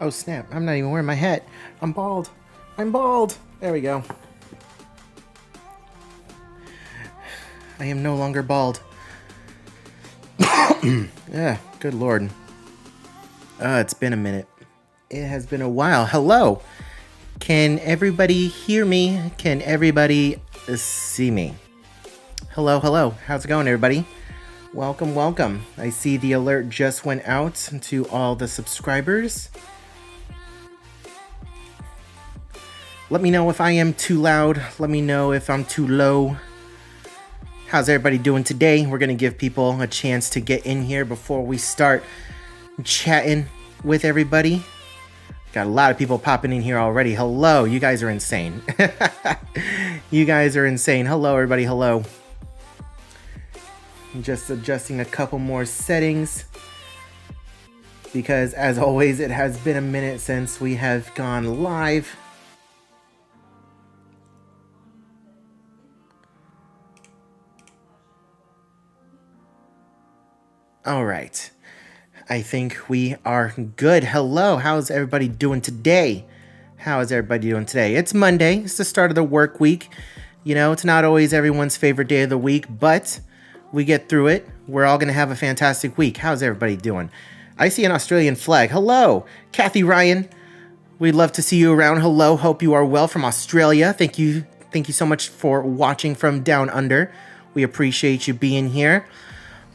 Oh snap, I'm not even wearing my hat. I'm bald. I'm bald. There we go. I am no longer bald. Yeah, good lord. It's been a minute. It has been a while. Hello. Can everybody hear me? Can everybody see me? Hello, hello. How's it going, everybody? Welcome, welcome. I see the alert just went out to all the subscribers. Let me know if I am too loud. Let me know if I'm too low. How's everybody doing today? We're going to give people a chance to get in here before we start chatting with everybody. Got a lot of people popping in here already. Hello, you guys are insane. You guys are insane. Hello, everybody. Hello. I'm just adjusting a couple more settings because, as always, it has been a minute since we have gone live. All right. I think we are good. Hello. How's everybody doing today? How is everybody doing today? It's Monday. It's the start of the work week. You know, it's not always everyone's favorite day of the week, but we get through it. We're all going to have a fantastic week. How's everybody doing? I see an Australian flag. Hello. Kathy Ryan. We'd love to see you around. Hello. Hope you are well from Australia. Thank you. Thank you so much for watching from down under. We appreciate you being here.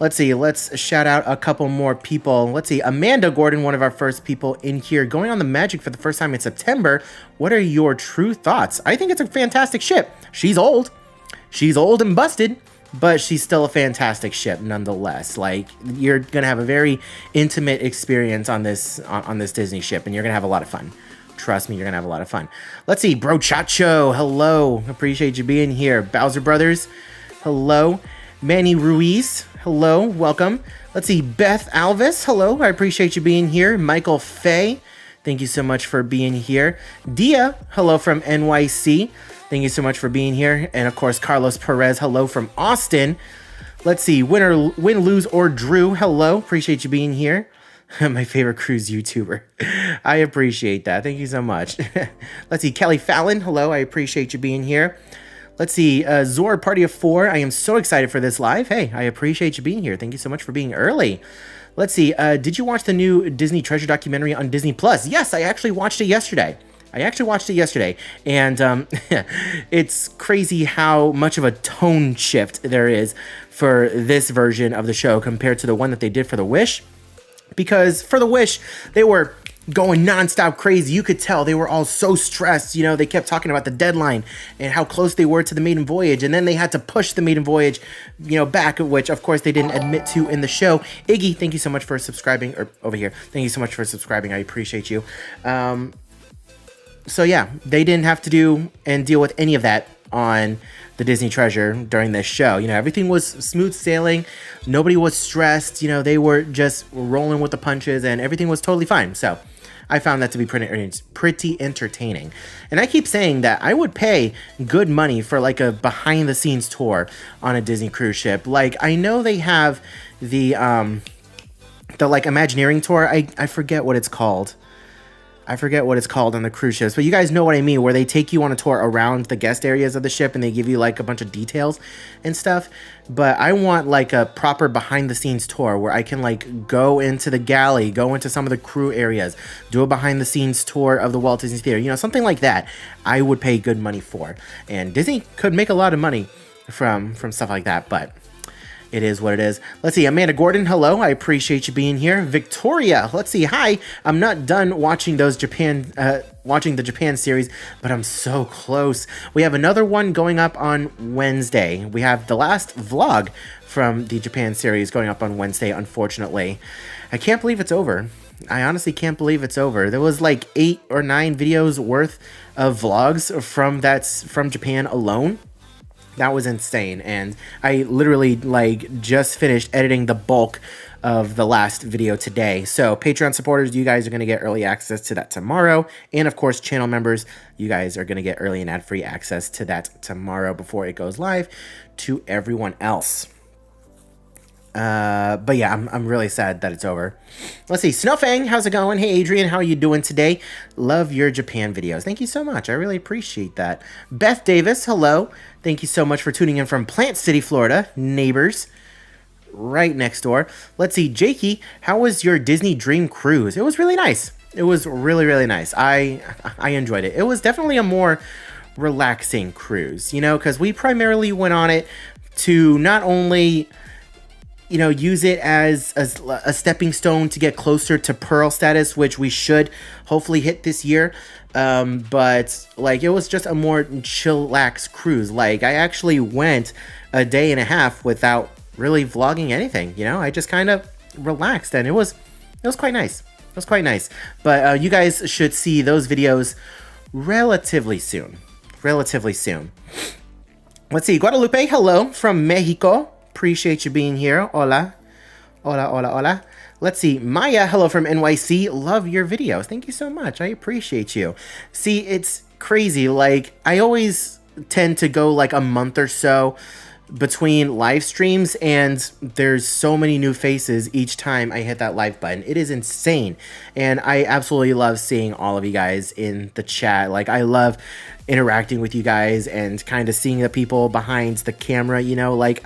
Let's see, let's shout out a couple more people. Let's see, Amanda Gordon, one of our first people in here, going on the Magic for the first time in September. What are your true thoughts? I think it's a fantastic ship. She's old. She's old and busted, but she's still a fantastic ship nonetheless. Like, you're going to have a very intimate experience on this Disney ship, and you're going to have a lot of fun. Trust me, you're going to have a lot of fun. Let's see, Brochacho, hello. Appreciate you being here. Bowser Brothers, hello. Manny Ruiz, hello, welcome. Let's see, Beth Alvis, hello, I appreciate you being here. Michael Fay, thank you so much for being here. Dia, hello from NYC, thank you so much for being here. And of course, Carlos Perez, hello from Austin. Let's see, win, lose, or Drew, hello, appreciate you being here. My favorite cruise YouTuber. I appreciate that, thank you so much. Let's see, Kelly Fallon, hello, I appreciate you being here. Let's see, Zor Party of 4. I am so excited for this live. Hey, I appreciate you being here. Thank you so much for being early. Let's see, did you watch the new Disney Treasure documentary on Disney Plus? Yes, I actually watched it yesterday. And it's crazy how much of a tone shift there is for this version of the show compared to the one that they did for The Wish. Because for The Wish, they were going nonstop crazy. You could tell they were all so stressed. You know, they kept talking about the deadline and how close they were to the maiden voyage. And then they had to push the maiden voyage, you know, back, which of course they didn't admit to in the show. Iggy, thank you so much for subscribing, or over here. Thank you so much for subscribing. I appreciate you. So yeah, they didn't have to do and deal with any of that on the Disney Treasure during this show. You know, everything was smooth sailing. Nobody was stressed. You know, they were just rolling with the punches and everything was totally fine. So I found that to be pretty entertaining. And I keep saying that I would pay good money for like a behind the scenes tour on a Disney cruise ship. Like, I know they have the like Imagineering tour. I forget what it's called. I forget what it's called on the cruise ships, but you guys know what I mean, where they take you on a tour around the guest areas of the ship and they give you like a bunch of details and stuff. But I want like a proper behind the scenes tour where I can like go into the galley, go into some of the crew areas, do a behind the scenes tour of the Walt Disney Theater, you know, something like that. I would pay good money for, and Disney could make a lot of money from stuff like that, but it is what it is. Let's see, Amanda Gordon, hello. I appreciate you being here. Victoria, let's see, hi. I'm not done watching the Japan series, but I'm so close. We have another one going up on Wednesday. We have the last vlog from the Japan series going up on Wednesday, unfortunately. I can't believe it's over. I honestly can't believe it's over. There was like 8 or 9 videos worth of vlogs from Japan alone. That was insane, and I literally like just finished editing the bulk of the last video today. So Patreon supporters, you guys are going to get early access to that tomorrow, and of course channel members, you guys are going to get early and ad-free access to that tomorrow before it goes live to everyone else. But yeah, I'm really sad that it's over. Let's see. Snowfang, how's it going? Hey, Adrian, how are you doing today? Love your Japan videos. Thank you so much. I really appreciate that. Beth Davis, hello. Thank you so much for tuning in from Plant City, Florida. Neighbors right next door. Let's see. Jakey, how was your Disney Dream Cruise? It was really nice. It was really, really nice. I enjoyed it. It was definitely a more relaxing cruise, you know, because we primarily went on it to not only, you know, use it as a stepping stone to get closer to Pearl status, which we should hopefully hit this year. But like, it was just a more chillax cruise. Like, I actually went a day and a half without really vlogging anything, you know. I just kind of relaxed, and it was quite nice. It was quite nice. But you guys should see those videos relatively soon. Let's see. Guadalupe, hello from Mexico. Appreciate you being here. Hola. Hola. Let's see. Maya, hello from NYC. Love your videos. Thank you so much. I appreciate you. See, it's crazy. Like, I always tend to go like a month or so between live streams, and there's so many new faces each time I hit that like button. It is insane, and I absolutely love seeing all of you guys in the chat. Like, I love interacting with you guys and kind of seeing the people behind the camera, you know. Like,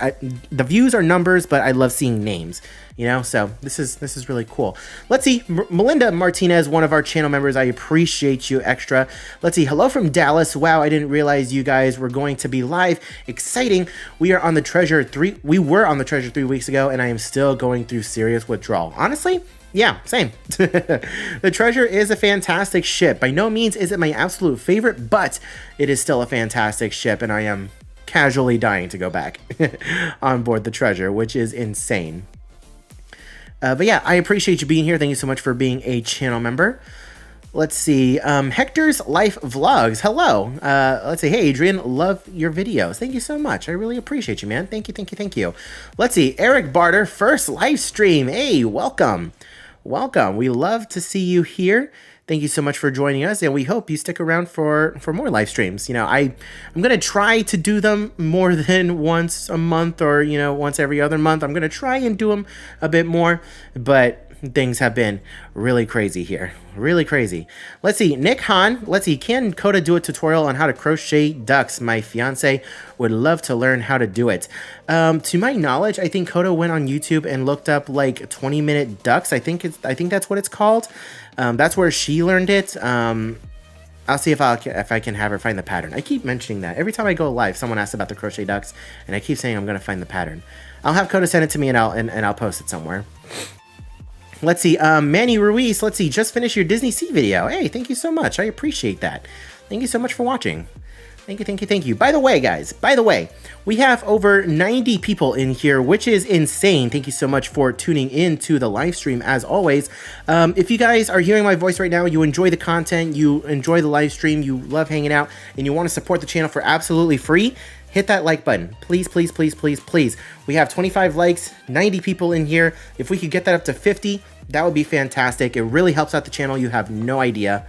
the views are numbers, but I love seeing names, you know. So this is really cool. Let's see. Melinda Martinez, one of our channel members, I appreciate you extra. Let's see. Hello from Dallas. Wow, I didn't realize you guys were going to be live. Exciting. We were on the Treasure 3 weeks ago, and I am still going through serious withdrawal. Honestly, yeah, same. The Treasure is a fantastic ship. By no means is it my absolute favorite, but it is still a fantastic ship, and I am casually dying to go back on board the Treasure, which is insane. But yeah, I appreciate you being here. Thank you so much for being a channel member. Let's see. Hector's Life Vlogs. Hello. Let's see. Hey, Adrian. Love your videos. Thank you so much. I really appreciate you, man. Thank you. Let's see. Eric Barter, first live stream. Hey, welcome. We love to see you here. Thank you so much for joining us, and we hope you stick around for more live streams. You know, I'm going to try to do them more than once a month, or, you know, once every other month. I'm going to try and do them a bit more, but things have been really crazy here. Really crazy. Let's see. Nick Han. Let's see. Can Coda do a tutorial on how to crochet ducks? My fiance would love to learn how to do it. To my knowledge, I think Coda went on YouTube and looked up like 20-minute ducks. I think that's what it's called. That's where she learned it. I'll see if I can have her find the pattern. I keep mentioning that. Every time I go live, someone asks about the crochet ducks, and I keep saying I'm going to find the pattern. I'll have Coda send it to me, and I'll post it somewhere. Let's see, Manny Ruiz, let's see, just finished your Disney Sea video. Hey, thank you so much. I appreciate that. Thank you so much for watching. Thank you. By the way, guys, we have over 90 people in here, which is insane. Thank you so much for tuning in to the live stream, as always. If you guys are hearing my voice right now, you enjoy the content, you enjoy the live stream, you love hanging out, and you want to support the channel for absolutely free, hit that like button. Please. We have 25 likes, 90 people in here. If we could get that up to 50, that would be fantastic. It really helps out the channel. You have no idea.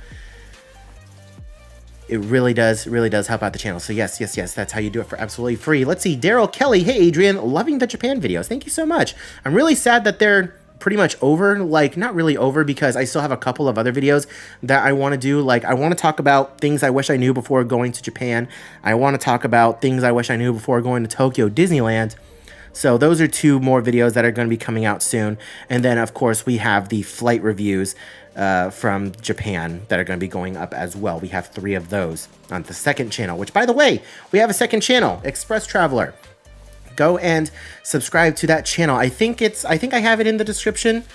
It really does help out the channel. So yes, that's how you do it for absolutely free. Let's see, Daryl Kelly. Hey, Adrian, loving the Japan videos. Thank you so much. I'm really sad that they're pretty much over. Like, not really over, because I still have a couple of other videos that I want to do. Like, I want to talk about things I wish I knew before going to Japan. I want to talk about things I wish I knew before going to Tokyo Disneyland. So those are two more videos that are going to be coming out soon. And then, of course, we have the flight reviews from Japan that are going to be going up as well. We have 3 of those on the second channel, which, by the way, we have a second channel, Express Traveler. Go and subscribe to that channel. I think I have it in the description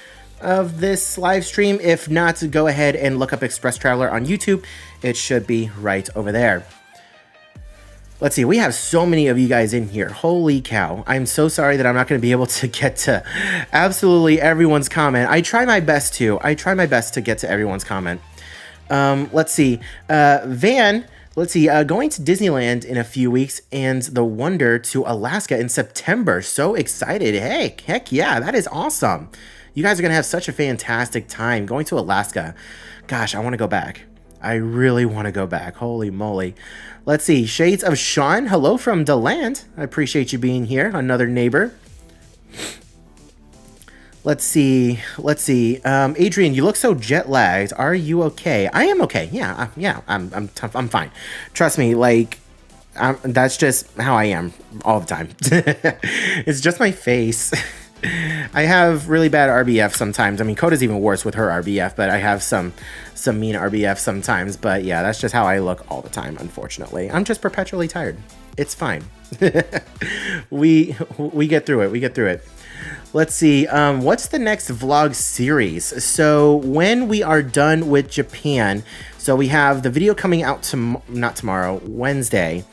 of this live stream. If not, go ahead and look up Express Traveler on YouTube. It should be right over there. Let's see, we have so many of you guys in here. Holy cow. I'm so sorry that I'm not going to be able to get to absolutely everyone's comment. I try my best to. Get to everyone's comment. Let's see. Van, let's see. Going to Disneyland in a few weeks, and the Wonder to Alaska in September. So excited. Hey, heck yeah, that is awesome. You guys are going to have such a fantastic time going to Alaska. Gosh, I want to go back. I really want to go back. Holy moly. Let's see. Shades of Sean. Hello from DeLand. I appreciate you being here. Another neighbor. Let's see. Let's see. Adrian, you look so jet lagged. Are you okay? I am okay. Yeah. Yeah. I'm tough. I'm fine. Trust me. Like, that's just how I am all the time. It's just my face. I have really bad RBF sometimes. I mean, Coda's even worse with her RBF, but I have some mean RBF sometimes. But yeah, that's just how I look all the time. Unfortunately, I'm just perpetually tired. It's fine. we get through it. We get through it. Let's see. What's the next vlog series? So when we are done with Japan, so we have the video coming out not tomorrow, Wednesday.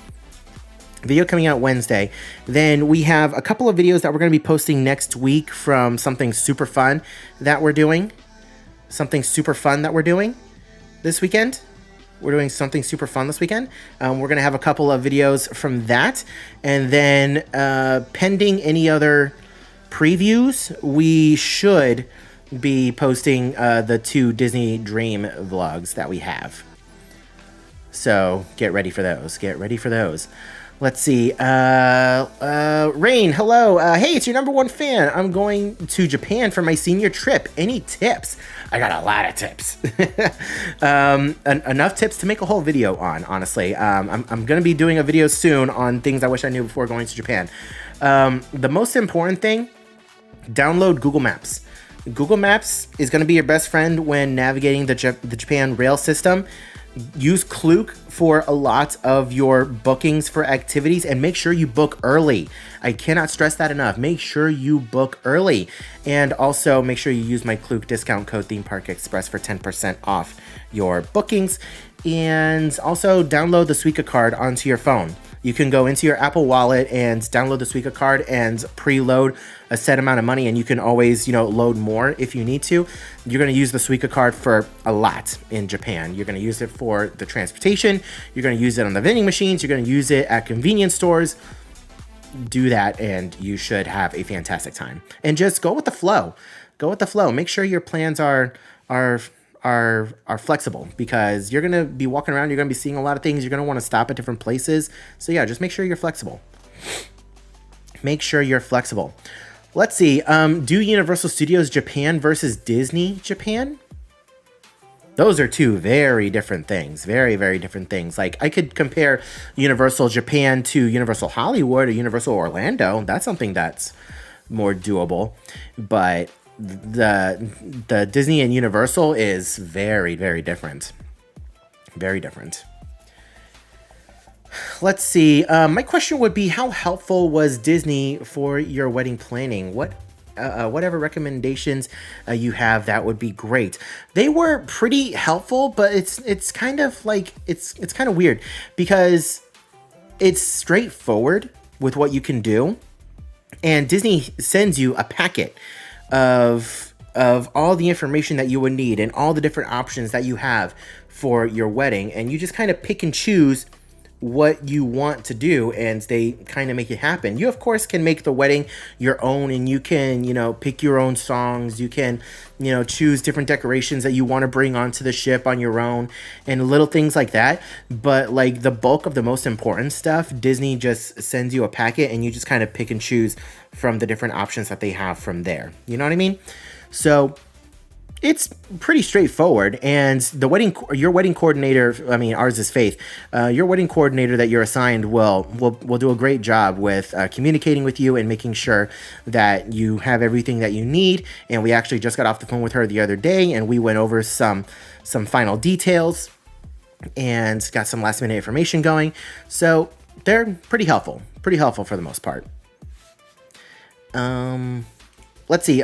Video coming out Wednesday. Then we have a couple of videos that we're going to be posting next week from something super fun that we're doing. Something super fun that we're doing this weekend. We're doing something super fun this weekend. We're going to have a couple of videos from that. And then pending any other previews, we should be posting the 2 Disney Dream vlogs that we have. So get ready for those. Get ready for those. Let's see. Rain, hello. Hey, it's your #1 fan. I'm going to Japan for my senior trip. Any tips? I got a lot of tips. Enough tips to make a whole video on, honestly. I'm going to be doing a video soon on things I wish I knew before going to Japan. The most important thing, download Google Maps. Google Maps is going to be your best friend when navigating the Japan rail system. Use Klook for a lot of your bookings for activities, and make sure you book early. I cannot stress that enough. Make sure you book early. And also make sure you use my Klook discount code Theme Park Express for 10% off your bookings. And also download the Suica card onto your phone. You can go into your Apple Wallet and download the Suica card and preload a set amount of money, and you can always, load more if you need to. You're going to use the Suica card for a lot in Japan. You're going to use it for the transportation. You're going to use it on the vending machines. You're going to use it at convenience stores. Do that, and you should have a fantastic time. And just go with the flow. Go with the flow. Make sure your plans are flexible, because you're going to be walking around, you're going to be seeing a lot of things, you're going to want to stop at different places. So yeah, just make sure you're flexible. Make sure you're flexible. Let's see. Do Universal Studios Japan versus Disney Japan? Those are 2 very different things. Very, very different things. Like, I could compare Universal Japan to Universal Hollywood or Universal Orlando. That's something that's more doable. But the Disney and Universal is very, very different. Very different. Let's see. My question would be, how helpful was Disney for your wedding planning? Whatever recommendations you have, that would be great. They were pretty helpful, but it's kind of like, it's kind of weird, because it's straightforward with what you can do, and Disney sends you a packet of all the information that you would need and all the different options that you have for your wedding, and you just kind of pick and choose what you want to do, and they kind of make it happen. You of course can make the wedding your own, and you can pick your own songs. You can choose different decorations that you want to bring onto the ship on your own, and little things like that. But like the bulk of the most important stuff, Disney just sends you a packet, and you just kind of pick and choose from the different options that they have from there. You know what I mean? So it's pretty straightforward, and your wedding coordinator, I mean, ours is Faith. Your wedding coordinator that you're assigned will do a great job with communicating with you and making sure that you have everything that you need. And we actually just got off the phone with her the other day, and we went over some final details and got some last minute information going. So they're pretty helpful for the most part. Let's see.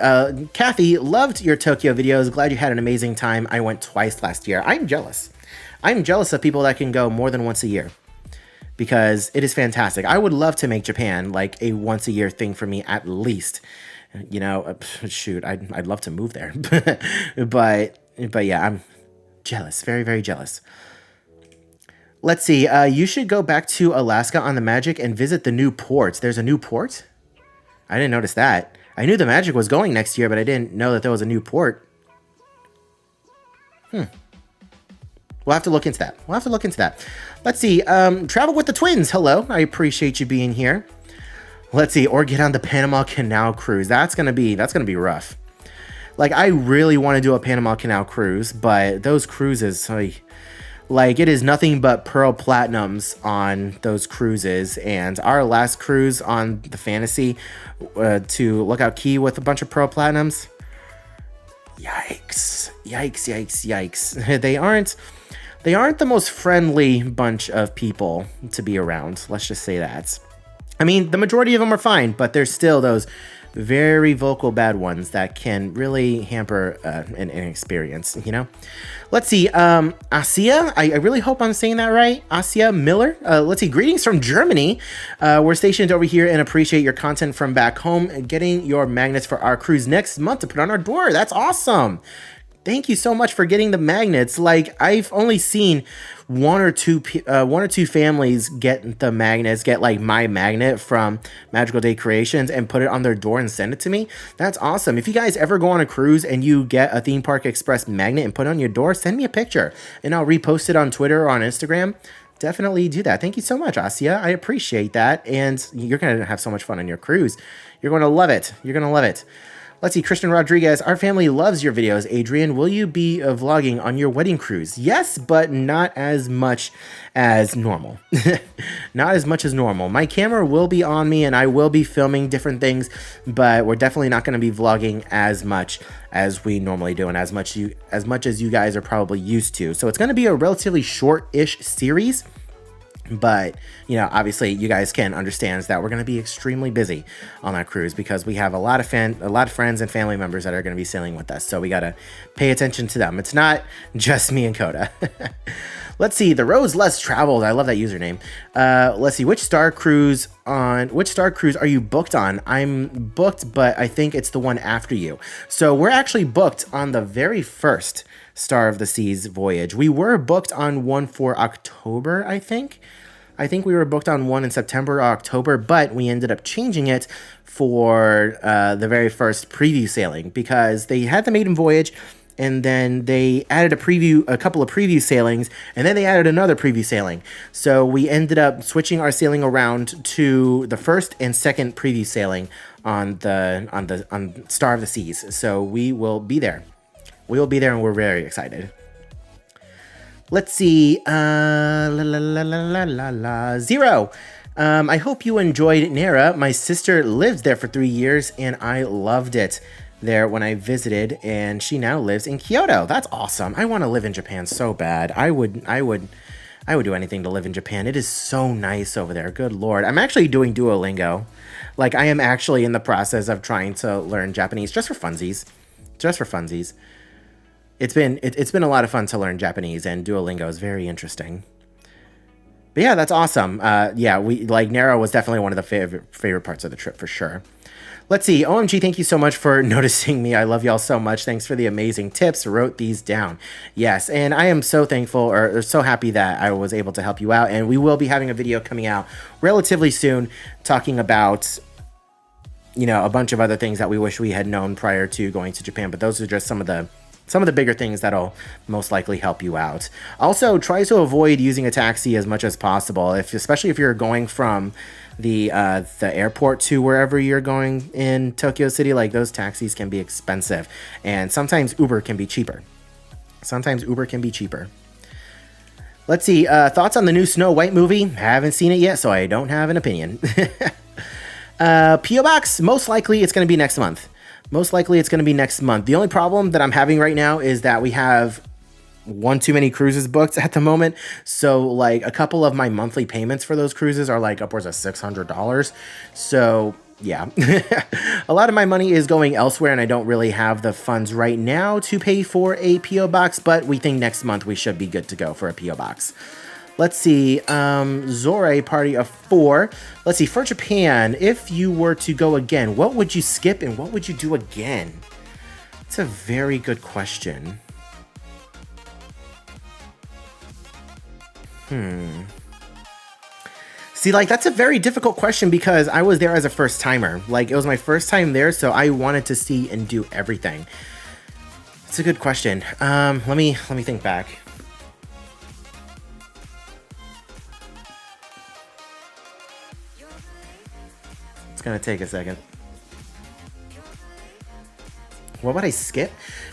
Kathy, loved your Tokyo videos. Glad you had an amazing time. I went twice last year. I'm jealous. I'm jealous of people that can go more than once a year, because it is fantastic. I would love to make Japan like a once a year thing for me, at least. Shoot, I'd love to move there. but yeah, I'm jealous. Very, very jealous. Let's see. You should go back to Alaska on the Magic and visit the new ports. There's a new port? I didn't notice that. I knew the Magic was going next year, but I didn't know that there was a new port. We'll have to look into that. Let's see. Travel with the twins. Hello. I appreciate you being here. Let's see. Or get on the Panama Canal cruise. That's gonna be rough. Like, I really want to do a Panama Canal cruise, but those cruises, like it is nothing but pearl platinums on those cruises. And our last cruise on the Fantasy to Lookout Key with a bunch of pearl platinums. Yikes! Yikes! Yikes! Yikes! They aren't the most friendly bunch of people to be around. Let's just say that. I mean, the majority of them are fine, but there's still those very vocal bad ones that can really hamper an experience, you know? Let's see, Asia, I really hope I'm saying that right. Asia Miller, let's see, greetings from Germany. We're stationed over here and appreciate your content from back home. Getting your magnets for our cruise next month to put on our door. That's awesome. Thank you so much for getting the magnets. Like, I've only seen one or two families get the magnets, get like my magnet from Magical Day Creations and put it on their door and send it to me. That's awesome. If you guys ever go on a cruise and you get a Theme Park Express magnet and put it on your door, send me a picture and I'll repost it on Twitter or on Instagram. Definitely do that. Thank you so much, Asia. I appreciate that. And you're going to have so much fun on your cruise. You're going to love it. You're going to love it. Let's see, Christian Rodriguez, our family loves your videos. Adrian, will you be vlogging on your wedding cruise? Yes, but not as much as normal. Not as much as normal. My camera will be on me and I will be filming different things, but we're definitely not going to be vlogging as much as we normally do and as much as you guys are probably used to. So it's going to be a relatively short-ish series. But, you know, obviously you guys can understand that we're going to be extremely busy on that cruise because we have a lot of friends and family members that are going to be sailing with us. So we got to pay attention to them. It's not just me and Coda. Let's see, the roads less traveled. I love that username. Let's see, which star cruise are you booked on? I'm booked, but I think it's the one after you. So we're actually booked on the very first Star of the Seas voyage. We were booked on one for October, I think. I think we were booked on one in September or October, but we ended up changing it for the very first preview sailing because they had the maiden voyage and then they added a couple of preview sailings, and then they added another preview sailing. So we ended up switching our sailing around to the first and second preview sailing on Star of the Seas. So we will be there. We will be there, and we're very excited. Let's see. Zero. I hope you enjoyed Nara. My sister lived there for 3 years, and I loved it there when I visited, and she now lives in Kyoto. That's awesome. I want to live in Japan so bad. I would do anything to live in Japan. It is so nice over there. Good Lord. I'm actually doing Duolingo. Like, I am actually in the process of trying to learn Japanese just for funsies. Just for funsies. It's been a lot of fun to learn Japanese, and Duolingo is very interesting. But yeah, that's awesome. Yeah, Nara was definitely one of the favorite parts of the trip for sure. Let's see. OMG, thank you so much for noticing me. I love y'all so much. Thanks for the amazing tips. Wrote these down. Yes, and I am so thankful or so happy that I was able to help you out. And we will be having a video coming out relatively soon talking about, you know, a bunch of other things that we wish we had known prior to going to Japan. But those are just some of the bigger things that'll most likely help you out. Also, try to avoid using a taxi as much as possible, especially if you're going from the airport to wherever you're going in Tokyo City. Like, those taxis can be expensive, and sometimes Uber can be cheaper. Let's see, thoughts on the new Snow White movie? Haven't seen it yet, so I don't have an opinion. P.O. Box, most likely it's going to be next month. The only problem that I'm having right now is that we have one too many cruises booked at the moment. So, like, a couple of my monthly payments for those cruises are like upwards of $600. So, yeah, a lot of my money is going elsewhere, and I don't really have the funds right now to pay for a P.O. box, but we think next month we should be good to go for a P.O. box. Let's see, Zore, party of 4. Let's see, for Japan, if you were to go again, what would you skip and what would you do again? It's a very good question. See, like, that's a very difficult question because I was there as a first timer. Like, it was my first time there, so I wanted to see and do everything. It's a good question. Let me think back. It's gonna take a second. What would I skip?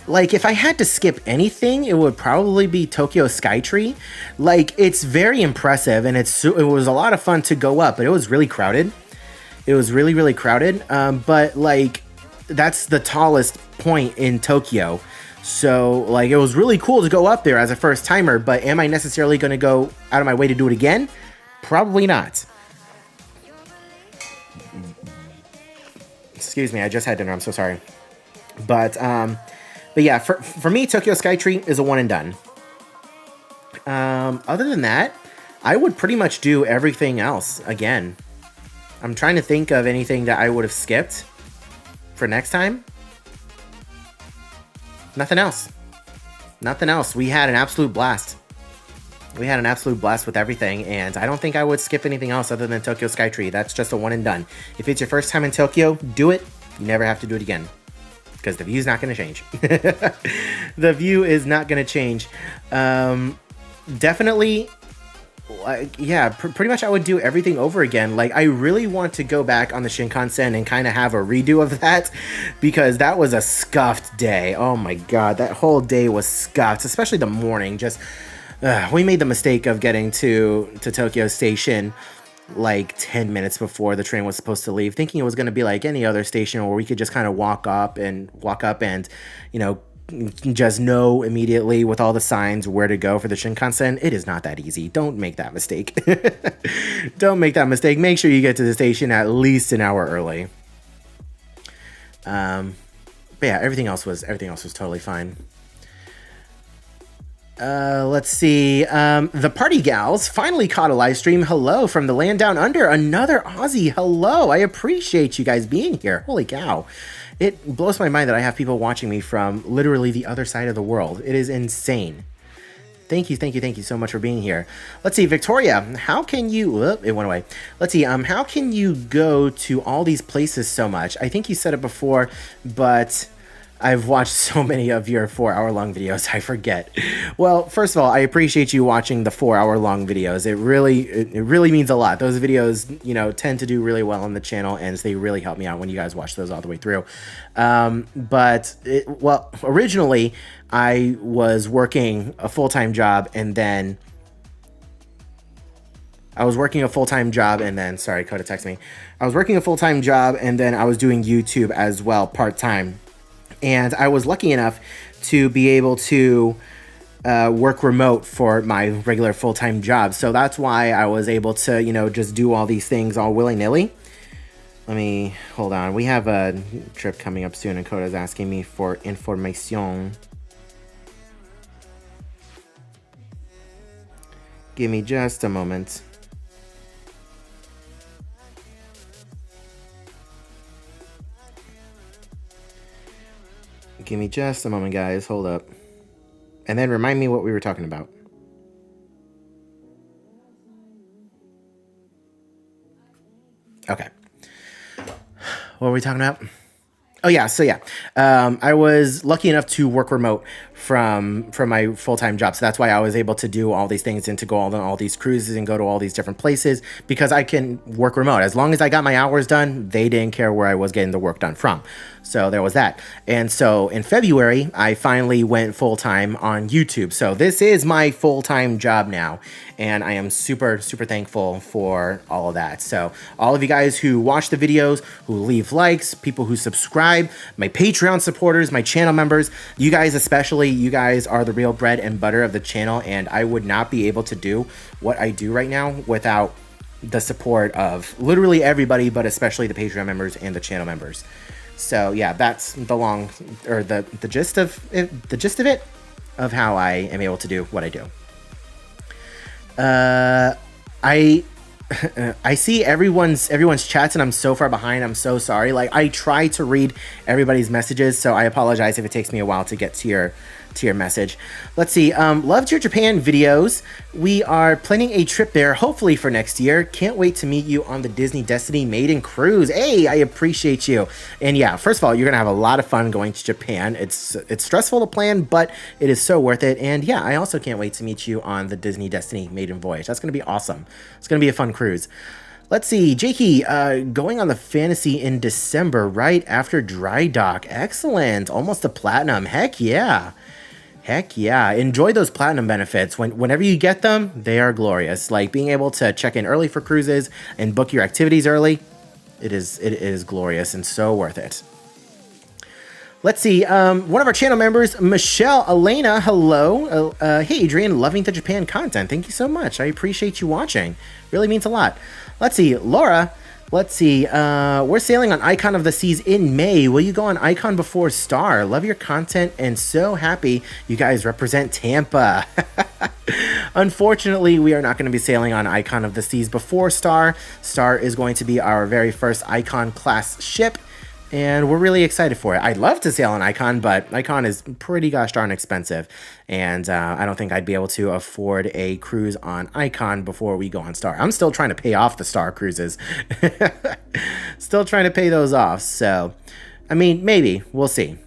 Like, if I had to skip anything, it would probably be Tokyo Skytree. Like, it's very impressive, and it was a lot of fun to go up, but it was really crowded. It was really, really crowded. But, like, that's the tallest point in Tokyo. So, like, it was really cool to go up there as a first timer, but am I necessarily going to go out of my way to do it again? Probably not. Excuse me, I just had dinner. I'm so sorry. But yeah, for me, Tokyo Skytree is a one and done. Other than that, I would pretty much do everything else again. I'm trying to think of anything that I would have skipped for next time. Nothing else. Nothing else. We had an absolute blast. We had an absolute blast with everything, and I don't think I would skip anything else other than Tokyo Skytree. That's just a one and done. If it's your first time in Tokyo, do it. You never have to do it again, because the view's not going to change. The view is not going to change. Definitely, like, yeah, pretty much I would do everything over again. Like, I really want to go back on the Shinkansen and kind of have a redo of that, because that was a scuffed day. Oh my god, that whole day was scuffed, especially the morning. Just we made the mistake of getting to Tokyo Station like 10 minutes before the train was supposed to leave, thinking it was going to be like any other station where we could just kind of walk up and, you know, just know immediately with all the signs where to go for the Shinkansen. It is not that easy. Don't make that mistake. Don't make that mistake. Make sure you get to the station at least an hour early. But yeah, everything else was totally fine. Let's see. The Party Gals finally caught a live stream. Hello from the land down under. Another Aussie. Hello. I appreciate you guys being here. Holy cow. It blows my mind that I have people watching me from literally the other side of the world. It is insane. Thank you so much for being here. Let's see, Victoria, how can you... it went away. Let's see, how can you go to all these places so much? I think you said it before, but... I've watched so many of your 4-hour-long videos, I forget. Well, first of all, I appreciate you watching the 4-hour-long videos. It really means a lot. Those videos, you know, tend to do really well on the channel, and they really help me out when you guys watch those all the way through. Well, originally, I was working a full-time job, and then... sorry, Coda texted me. I was working a full-time job, and then I was doing YouTube as well, part-time. And I was lucky enough to be able to work remote for my regular full-time job. So that's why I was able to, you know, just do all these things all willy-nilly. Let me, hold on. We have a trip coming up soon, and Coda's asking me for information. Give me just a moment. Give me just a moment, guys. Hold up. And then remind me what we were talking about. Okay. What were we talking about? Oh, yeah. So, yeah. I was lucky enough to work remote from my full-time job. So that's why I was able to do all these things and to go on all these cruises and go to all these different places, because I can work remote. As long as I got my hours done, they didn't care where I was getting the work done from. So there was that. And so in February, I finally went full-time on YouTube. So this is my full-time job now. And I am super, super thankful for all of that. So all of you guys who watch the videos, who leave likes, people who subscribe, my Patreon supporters, my channel members, you guys especially, you guys are the real bread and butter of the channel. And I would not be able to do what I do right now without the support of literally everybody, but especially the Patreon members and the channel members. So yeah, that's the gist of it, of how I am able to do what I do. I see everyone's chats, and I'm so far behind. I'm so sorry. Like, I try to read everybody's messages, so I apologize if it takes me a while to get to your message. Let's see. Loved your Japan videos. We are planning a trip there, hopefully for next year. Can't wait to meet you on the Disney Destiny Maiden Cruise. Hey, I appreciate you. And yeah, first of all, you're gonna have a lot of fun going to Japan. It's stressful to plan, but it is so worth it. And yeah, I also can't wait to meet you on the Disney Destiny Maiden Voyage. That's gonna be awesome. It's gonna be a fun cruise. Let's see, Jakey, going on the Fantasy in December, right after dry dock. Excellent. Almost a platinum. Heck yeah. Heck yeah. Enjoy those platinum benefits. Whenever you get them, they are glorious. Like being able to check in early for cruises and book your activities early. It is glorious and so worth it. Let's see, one of our channel members, Michelle Elena, hello. Hey, Adrian, loving the Japan content. Thank you so much. I appreciate you watching. Really means a lot. Let's see, Laura, let's see, we're sailing on Icon of the Seas in May. Will you go on Icon before Star? Love your content and so happy you guys represent Tampa. Unfortunately, we are not going to be sailing on Icon of the Seas before Star. Star is going to be our very first Icon class ship. And we're really excited for it. I'd love to sail on Icon, but Icon is pretty gosh darn expensive. And I don't think I'd be able to afford a cruise on Icon before we go on Star. I'm still trying to pay off the Star cruises. Still trying to pay those off. So, I mean, maybe. We'll see.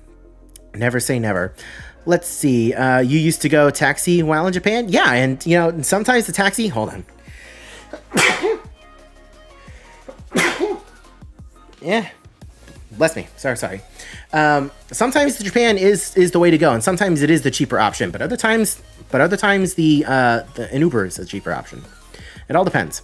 Never say never. Let's see. You used to go taxi while in Japan? Yeah, and, you know, sometimes the taxi... Hold on. Yeah. Bless me. Sorry. Sometimes Japan is the way to go, and sometimes it is the cheaper option. But other times the an Uber is a cheaper option. It all depends.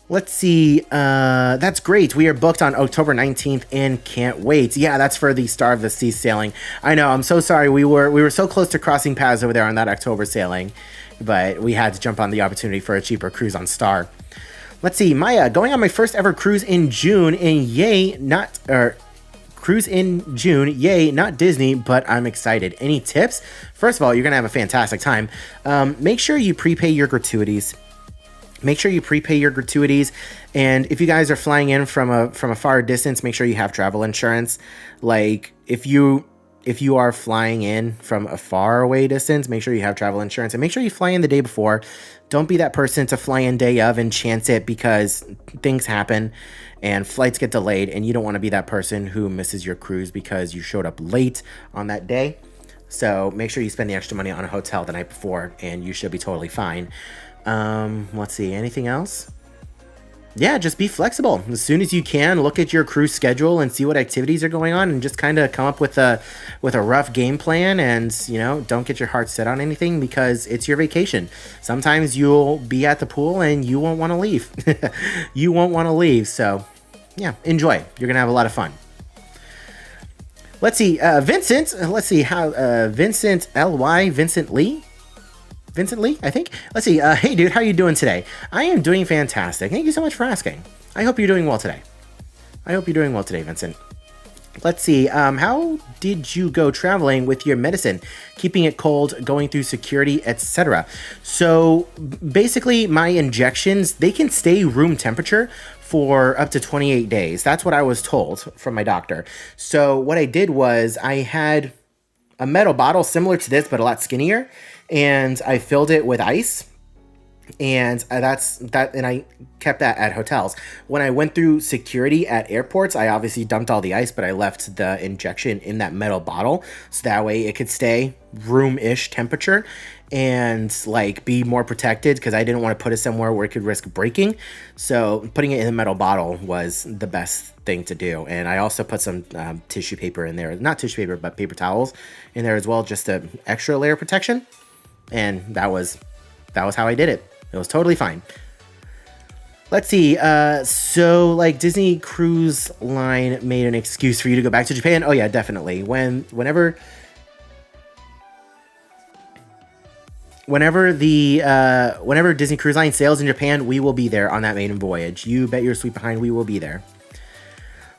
Let's see. That's great. We are booked on October 19th and can't wait. Yeah, that's for the Star of the Sea sailing. I know. I'm so sorry. We were so close to crossing paths over there on that October sailing, but we had to jump on the opportunity for a cheaper cruise on Star. Let's see, Maya, going on my first ever cruise in June, and yay, not Disney, but I'm excited. Any tips? First of all, you're gonna have a fantastic time. Make sure you prepay your gratuities. And if you guys are flying in from a far distance, make sure you have travel insurance. Like if you are flying in from a far away distance, make sure you have travel insurance, and make sure you fly in the day before. Don't be that person to fly in day of and chance it, because things happen and flights get delayed, and you don't want to be that person who misses your cruise because you showed up late on that day. So make sure you spend the extra money on a hotel the night before, and you should be totally fine. Let's see, anything else? Yeah, just be flexible. As soon as you can, look at your cruise schedule and see what activities are going on, and just kind of come up with a rough game plan. And, you know, don't get your heart set on anything, because it's your vacation. Sometimes you'll be at the pool and you won't want to leave. You won't want to leave. So, yeah, enjoy. You're going to have a lot of fun. Let's see, Vincent. Let's see how Vincent Lee, I think. Let's see. Hey, dude, how are you doing today? I am doing fantastic. Thank you so much for asking. I hope you're doing well today. Vincent. Let's see. How did you go traveling with your medicine? Keeping it cold, going through security, etc. So basically, my injections, they can stay room temperature for up to 28 days. That's what I was told from my doctor. So what I did was I had a metal bottle similar to this, but a lot skinnier, and I filled it with ice, and and I kept that at hotels. When I went through security at airports, I obviously dumped all the ice, but I left the injection in that metal bottle, so that way it could stay room-ish temperature and like be more protected, because I didn't want to put it somewhere where it could risk breaking. So putting it in a metal bottle was the best thing to do. And I also put some tissue paper in there, not tissue paper, but paper towels in there as well, just a extra layer of protection. And that was how I did it. It was totally fine. Let's see. So like Disney Cruise Line made an excuse for you to go back to Japan. Oh yeah, definitely. Whenever Disney Cruise Line sails in Japan, we will be there on that maiden voyage. You bet your sweet behind we will be there.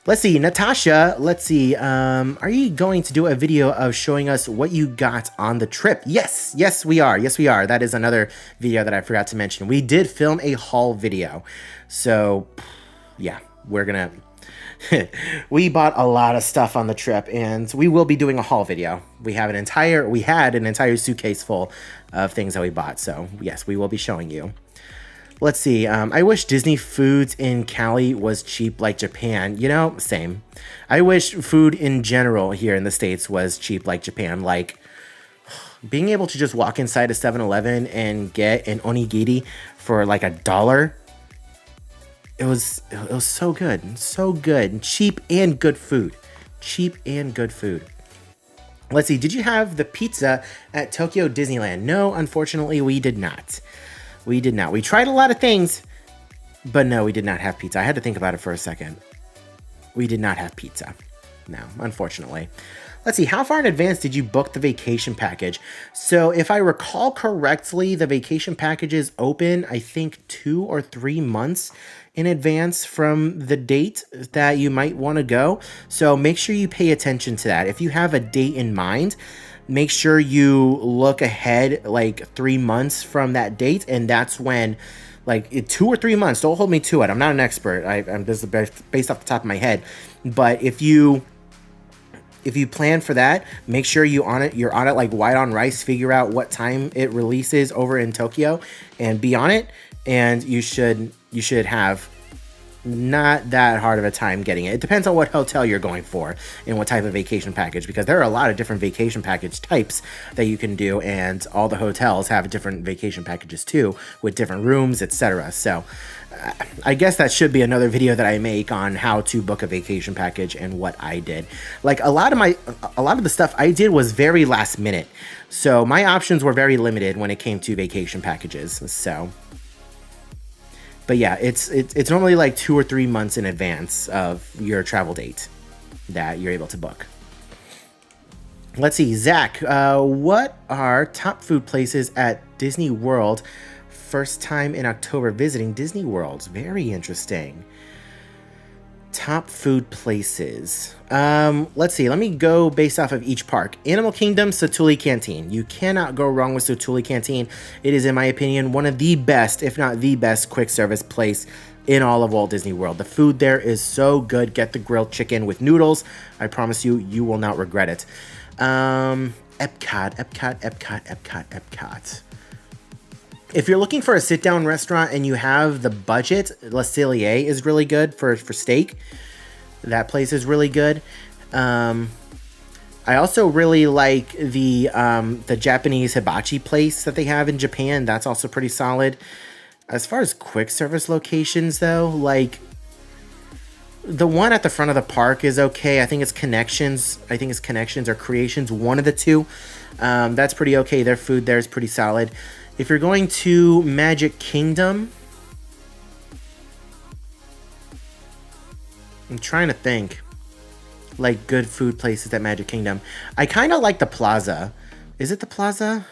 Let's see, Natasha, let's see, are you going to do a video of showing us what you got on the trip? Yes, we are. That is another video that I forgot to mention. We did film a haul video. So, yeah, we're gonna... we bought a lot of stuff on the trip, and we will be doing a haul video. We had an entire suitcase full of things that we bought. So, yes, we will be showing you. Let's see. I wish Disney foods in Cali was cheap like Japan. You know, same. I wish food in general here in the States was cheap like Japan. Like, being able to just walk inside a 7-Eleven and get an onigiri for like $1. it was so good, so good, cheap and good food, cheap and good food. Let's see. Did you have the pizza at Tokyo Disneyland? No, unfortunately, we did not. We did not. We tried a lot of things, but no, we did not have pizza. I had to think about it for a second. We did not have pizza. No, unfortunately. Let's see, how far in advance did you book the vacation package? So if I recall correctly, the vacation packages open, I think 2 or 3 months in advance from the date that you might want to go. So make sure you pay attention to that. If you have a date in mind, make sure you look ahead like 3 months from that date, and that's when, like 2 or 3 months, don't hold me to it. I'm not an expert. I'm this is based off the top of my head. But if you plan for that, make sure you're on it like white on rice, figure out what time it releases over in Tokyo and be on it, and you should have not that hard of a time getting it. It depends on what hotel you're going for and what type of vacation package, because there are a lot of different vacation package types that you can do, and all the hotels have different vacation packages too, with different rooms, etc. So I guess that should be another video that I make on how to book a vacation package and what I did. Like a lot of the stuff I did was very last minute, so my options were very limited when it came to vacation packages. So, but yeah, it's normally like 2 or 3 months in advance of your travel date that you're able to book. Let's see, Zach, what are top food places at Disney World? First time in October visiting Disney World. Very interesting. Top food places. Let's see. Let me go based off of each park. Animal Kingdom, Satuli Canteen. You cannot go wrong with Satuli Canteen. It is, in my opinion, one of the best, if not the best, quick service place in all of Walt Disney World. The food there is so good. Get the grilled chicken with noodles. I promise you, you will not regret it. Epcot. If you're looking for a sit-down restaurant and you have the budget, Le Cellier is really good for steak. That place is really good. I also really like the Japanese hibachi place that they have in Japan. That's also pretty solid. As far as quick service locations, though, like the one at the front of the park is okay. I think it's Connections or Creations, one of the two. That's pretty okay. Their food there is pretty solid. If you're going to Magic Kingdom, I'm trying to think, like, good food places at Magic Kingdom. I kind of like the Plaza. Is it the Plaza?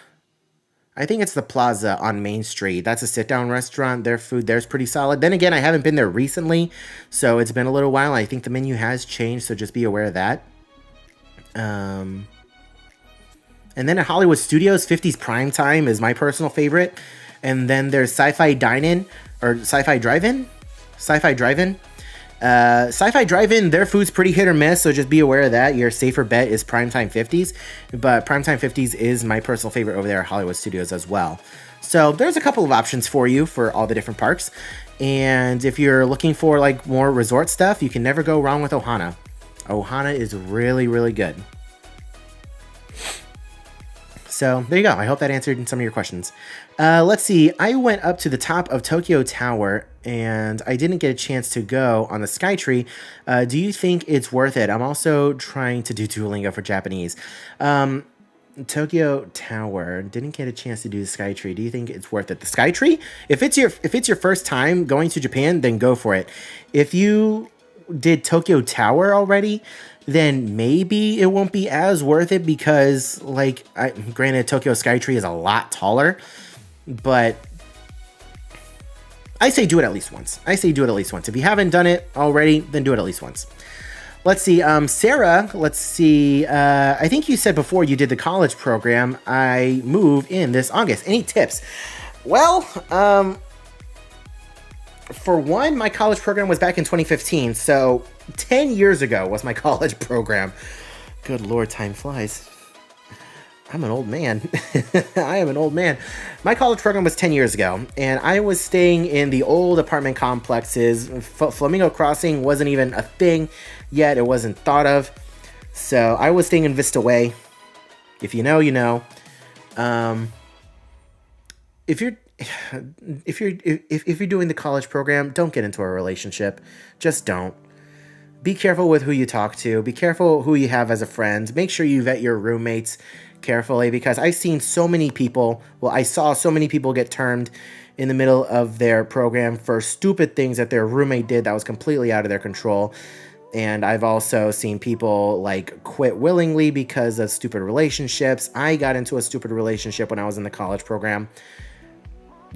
I think it's the Plaza on Main Street. That's a sit-down restaurant. Their food there's pretty solid. Then again, I haven't been there recently, so it's been a little while. I think the menu has changed, so just be aware of that. And then at Hollywood Studios, 50s Prime Time is my personal favorite. And then there's Sci-Fi Dine-In, or Sci-Fi Drive-In? Sci-Fi Drive-In. Sci-Fi Drive-In, their food's pretty hit or miss, so just be aware of that. Your safer bet is Primetime 50s. But Primetime 50s is my personal favorite over there at Hollywood Studios as well. So there's a couple of options for you for all the different parks. And if you're looking for like more resort stuff, you can never go wrong with Ohana. Ohana is really, really good. So there you go. I hope that answered some of your questions. Let's see. I went up to the top of Tokyo Tower and I didn't get a chance to go on the Skytree. Do you think it's worth it? I'm also trying to do Duolingo for Japanese. Tokyo Tower, didn't get a chance to do the Skytree. Do you think it's worth it? The Skytree? If it's your first time going to Japan, then go for it. If you did Tokyo Tower already, then maybe it won't be as worth it because, like, granted, Tokyo Skytree is a lot taller, but I say do it at least once. If you haven't done it already, then do it at least once. Let's see, Sarah, let's see, I think you said before you did the college program, I move in this August. Any tips? Well, for one, my college program was back in 2015, so 10 years ago was my college program. Good Lord, time flies. I'm an old man. I am an old man. My college program was 10 years ago, and I was staying in the old apartment complexes. Flamingo Crossing wasn't even a thing yet. It wasn't thought of. So I was staying in Vista Way. If you know, you know. If if you're doing the college program, don't get into a relationship. Just don't. Be careful with who you talk to. Be careful who you have as a friend. Make sure you vet your roommates carefully, because I've seen so many people, well, I saw so many people get termed in the middle of their program for stupid things that their roommate did that was completely out of their control. And I've also seen people like quit willingly because of stupid relationships. I got into a stupid relationship when I was in the college program.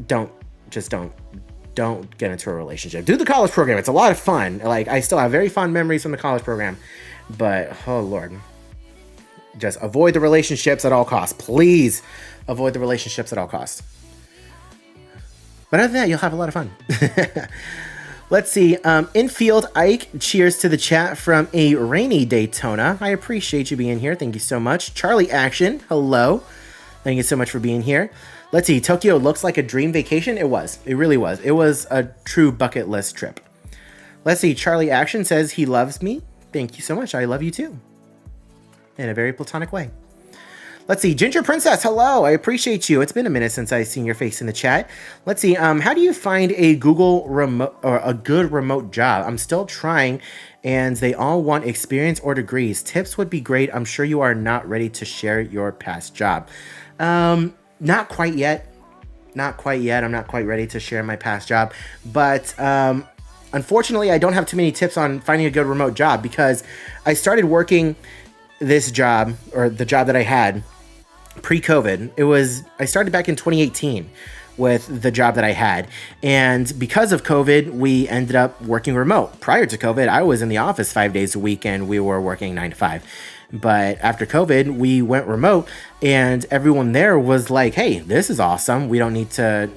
Don't get into a relationship. Do the college program. It's a lot of fun. Like, I still have very fond memories from the college program, but oh Lord, just avoid the relationships at all costs. Please avoid the relationships at all costs. But other than that, you'll have a lot of fun. Let's see. Infield Ike, cheers to the chat from a rainy Daytona. I appreciate you being here. Thank you so much. Charlie Action, hello. Thank you so much for being here. Let's see. Tokyo looks like a dream vacation. It was. It really was. It was a true bucket list trip. Let's see. Charlie Action says he loves me. Thank you so much. I love you too. In a very platonic way. Let's see. Ginger Princess, hello. I appreciate you. It's been a minute since I've seen your face in the chat. Let's see. How do you find a Google remote or a good remote job? I'm still trying, and they all want experience or degrees. Tips would be great. I'm sure you are not ready to share your past job. Not quite yet. Not quite yet. I'm not quite ready to share my past job. But unfortunately, I don't have too many tips on finding a good remote job, because I started working this job, or the job that I had, pre-COVID. I started back in 2018 with the job that I had. And because of COVID, we ended up working remote. Prior to COVID, I was in the office 5 days a week and we were working 9 to 5. But after COVID, we went remote, and everyone there was like, hey, this is awesome. We don't need to,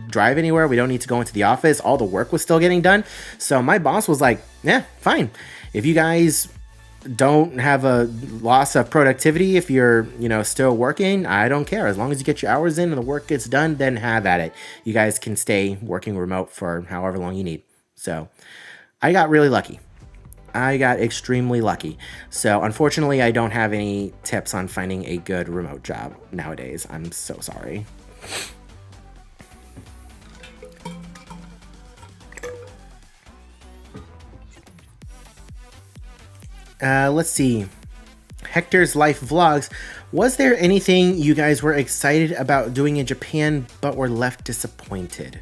drive anywhere. We don't need to go into the office. All the work was still getting done. So my boss was like, yeah, fine. If you guys don't have a loss of productivity, if you're, still working, I don't care. As long as you get your hours in and the work gets done, then have at it. You guys can stay working remote for however long you need. So I got really lucky. I got extremely lucky. So unfortunately, I don't have any tips on finding a good remote job nowadays. I'm so sorry. Let's see. Hector's Life Vlogs. Was there anything you guys were excited about doing in Japan but were left disappointed?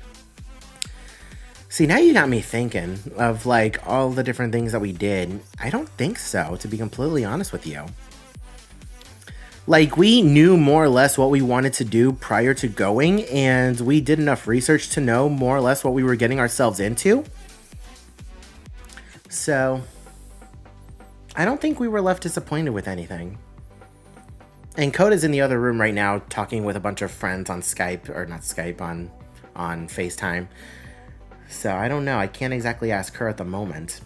See, now you got me thinking of like all the different things that we did. I don't think so, to be completely honest with you. Like, we knew more or less what we wanted to do prior to going, and we did enough research to know more or less what we were getting ourselves into. So I don't think we were left disappointed with anything. And Coda's in the other room right now talking with a bunch of friends on Skype, or not Skype, on FaceTime. So I don't know. I can't exactly ask her at the moment.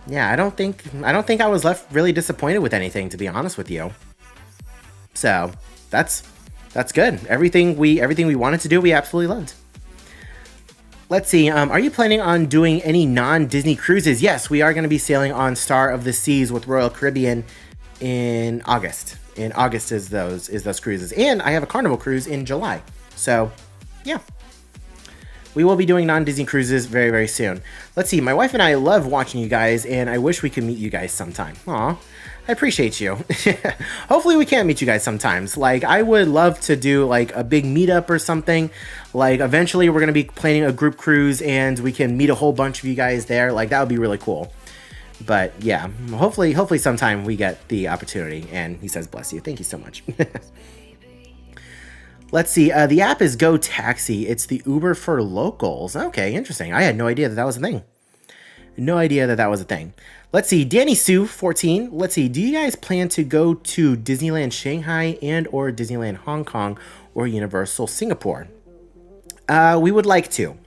Yeah, I don't think I was left really disappointed with anything, to be honest with you. So that's good. Everything we wanted to do, we absolutely loved. Let's see. Are you planning on doing any non-Disney cruises? Yes, we are going to be sailing on Star of the Seas with Royal Caribbean in August. In August is those cruises, and I have a Carnival cruise in July. So, yeah, we will be doing non-Disney cruises very, very soon. Let's see. My wife and I love watching you guys, and I wish we could meet you guys sometime. Aw, I appreciate you. Hopefully we can meet you guys sometimes. Like, I would love to do like a big meetup or something. Like, eventually we're going to be planning a group cruise, and we can meet a whole bunch of you guys there. Like, that would be really cool. But yeah, hopefully sometime we get the opportunity. And he says, bless you. Thank you so much. Let's see. The app is Go Taxi. It's the Uber for locals. Okay, interesting. I had no idea that was a thing. No idea that was a thing. Let's see. Danny Sue 14. Let's see. Do you guys plan to go to Disneyland Shanghai and or Disneyland Hong Kong or Universal Singapore? We would like to.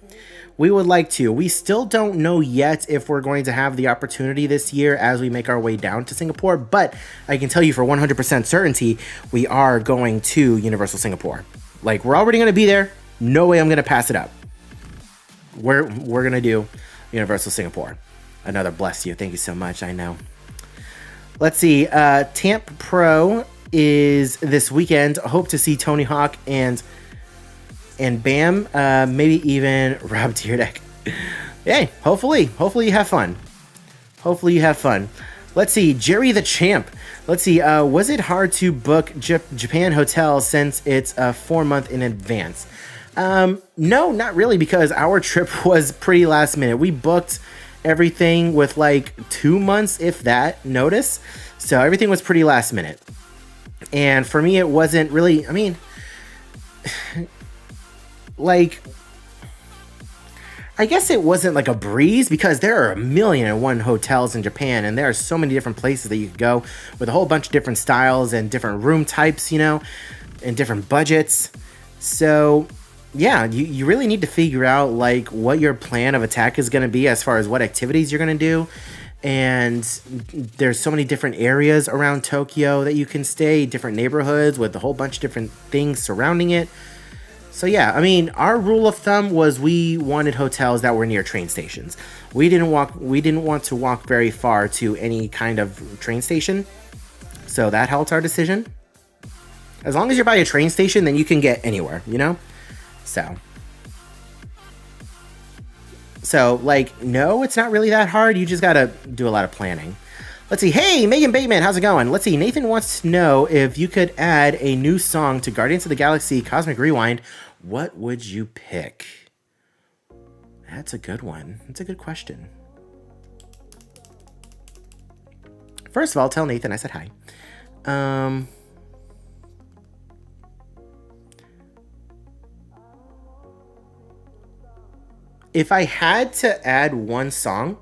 We still don't know yet if we're going to have the opportunity this year as we make our way down to Singapore, but I can tell you for 100% certainty, we are going to Universal Singapore. Like, we're already going to be there. No way I'm going to pass it up. We're going to do Universal Singapore. Another bless you. Thank you so much. I know. Let's see. Tamp Pro is this weekend. I hope to see Tony Hawk and Bam, maybe even Rob Dyrdek. Hey, hopefully you have fun. Hopefully you have fun. Let's see, Jerry the Champ. Let's see, was it hard to book Japan hotels since it's 4 months in advance? No, not really, because our trip was pretty last minute. We booked everything with like 2 months, if that, notice. So everything was pretty last minute. And for me, it wasn't really, I mean, like, I guess it wasn't like a breeze because there are 1,000,001 hotels in Japan, and there are so many different places that you could go with a whole bunch of different styles and different room types, you know, and different budgets. So yeah, you really need to figure out like what your plan of attack is going to be as far as what activities you're going to do. And there's so many different areas around Tokyo that you can stay, different neighborhoods with a whole bunch of different things surrounding it. So yeah, I mean, our rule of thumb was we wanted hotels that were near train stations. We didn't want to walk very far to any kind of train station. So that helped our decision. As long as you're by a train station, then you can get anywhere, you know? So like, no, it's not really that hard. You just gotta do a lot of planning. Let's see. Hey, Megan Bateman, how's it going? Let's see. Nathan wants to know if you could add a new song to Guardians of the Galaxy Cosmic Rewind, what would you pick? That's a good one. That's a good question. First of all, tell Nathan I said hi. If I had to add one song,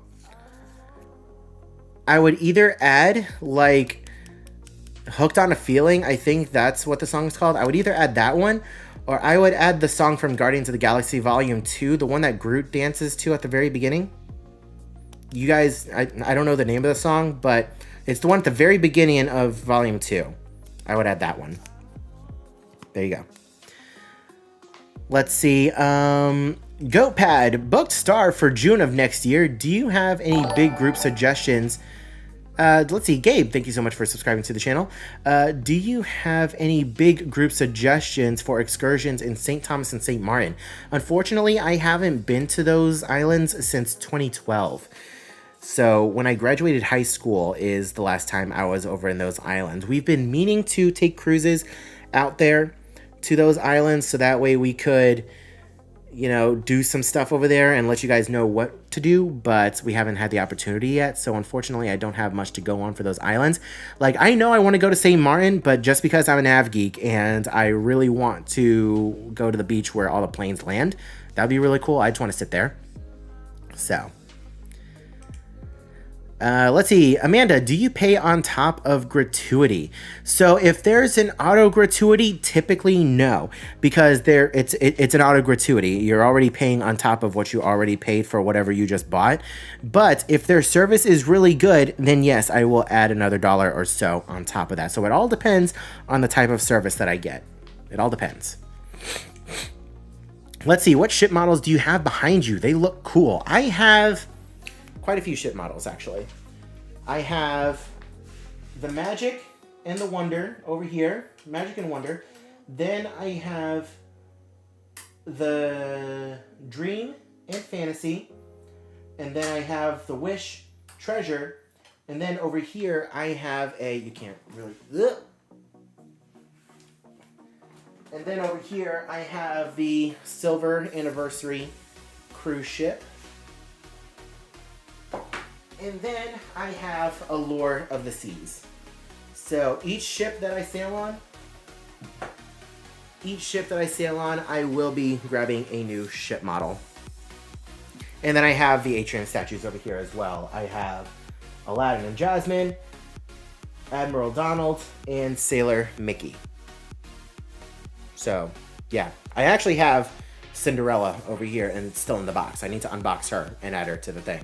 I would either add like Hooked on a Feeling. I think that's what the song is called. I would either add that one, or I would add the song from Guardians of the Galaxy Volume 2, the one that Groot dances to at the very beginning. You guys, I don't know the name of the song, but it's the one at the very beginning of Volume 2. I would add that one. There you go. Let's see. GoatPad, booked star for June of next year. Do you have any big group suggestions? Let's see, Gabe, thank you so much for subscribing to the channel. Do you have any big group suggestions for excursions in St. Thomas and St. Martin? Unfortunately, I haven't been to those islands since 2012. So when I graduated high school is the last time I was over in those islands. We've been meaning to take cruises out there to those islands so that way we could, you know, do some stuff over there and let you guys know what to do, but we haven't had the opportunity yet. So unfortunately, I don't have much to go on for those islands. Like, I know I want to go to St. Martin, but just because I'm a nav geek and I really want to go to the beach where all the planes land, that'd be really cool. I just want to sit there. So let's see. Amanda, do you pay on top of gratuity? So if there's an auto gratuity, typically no, because it's an auto gratuity. You're already paying on top of what you already paid for whatever you just bought. But if their service is really good, then yes, I will add another $1 or so on top of that. So it all depends on the type of service that I get. It all depends. Let's see. What ship models do you have behind you? They look cool. I have quite a few ship models, actually. I have the Magic and the Wonder over here. Magic and Wonder. Then I have the Dream and Fantasy. And then I have the Wish, Treasure. And then over here I have a... You can't really... Ugh. And then over here I have the Silver Anniversary cruise ship. And then I have Allure of the Seas. So each ship that I sail on, I will be grabbing a new ship model. And then I have the Atrium statues over here as well. I have Aladdin and Jasmine, Admiral Donald, and Sailor Mickey. So, yeah. I actually have Cinderella over here and it's still in the box. I need to unbox her and add her to the thing.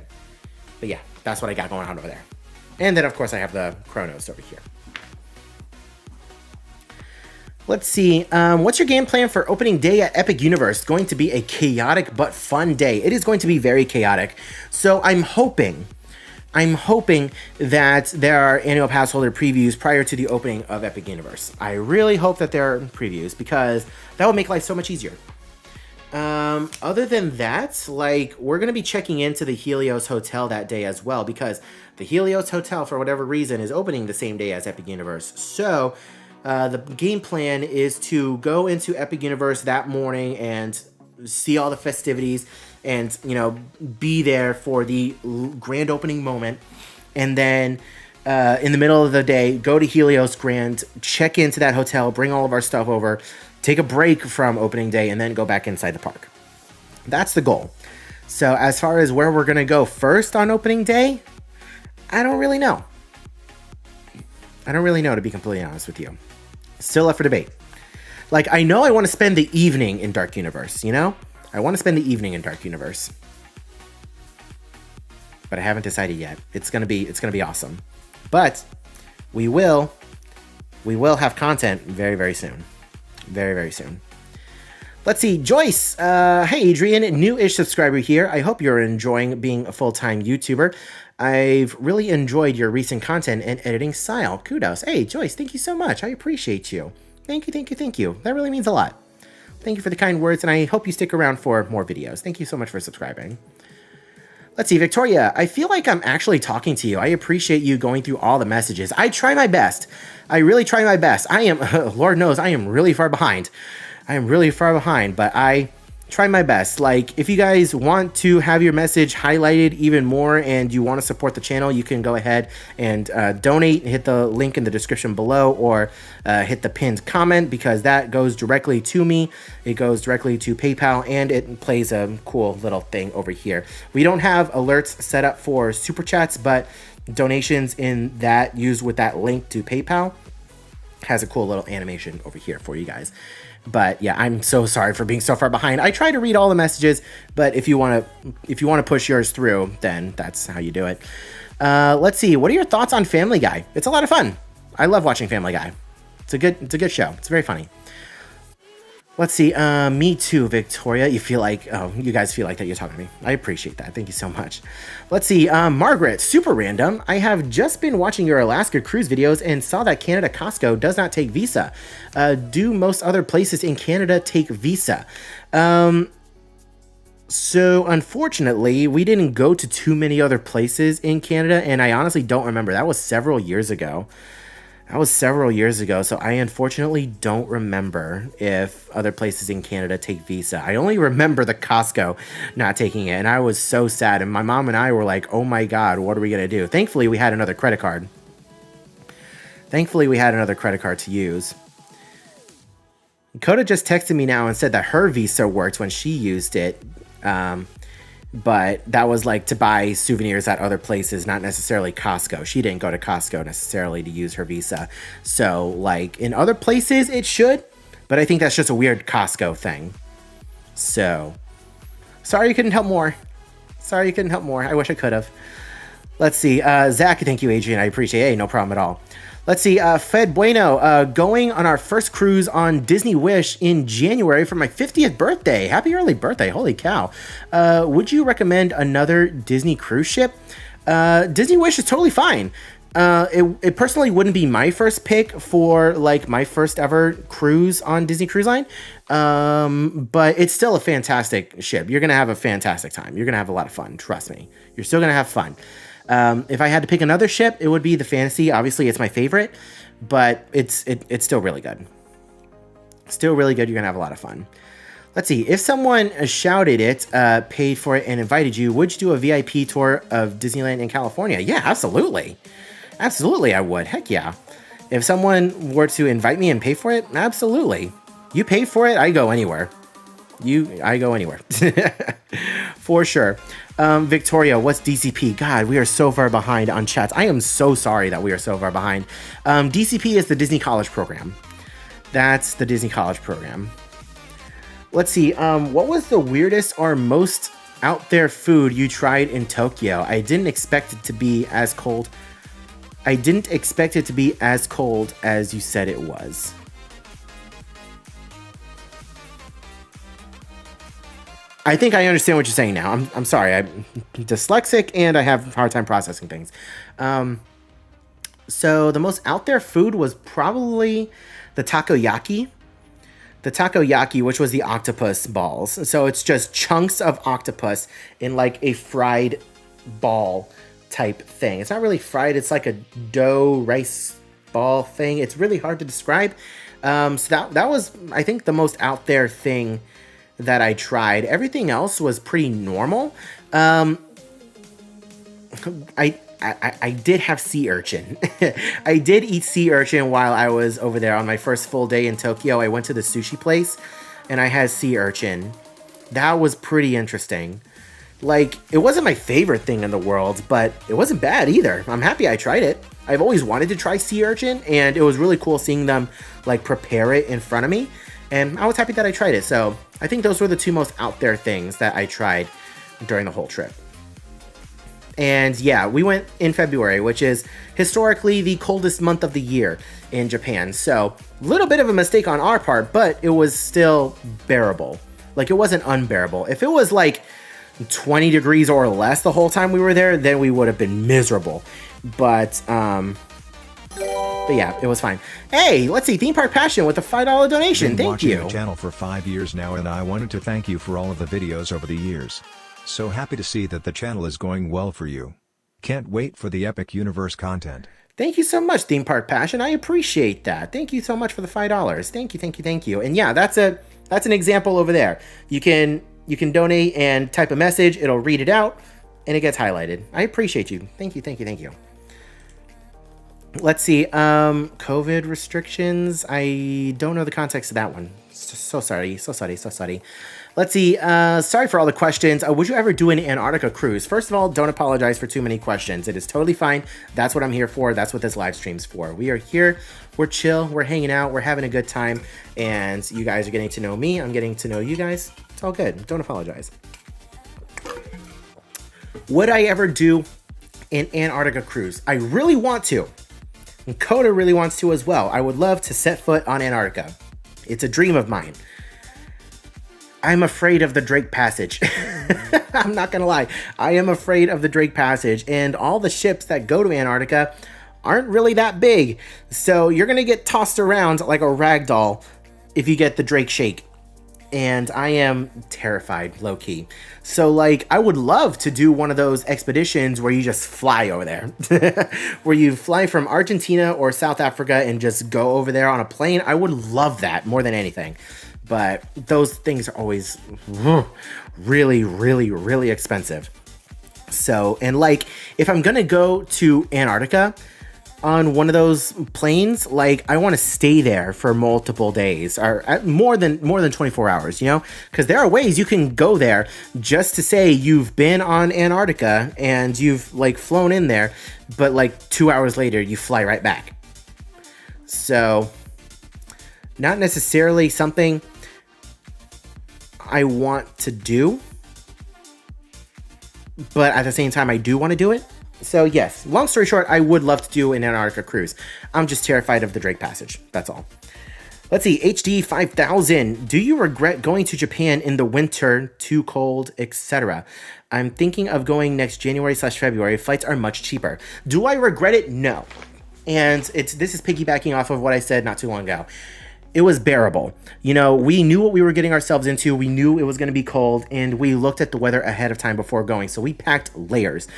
But yeah, that's what I got going on over there. And then, of course, I have the Chronos over here. Let's see. What's your game plan for opening day at Epic Universe? It's going to be a chaotic but fun day. It is going to be very chaotic. So I'm hoping I'm hoping that there are annual pass holder previews prior to the opening of Epic Universe. I really hope that there are previews because that would make life so much easier. Other than that, like, we're going to be checking into the Helios Hotel that day as well because the Helios Hotel, for whatever reason, is opening the same day as Epic Universe. So, the game plan is to go into Epic Universe that morning and see all the festivities and, you know, be there for the grand opening moment. And then in the middle of the day, go to Helios Grand, check into that hotel, bring all of our stuff over, take a break from opening day, and then go back inside the park. That's the goal. So as far as where we're going to go first on opening day, I don't really know. I don't really know, to be completely honest with you. Still up for debate. Like, I know I want to spend the evening in Dark Universe, you know? I want to spend the evening in Dark Universe. But I haven't decided yet. It's gonna be awesome. But we will have content very, very soon. Very, very soon. Let's see, Joyce. Hey, Adrian, new-ish subscriber here. I hope you're enjoying being a full-time YouTuber. I've really enjoyed your recent content and editing style. Kudos. Hey, Joyce, thank you so much. I appreciate you. Thank you, thank you, thank you. That really means a lot. Thank you for the kind words, and I hope you stick around for more videos. Thank you so much for subscribing. Let's see, Victoria, I feel like I'm actually talking to you. I appreciate you going through all the messages. I try my best. I really try my best. I am, Lord knows, I am really far behind. But I try my best. Like, if you guys want to have your message highlighted even more and you want to support the channel, you can go ahead and donate. Hit the link in the description below or hit the pinned comment because that goes directly to me. It goes directly to PayPal and it plays a cool little thing over here. We don't have alerts set up for Super Chats, but donations in that used with that link to PayPal has a cool little animation over here for you guys. But yeah, I'm so sorry for being so far behind. I try to read all the messages, but if you want to push yours through, then that's how you do it. Let's see. What are your thoughts on Family Guy? It's a lot of fun. I love watching Family Guy. It's a good show. It's very funny. Let's see. Me too, Victoria. You guys feel like that you're talking to me. I appreciate that. Thank you so much. Let's see. Margaret, super random. I have just been watching your Alaska cruise videos and saw that Canada Costco does not take Visa. Do most other places in Canada take Visa? So unfortunately, we didn't go to too many other places in Canada, and I honestly don't remember. That was several years ago. So I unfortunately don't remember if other places in Canada take Visa. I only remember the Costco not taking it, and I was so sad. And my mom and I were like, oh my God, what are we going to do? Thankfully, we had another credit card. To use. Coda just texted me now and said that her Visa worked when she used it. But that was like to buy souvenirs at other places, not necessarily Costco. She didn't go to Costco necessarily to use her Visa. So like in other places it should, but I think that's just a weird Costco thing. So sorry you couldn't help more. I wish I could have. Let's see. Zach, thank you, Adrian. I appreciate it. Hey, no problem at all. Let's see, Fed Bueno, going on our first cruise on Disney Wish in January for my 50th birthday. Happy early birthday, holy cow. Would you recommend another Disney cruise ship? Disney Wish is totally fine. It personally wouldn't be my first pick for like my first ever cruise on Disney Cruise Line. But it's still a fantastic ship. You're going to have a fantastic time. You're going to have a lot of fun. Trust me. You're still going to have fun. If I had to pick another ship, it would be the Fantasy. Obviously, it's my favorite, but it's still really good. Still really good. You're gonna have a lot of fun. Let's see. If someone shouted it, paid for it, and invited you, would you do a VIP tour of Disneyland in California? Yeah, absolutely. Absolutely, I would. Heck yeah. If someone were to invite me and pay for it, absolutely. You pay for it, I go anywhere. I go anywhere. For sure. Victoria, what's DCP? God, we are so far behind on chats. I am so sorry that we are so far behind. DCP is the Disney College Program. That's the Disney College Program. Let's see. What was the weirdest or most out there food you tried in Tokyo? I didn't expect it to be as cold. as you said it was. I think I understand what you're saying now. I'm sorry. I'm dyslexic and I have a hard time processing things. So the most out there food was probably the takoyaki. The takoyaki, which was the octopus balls. So it's just chunks of octopus in like a fried ball type thing. It's not really fried. It's like a dough rice ball thing. It's really hard to describe. So that was, I think, the most out there thing that I tried. Everything else was pretty normal. I did have sea urchin. I did eat sea urchin while I was over there on my first full day in Tokyo. I went to the sushi place and I had sea urchin. That was pretty interesting. Like, it wasn't my favorite thing in the world, but it wasn't bad either. I'm happy I tried it. I've always wanted to try sea urchin, and it was really cool seeing them like prepare it in front of me. And I was happy that I tried it. So I think those were the two most out there things that I tried during the whole trip. And yeah, we went in February, which is historically the coldest month of the year in Japan. So a little bit of a mistake on our part, but it was still bearable. Like, it wasn't unbearable. If it was like 20 degrees or less the whole time we were there, then we would have been miserable. But yeah, it was fine. Hey, let's see, Theme Park Passion with a $5 donation. Thank you. Been watching the channel for 5 years now, and I wanted to thank you for all of the videos over the years. So happy to see that the channel is going well for you. Can't wait for the Epic Universe content. Thank you so much, Theme Park Passion. I appreciate that. Thank you so much for the $5. Thank you, thank you, thank you. And yeah, that's an example over there. You can donate and type a message. It'll read it out, and it gets highlighted. I appreciate you. Thank you, thank you, thank you. Let's see. COVID restrictions. I don't know the context of that one. So sorry. Let's see. Sorry for all the questions. Would you ever do an Antarctica cruise? First of all, don't apologize for too many questions. It is totally fine. That's what I'm here for. That's what this live stream's for. We are here. We're chill. We're hanging out. We're having a good time. And you guys are getting to know me. I'm getting to know you guys. It's all good. Don't apologize. Would I ever do an Antarctica cruise? I really want to. And Coda really wants to as well. I would love to set foot on Antarctica. It's a dream of mine. I'm afraid of the Drake Passage. I'm not gonna lie. I am afraid of the Drake Passage, and all the ships that go to Antarctica aren't really that big. So you're gonna get tossed around like a rag doll if you get the Drake shake. And I am terrified, low-key. So, like, I would love to do one of those expeditions where you just fly over there. Where you fly from Argentina or South Africa and just go over there on a plane. I would love that more than anything. But those things are always really, really, really expensive. So, and like, if I'm gonna go to Antarctica on one of those planes, like, I want to stay there for multiple days or more than 24 hours, you know, because there are ways you can go there just to say you've been on Antarctica and you've like flown in there, but like 2 hours later you fly right back. So not necessarily something I want to do, but at the same time I do want to do it. So yes, long story short, I would love to do an Antarctica cruise. I'm just terrified of the Drake Passage. That's all. Let's see, HD 5000. Do you regret going to Japan in the winter, too cold, etc.? I'm thinking of going next January/February. Flights are much cheaper. Do I regret it? No. And this is piggybacking off of what I said not too long ago. It was bearable. You know, we knew what we were getting ourselves into. We knew it was going to be cold, and we looked at the weather ahead of time before going. So we packed layers,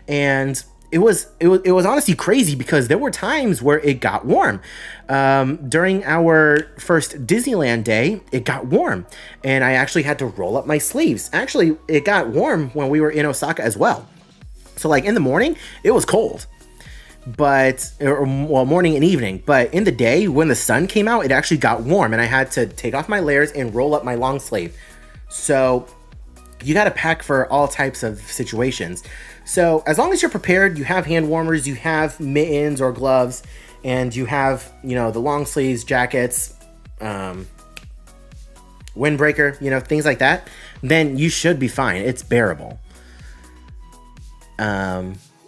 and it was honestly crazy because there were times where it got warm. During our first Disneyland day, it got warm, and I actually had to roll up my sleeves. Actually, it got warm when we were in Osaka as well. So like in the morning, it was cold. Morning and evening, but in the day when the sun came out, it actually got warm and I had to take off my layers and roll up my long sleeve. So you got to pack for all types of situations. So as long as you're prepared, you have hand warmers, you have mittens or gloves, and you have, you know, the long sleeves, jackets, windbreaker, you know, things like that, then you should be fine. It's bearable.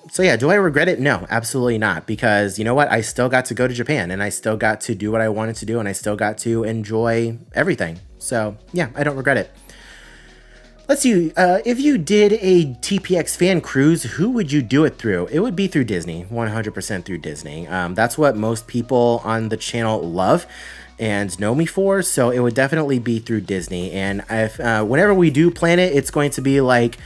So yeah, do I regret it? No, absolutely not. Because you know what? I still got to go to Japan and I still got to do what I wanted to do and I still got to enjoy everything. So yeah, I don't regret it. let's see. If you did a TPX fan cruise, who would you do it through? It would be through Disney, 100% through Disney. That's what most people on the channel love and know me for. So it would definitely be through Disney. And if whenever we do plan it, it's going to be like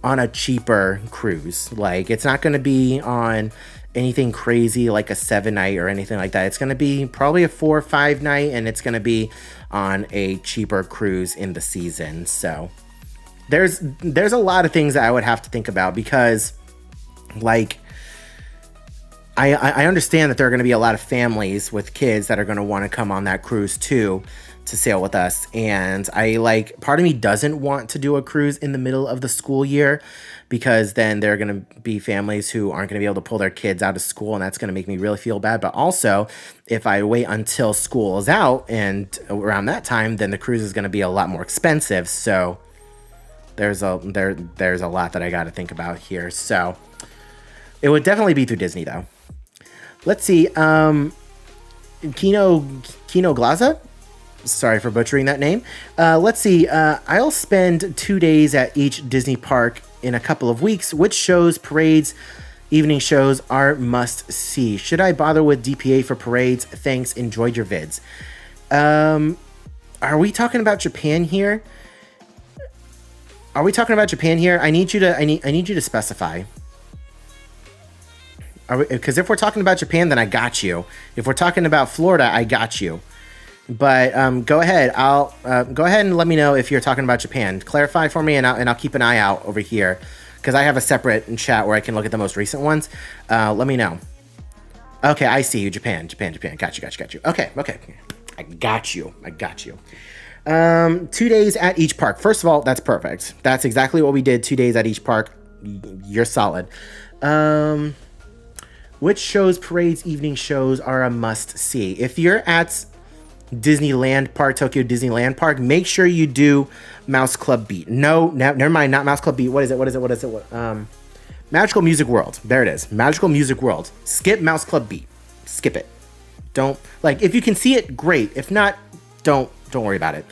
on a cheaper cruise. Like it's not going to be on anything crazy like a 7-night or anything like that. It's going to be probably a 4 or 5 night, and it's going to be on a cheaper cruise in the season. So there's a lot of things that I would have to think about, because like I understand that there are going to be a lot of families with kids that are going to want to come on that cruise too, to sail with us. And part of me doesn't want to do a cruise in the middle of the school year, because then there are going to be families who aren't going to be able to pull their kids out of school, and that's going to make me really feel bad. But also, if I wait until school is out and around that time, then the cruise is going to be a lot more expensive. So there's a lot that I got to think about here. So it would definitely be through Disney though. Let's see. Kino Glaza. Sorry for butchering that name. Let's see. I'll spend 2 days at each Disney park in a couple of weeks. Which shows, parades, evening shows are must see? Should I bother with DPA for parades? Thanks. Enjoyed your vids. Are we talking about Japan here? I need you to specify. Because if we're talking about Japan, then I got you. If we're talking about Florida, I got you. But go ahead. I'll go ahead and let me know if you're talking about Japan. Clarify for me, and I'll keep an eye out over here, because I have a separate chat where I can look at the most recent ones. Let me know. Okay, I see you. Japan. Got you. Okay. I got you. 2 days at each park. First of all, that's perfect. That's exactly what we did. 2 days at each park. You're solid. Which shows, parades, evening shows are a must see? If you're at Disneyland Park, Tokyo Disneyland Park, make sure you do Mouse Club Beat. No, never mind, not Mouse Club Beat. What is it? Magical Music World. There it is. Magical Music World. Skip Mouse Club Beat. Skip it. Don't, if you can see it, great. If not, don't worry about it.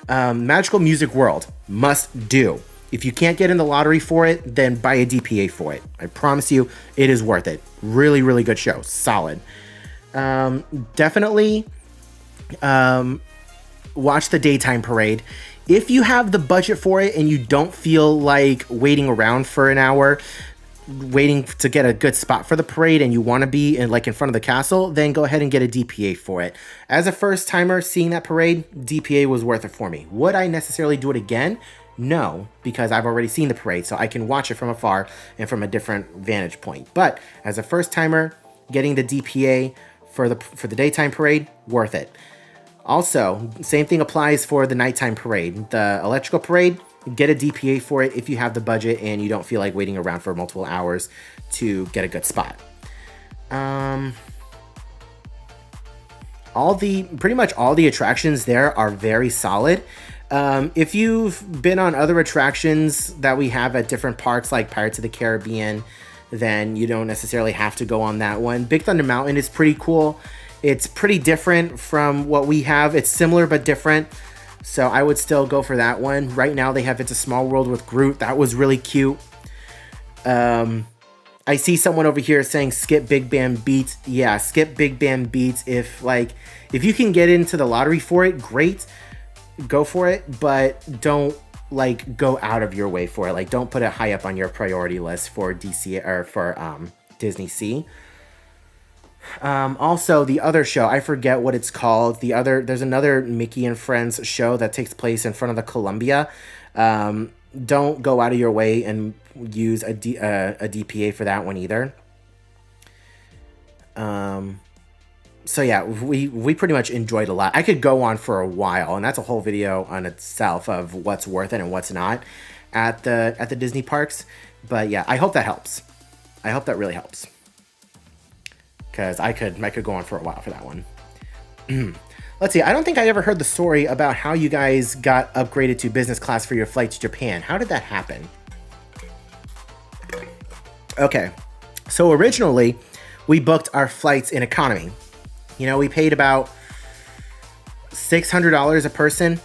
Magical Music World, must do. If you can't get in the lottery for it, then buy a DPA for it. I promise you, it is worth it. Really, really good show. Solid. Definitely watch the daytime parade. If you have the budget for it and you don't feel like waiting around for an hour, waiting to get a good spot for the parade, and you want to be in front of the castle, then go ahead and get a DPA for it. As a first timer seeing that parade, DPA was worth it for me. Would I necessarily do it again? No, because I've already seen the parade, so I can watch it from afar and from a different vantage point. But as a first timer, getting the DPA for the daytime parade, worth it. Also, same thing applies for the nighttime parade. The electrical parade, get a DPA for it if you have the budget and you don't feel like waiting around for multiple hours to get a good spot. Pretty much all the attractions there are very solid. If you've been on other attractions that we have at different parks, like Pirates of the Caribbean, then you don't necessarily have to go on that one. Big Thunder Mountain is pretty cool. It's pretty different from what we have. It's similar but different. So I would still go for that one. Right now they have It's a Small World with Groot. That was really cute. I see someone over here saying skip Big Band Beats. Yeah, skip Big Band Beats. If you can get into the lottery for it, great. Go for it, but don't go out of your way for it. Don't put it high up on your priority list for DC or for Disney Sea. Also, the other show, I forget what it's called. There's another Mickey and Friends show that takes place in front of the Columbia. Don't go out of your way and use a DPA for that one either. So yeah, we pretty much enjoyed a lot. I could go on for a while, and that's a whole video on itself of what's worth it and what's not at the Disney parks. But yeah, I hope that helps. I hope that really helps, because I could go on for a while for that one. Let's see. I don't think I ever heard the story about how you guys got upgraded to business class for your flight to Japan. How did that happen? Okay, so originally we booked our flights in economy. We paid about $600 a person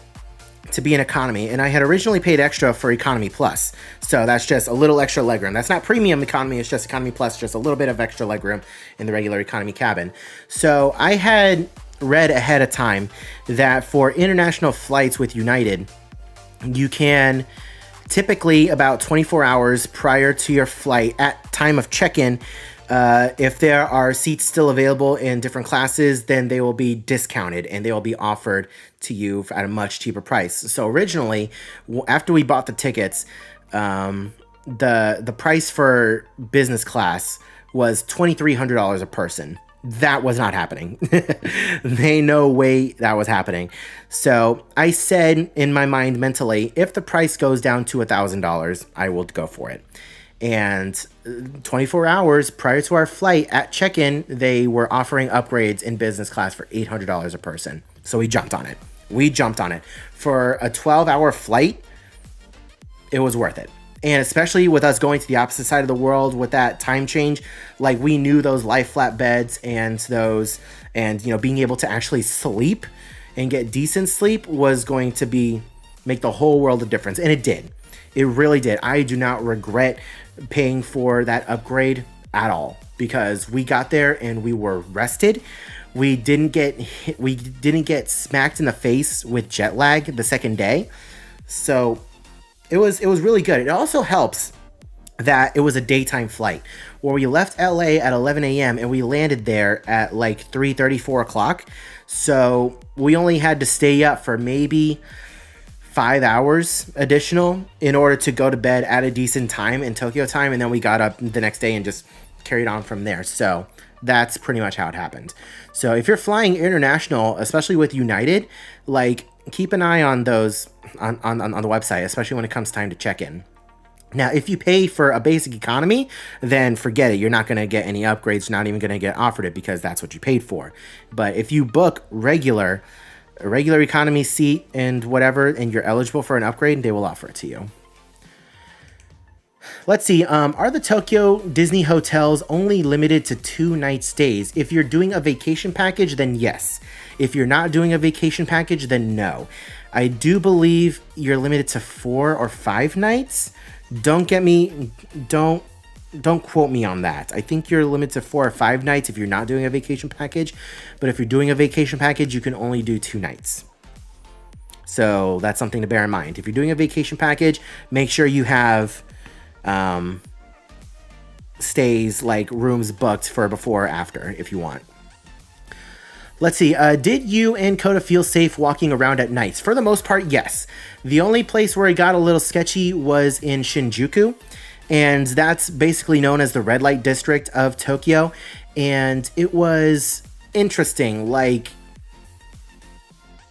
to be an economy, and I had originally paid extra for economy plus. So that's just a little extra legroom. That's not premium economy, it's just economy plus, just a little bit of extra legroom in the regular economy cabin. So I had read ahead of time that for international flights with United, you can typically about 24 hours prior to your flight at time of check-in, if there are seats still available in different classes, then they will be discounted and they will be offered to you at a much cheaper price. So originally, after we bought the tickets, the price for business class was $2,300 a person. That was not happening. They no way that was happening. So I said in my mind mentally, if the price goes down to $1,000, I will go for it. And 24 hours prior to our flight at check-in, they were offering upgrades in business class for $800 a person. So we jumped on it. For a 12-hour flight, it was worth it. And especially with us going to the opposite side of the world with that time change, like we knew those lie flat beds and being able to actually sleep and get decent sleep was going to make the whole world of difference. And it did. It really did. I do not regret paying for that upgrade at all, because we got there and we were rested. We didn't get smacked in the face with jet lag the second day. So it was really good. It also helps that it was a daytime flight where we left LA at 11 a.m. and we landed there at like 3:30, 4 o'clock. So we only had to stay up for maybe 5 hours additional in order to go to bed at a decent time in Tokyo time. And then we got up the next day and just carried on from there. So that's pretty much how it happened. So if you're flying international, especially with United, like keep an eye on those on the website, especially when it comes time to check in. Now, if you pay for a basic economy, then forget it. You're not going to get any upgrades. You're not even going to get offered it because that's what you paid for. But if you book a regular economy seat and whatever, and you're eligible for an upgrade, they will offer it to you. Let's see. Are the Tokyo Disney hotels only limited to 2-night stays? If you're doing a vacation package, then yes. If you're not doing a vacation package, then no. I do believe you're limited to 4 or 5 nights. Don't quote me on that. I think you're limited to 4 or 5 nights if you're not doing a vacation package. But if you're doing a vacation package, you can only do 2 nights. So that's something to bear in mind. If you're doing a vacation package, make sure you have stays like rooms booked for before or after if you want. Let's see. Did you and Coda feel safe walking around at nights? For the most part, yes. The only place where it got a little sketchy was in Shinjuku. And that's basically known as the red light district of Tokyo. And it was interesting. Like,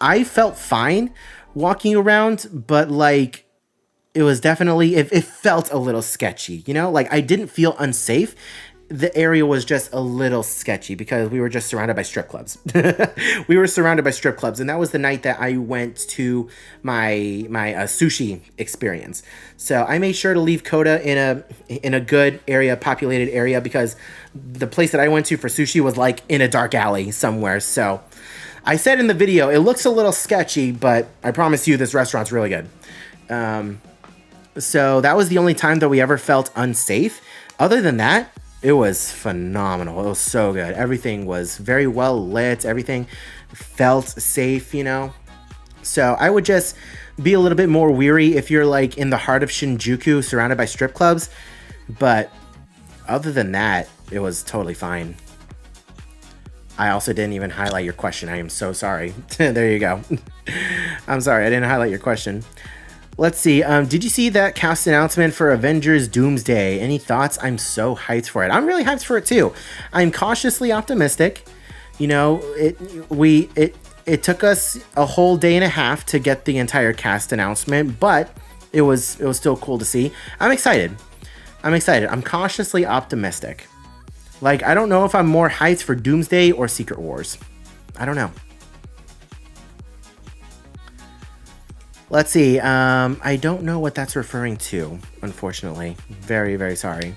I felt fine walking around, but like, it was definitely, it felt a little sketchy, you know? Like, I didn't feel unsafe. The area was just a little sketchy because we were just surrounded by strip clubs. We were surrounded by strip clubs, and that was the night that I went to my sushi experience. So I made sure to leave Coda in a good area, populated area, because the place that I went to for sushi was like in a dark alley somewhere. So I said in the video, it looks a little sketchy, but I promise you this restaurant's really good. So that was the only time that we ever felt unsafe. Other than that, it was phenomenal. It was so good. Everything was very well lit. Everything felt safe, you know? So I would just be a little bit more weary if you're like in the heart of Shinjuku surrounded by strip clubs. But other than that, it was totally fine. I also didn't even highlight your question. I am so sorry. There you go. I'm sorry. I didn't highlight your question. Let's see. Did you see that cast announcement for Avengers Doomsday? Any thoughts? I'm so hyped for it. I'm really hyped for it too. I'm cautiously optimistic. You know, it took us a whole day and a half to get the entire cast announcement, but it was still cool to see. I'm excited. I'm cautiously optimistic. Like, I don't know if I'm more hyped for Doomsday or Secret Wars. I don't know. Let's see. I don't know what that's referring to, unfortunately. Very, very sorry.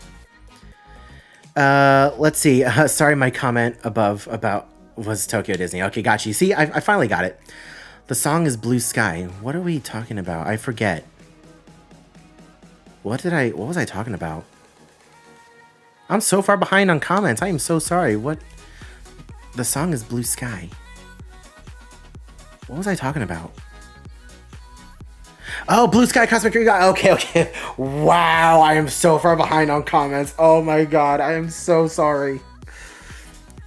Let's see. Sorry, my comment above about was Tokyo Disney. Okay, got you. See, I finally got it. The song is Blue Sky. What are we talking about? I forget. What was I talking about? I'm so far behind on comments. I am so sorry. What? The song is Blue Sky. What was I talking about? Oh, Blue Sky Cosmic Tree God. Okay. Wow, I am so far behind on comments. Oh my god, I am so sorry.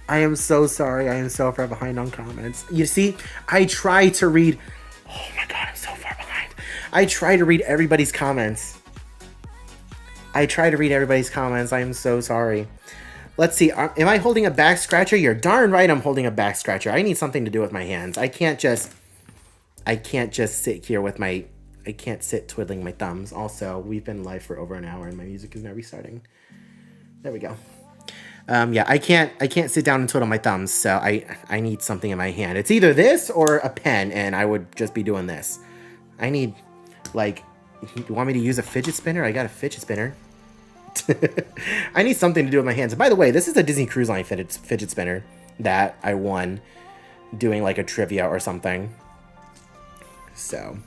I am so sorry. I am so far behind on comments. You see, I try to read... Oh my god, I'm so far behind. I try to read everybody's comments. I am so sorry. Let's see. Am I holding a back scratcher? You're darn right I'm holding a back scratcher. I need something to do with my hands. I can't just sit here with my... I can't sit twiddling my thumbs. Also, we've been live for over an hour and my music is now restarting. There we go. Yeah, I can't sit down and twiddle my thumbs, so I need something in my hand. It's either this or a pen, and I would just be doing this. I need, like, you want me to use a fidget spinner? I got a fidget spinner. I need something to do with my hands. And by the way, this is a Disney Cruise Line fidget spinner that I won doing like a trivia or something. So,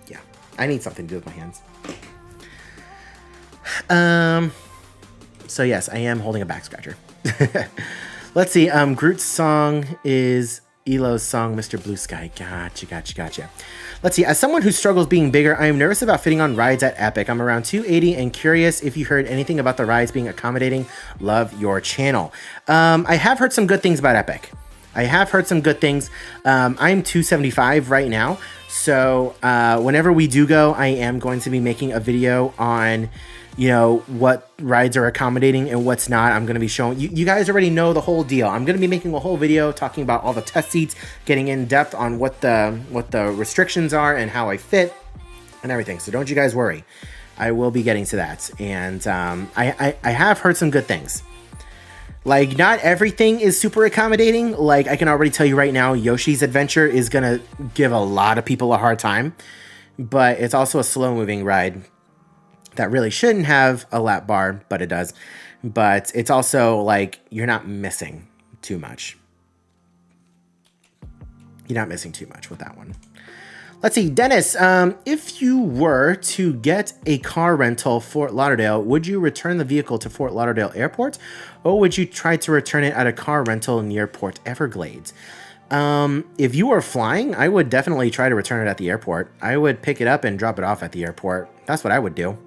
yeah, I need something to do with my hands. So yes, I am holding a back scratcher. Let's see. Groot's song is Elo's song, Mr. Blue Sky. Gotcha. Let's see. As someone who struggles being bigger, I am nervous about fitting on rides at Epic. I'm around 280 and curious if you heard anything about the rides being accommodating. Love your channel. I have heard some good things about Epic. I'm 275 right now. So whenever we do go, I am going to be making a video on, you know, what rides are accommodating and what's not. I'm going to be showing you guys already know the whole deal. I'm going to be making a whole video talking about all the test seats, getting in depth on what the restrictions are and how I fit and everything. So don't you guys worry. I will be getting to that. And I have heard some good things. Like, not everything is super accommodating. Like, I can already tell you right now, Yoshi's Adventure is going to give a lot of people a hard time. But it's also a slow-moving ride that really shouldn't have a lap bar, but it does. But it's also, like, you're not missing too much. You're not missing too much with that one. Let's see, Dennis, if you were to get a car rental Fort Lauderdale, would you return the vehicle to Fort Lauderdale Airport, or would you try to return it at a car rental near Port Everglades? If you were flying, I would definitely try to return it at the airport. I would pick it up and drop it off at the airport. That's what I would do.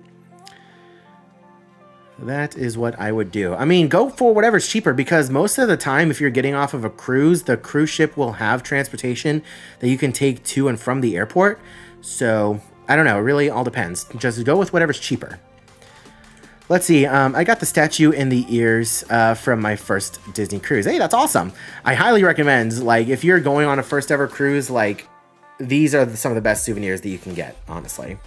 That is what I would do. I mean, go for whatever's cheaper, because most of the time, if you're getting off of a cruise, the cruise ship will have transportation that you can take to and from the airport. So, I don't know. It really all depends. Just go with whatever's cheaper. Let's see. I got the statue in the ears from my first Disney cruise. Hey, that's awesome. I highly recommend, like, if you're going on a first ever cruise, like, these are some of the best souvenirs that you can get, honestly.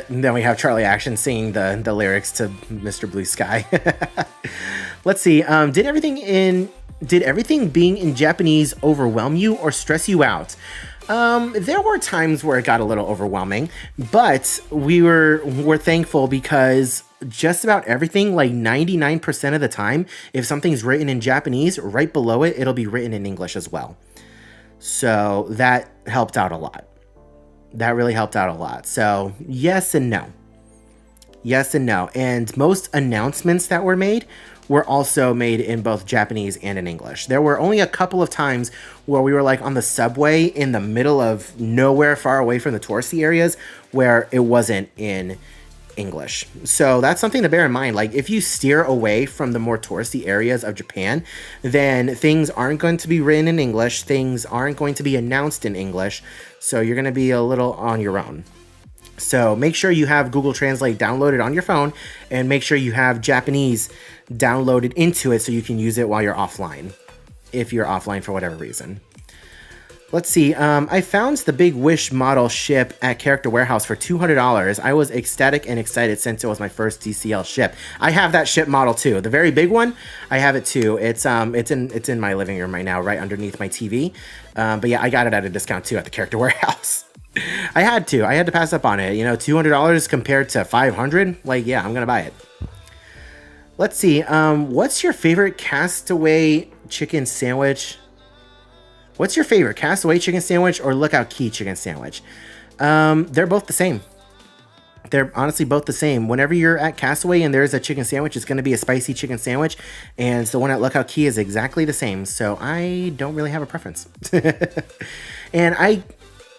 Then we have Charlie Action singing the lyrics to Mr. Blue Sky. Let's see. Did everything being in Japanese overwhelm you or stress you out? There were times where it got a little overwhelming, but we're thankful because just about everything, like 99% of the time, if something's written in Japanese, right below it, it'll be written in English as well. So that helped out a lot. That really helped out a lot. So yes and no. Yes and no. And most announcements that were made were also made in both Japanese and in English. There were only a couple of times where we were like on the subway in the middle of nowhere far away from the touristy areas where it wasn't in English. So that's something to bear in mind. Like, if you steer away from the more touristy areas of Japan, then things aren't going to be written in English. Things aren't going to be announced in English. So you're going to be a little on your own. So make sure you have Google Translate downloaded on your phone, and make sure you have Japanese downloaded into it so you can use it while you're offline, if you're offline for whatever reason. Let's see. I found the Big Wish model ship at Character Warehouse for $200. I was ecstatic and excited since it was my first DCL ship. I have that ship model too. The very big one, I have it too. It's in my living room right now, right underneath my TV. But yeah, I got it at a discount too at the Character Warehouse. I had to pass up on it. You know, $200 compared to $500. Like, yeah, I'm gonna buy it. Let's see. What's your favorite Castaway chicken sandwich. What's your favorite, Castaway chicken sandwich or Lookout Key chicken sandwich? They're both the same. They're honestly both the same. Whenever you're at Castaway and there's a chicken sandwich, it's going to be a spicy chicken sandwich. And the one at Lookout Key is exactly the same. So I don't really have a preference. And I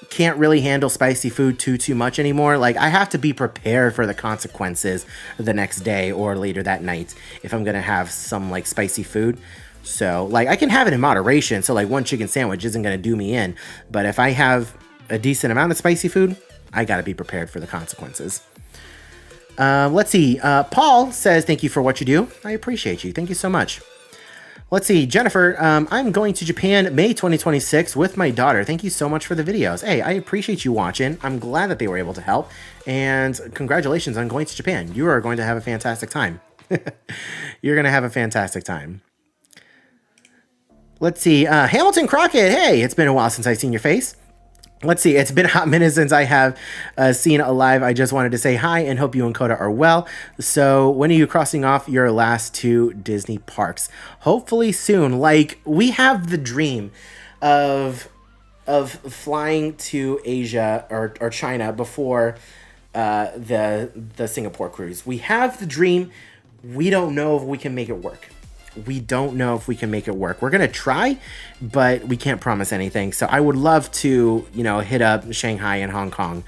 can't really handle spicy food too much anymore. Like, I have to be prepared for the consequences the next day or later that night if I'm going to have some, like, spicy food. So, like, I can have it in moderation. So, like, one chicken sandwich isn't going to do me in. But if I have a decent amount of spicy food, I got to be prepared for the consequences. Let's see. Paul says, thank you for what you do. I appreciate you. Thank you so much. Let's see. Jennifer, I'm going to Japan May 2026 with my daughter. Thank you so much for the videos. Hey, I appreciate you watching. I'm glad that they were able to help. And congratulations on going to Japan. You are going to have a fantastic time. You're going to have a fantastic time. Let's see. Hamilton Crockett. Hey, it's been a while since I've seen your face. Let's see, it's been a hot minute since I have seen a live. I just wanted to say hi and hope you and Coda are well. So when are you crossing off your last 2 Disney parks? Hopefully soon. Like, we have the dream of flying to Asia or China before the Singapore cruise. We have the dream. We don't know if we can make it work. We don't know if we can make it work. We're going to try, but we can't promise anything. So I would love to, you know, hit up Shanghai and Hong Kong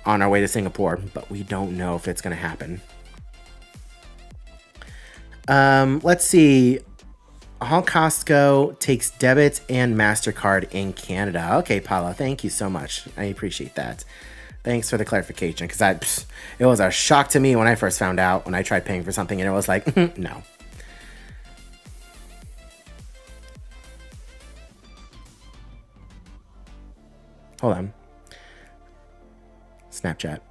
on our way to Singapore, but we don't know if it's going to happen. Let's see. All Costco takes debit and MasterCard in Canada. Okay, Paula, thank you so much. I appreciate that. Thanks for the clarification, because it was a shock to me when I first found out when I tried paying for something, and it was like, no. Hold on. Snapchat.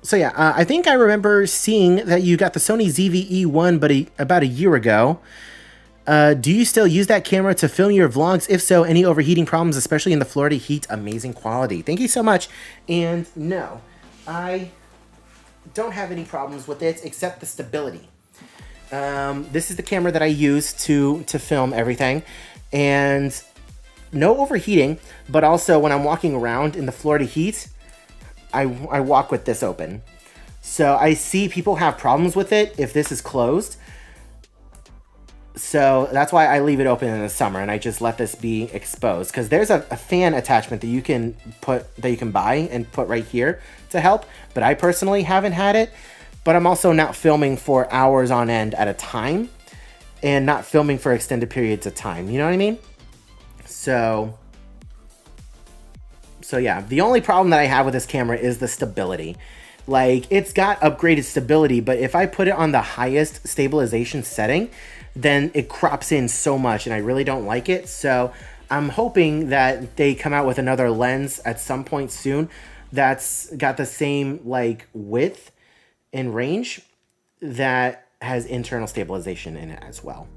So yeah, I think I remember seeing that you got the Sony ZV-E1, but about a year ago. Do you still use that camera to film your vlogs? If so, any overheating problems, especially in the Florida heat? Amazing quality. Thank you so much. And no, I don't have any problems with it except the stability. This is the camera that I use to film everything, and no overheating, but also when I'm walking around in the Florida heat, I walk with this open. So I see people have problems with it if this is closed. So that's why I leave it open in the summer and I just let this be exposed, because there's a fan attachment that you can buy and put right here to help, but I personally haven't had it. But I'm also not filming for hours on end at a time and not filming for extended periods of time. You know what I mean? So yeah, the only problem that I have with this camera is the stability. Like, it's got upgraded stability, but if I put it on the highest stabilization setting, then it crops in so much and I really don't like it. So I'm hoping that they come out with another lens at some point soon that's got the same, like, width in range that has internal stabilization in it as well.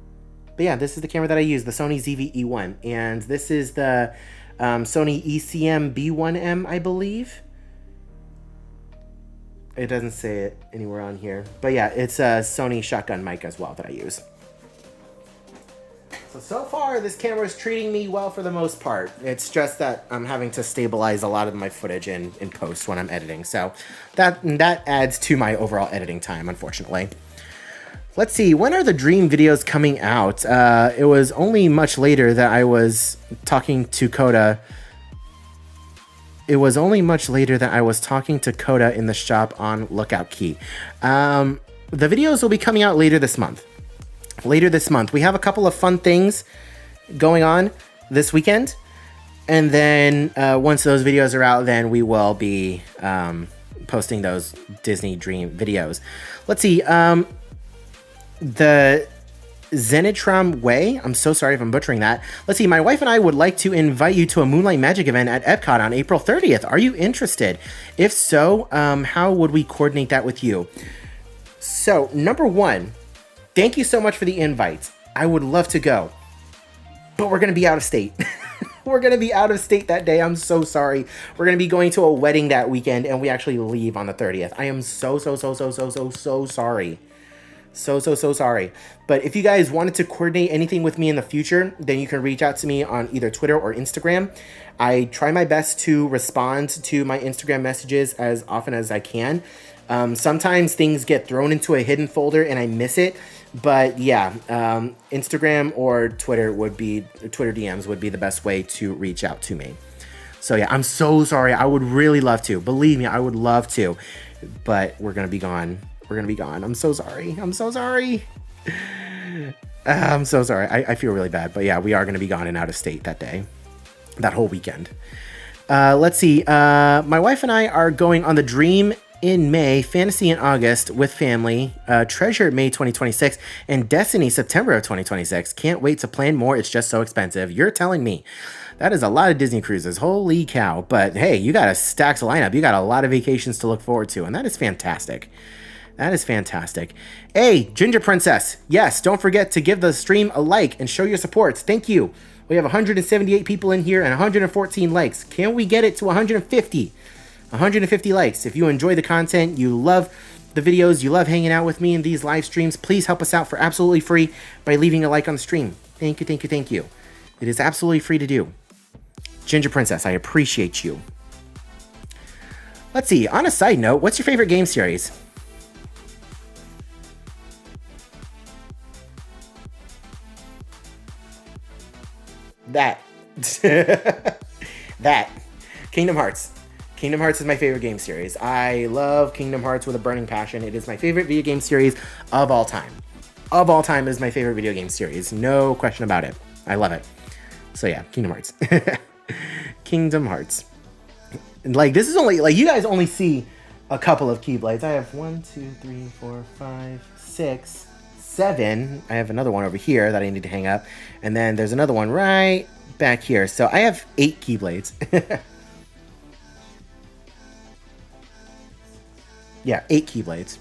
But yeah, this is the camera that I use, the Sony ZV-E1, and this is the Sony ECM B1M, I believe. It doesn't say it anywhere on here, but yeah, it's a Sony shotgun mic as well that I use. So far, this camera is treating me well for the most part. It's just that I'm having to stabilize a lot of my footage in post when I'm editing. So that adds to my overall editing time, unfortunately. Let's see, when are the Dream videos coming out? It was only much later that I was talking to Coda. It was only much later that I was talking to Coda in the shop on Lookout Key. The videos will be coming out later this month. Later this month. We have a couple of fun things going on this weekend. And then once those videos are out, then we will be posting those Disney Dream videos. Let's see. The Zenitram Way. I'm so sorry if I'm butchering that. Let's see. My wife and I would like to invite you to a Moonlight Magic event at Epcot on April 30th. Are you interested? If so, how would we coordinate that with you? So, number one, thank you so much for the invite. I would love to go, but we're going to be out of state. We're going to be out of state that day. I'm so sorry. We're going to be going to a wedding that weekend, and we actually leave on the 30th. I am so sorry. So sorry. But if you guys wanted to coordinate anything with me in the future, then you can reach out to me on either Twitter or Instagram. I try my best to respond to my Instagram messages as often as I can. Sometimes things get thrown into a hidden folder and I miss it. But yeah, Instagram or Twitter DMs would be the best way to reach out to me. So yeah, I'm so sorry. I would really love to. Believe me, I would love to. But we're going to be gone. I'm so sorry. I'm so sorry. I feel really bad. But yeah, we are going to be gone and out of state that day. That whole weekend. Let's see. My wife and I are going on the Dream in May, Fantasy in August with family, Treasure May 2026, and Destiny September of 2026. Can't wait to plan more. It's just so expensive. You're telling me. That is a lot of Disney cruises. Holy cow. But hey, you got a stacked lineup. You got a lot of vacations to look forward to, and that is fantastic. That is fantastic. Hey, Ginger Princess. Yes, don't forget to give the stream a like and show your support. Thank you. We have 178 people in here and 114 likes. Can we get it to 150? 150 likes. If you enjoy the content, you love the videos, you love hanging out with me in these live streams, please help us out for absolutely free by leaving a like on the stream. Thank you, thank you, thank you. It is absolutely free to do. Ginger Princess, I appreciate you. Let's see, on a side note, what's your favorite game series? That. That. Kingdom Hearts. Kingdom Hearts is my favorite game series. I love Kingdom Hearts with a burning passion. It is my favorite video game series of all time. Of all time is my favorite video game series. No question about it. I love it. So yeah, Kingdom Hearts. Kingdom Hearts. Like, this is only, like, you guys only see a couple of Keyblades. I have 1, 2, 3, 4, 5, 6, 7. I have another one over here that I need to hang up. And then there's another one right back here. So I have 8 Keyblades. Yeah, 8 Keyblades.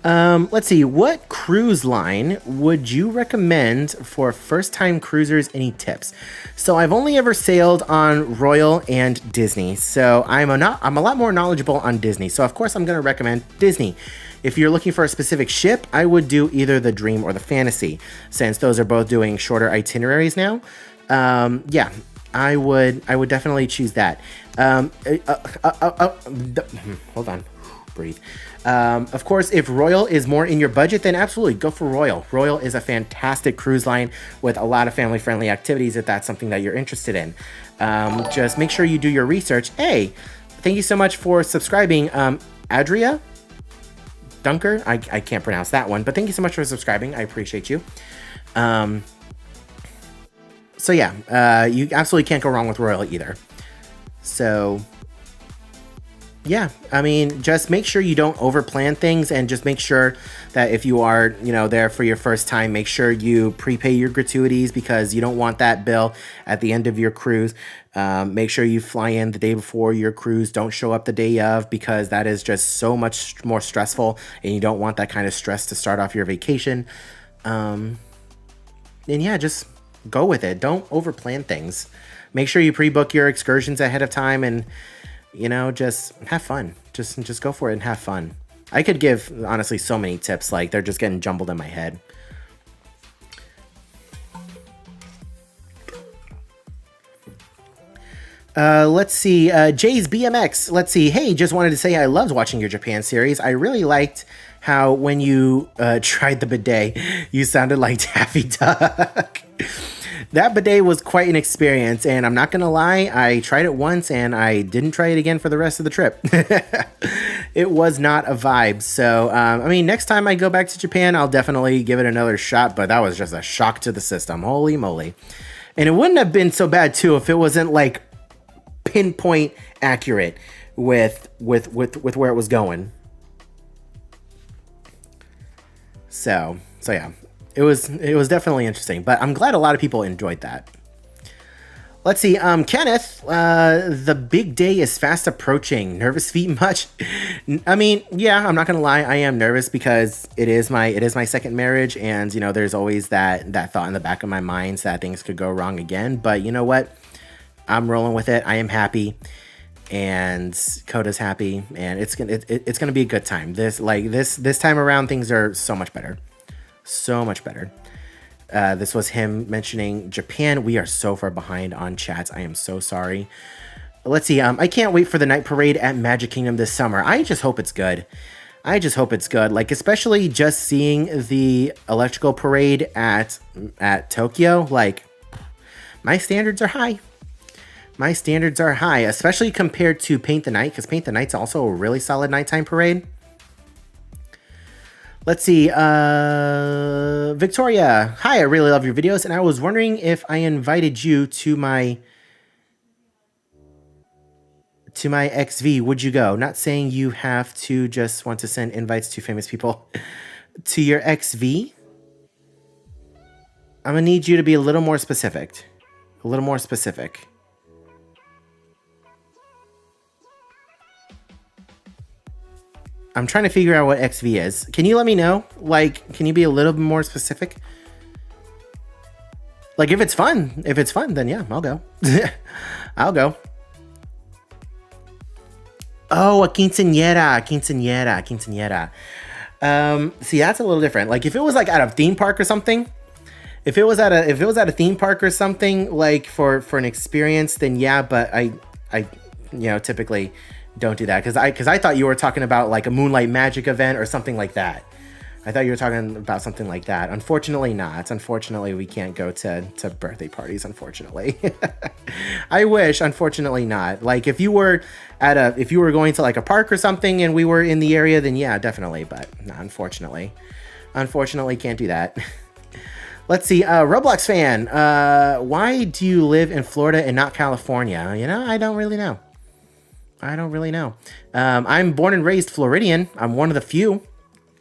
Let's see. What cruise line would you recommend for first-time cruisers? Any tips? So I've only ever sailed on Royal and Disney. So I'm a lot more knowledgeable on Disney. So of course I'm going to recommend Disney. If you're looking for a specific ship, I would do either the Dream or the Fantasy, since those are both doing shorter itineraries now. Yeah, I would definitely choose that. Hold on. Breathe. Of course, if Royal is more in your budget, then absolutely go for Royal. Royal is a fantastic cruise line with a lot of family-friendly activities if that's something that you're interested in. Just make sure you do your research. Hey, thank you so much for subscribing. Adria Dunker, I can't pronounce that one, but thank you so much for subscribing. I appreciate you. So yeah, you absolutely can't go wrong with Royal either. So yeah, I mean, just make sure you don't overplan things, and just make sure that if you are, there for your first time, make sure you prepay your gratuities, because you don't want that bill at the end of your cruise. Make sure you fly in the day before your cruise. Don't show up the day of, because that is just so much more stressful, and you don't want that kind of stress to start off your vacation. And yeah, just go with it. Don't overplan things. Make sure you pre-book your excursions ahead of time, and just have fun. Just go for it and have fun. I could give, honestly, so many tips, like they're just getting jumbled in my head. Let's see, Jay's BMX. Let's see. Hey, just wanted to say I loved watching your Japan series. I really liked how when you tried the bidet, you sounded like Daffy Duck. That bidet was quite an experience, and I'm not gonna lie, I tried it once and I didn't try it again for the rest of the trip. It was not a vibe. So, I mean, next time I go back to Japan, I'll definitely give it another shot, but that was just a shock to the system. Holy moly. And it wouldn't have been so bad too if it wasn't like pinpoint accurate with where it was going. So yeah. It was definitely interesting, but I'm glad a lot of people enjoyed that. Let's see, Kenneth, the big day is fast approaching. Nervous feet much? I mean, yeah, I'm not gonna lie, I am nervous because it is my second marriage, and there's always that thought in the back of my mind that things could go wrong again. But you know what? I'm rolling with it. I am happy. and Coda's happy, and it's gonna be a good time. This time around, things are so much better, so much better. This was him mentioning Japan. We are so far behind on chats. I am so sorry. Let's see. I can't wait for the night parade at Magic Kingdom this summer. I just hope it's good. I just hope it's good. Like, especially just seeing the electrical parade at Tokyo. Like, my standards are high. My standards are high, especially compared to Paint the Night, because Paint the Night's also a really solid nighttime parade. Let's see. Victoria. Hi, I really love your videos, and I was wondering if I invited you to my XV, would you go? Not saying you have to, just want to send invites to famous people to your XV. I'm gonna need you to be a little more specific. A little more specific. I'm trying to figure out what XV is. Can you let me know? Like, can you be a little bit more specific? Like, if it's fun, then yeah, I'll go. I'll go. Oh, a quinceañera. See, that's a little different. Like, if it was like at a theme park or something, if it was at a theme park or something, like for an experience, then yeah. But I typically don't do that because I thought you were talking about like a Moonlight Magic event or something like that. I thought you were talking about something like that. Unfortunately not. Unfortunately, we can't go to birthday parties, unfortunately. I wish, unfortunately not. Like if you were going to like a park or something and we were in the area, then yeah, definitely. But no, unfortunately. Unfortunately, can't do that. Let's see. Roblox fan, why do you live in Florida and not California? You know, I don't really know. I'm born and raised Floridian. I'm one of the few.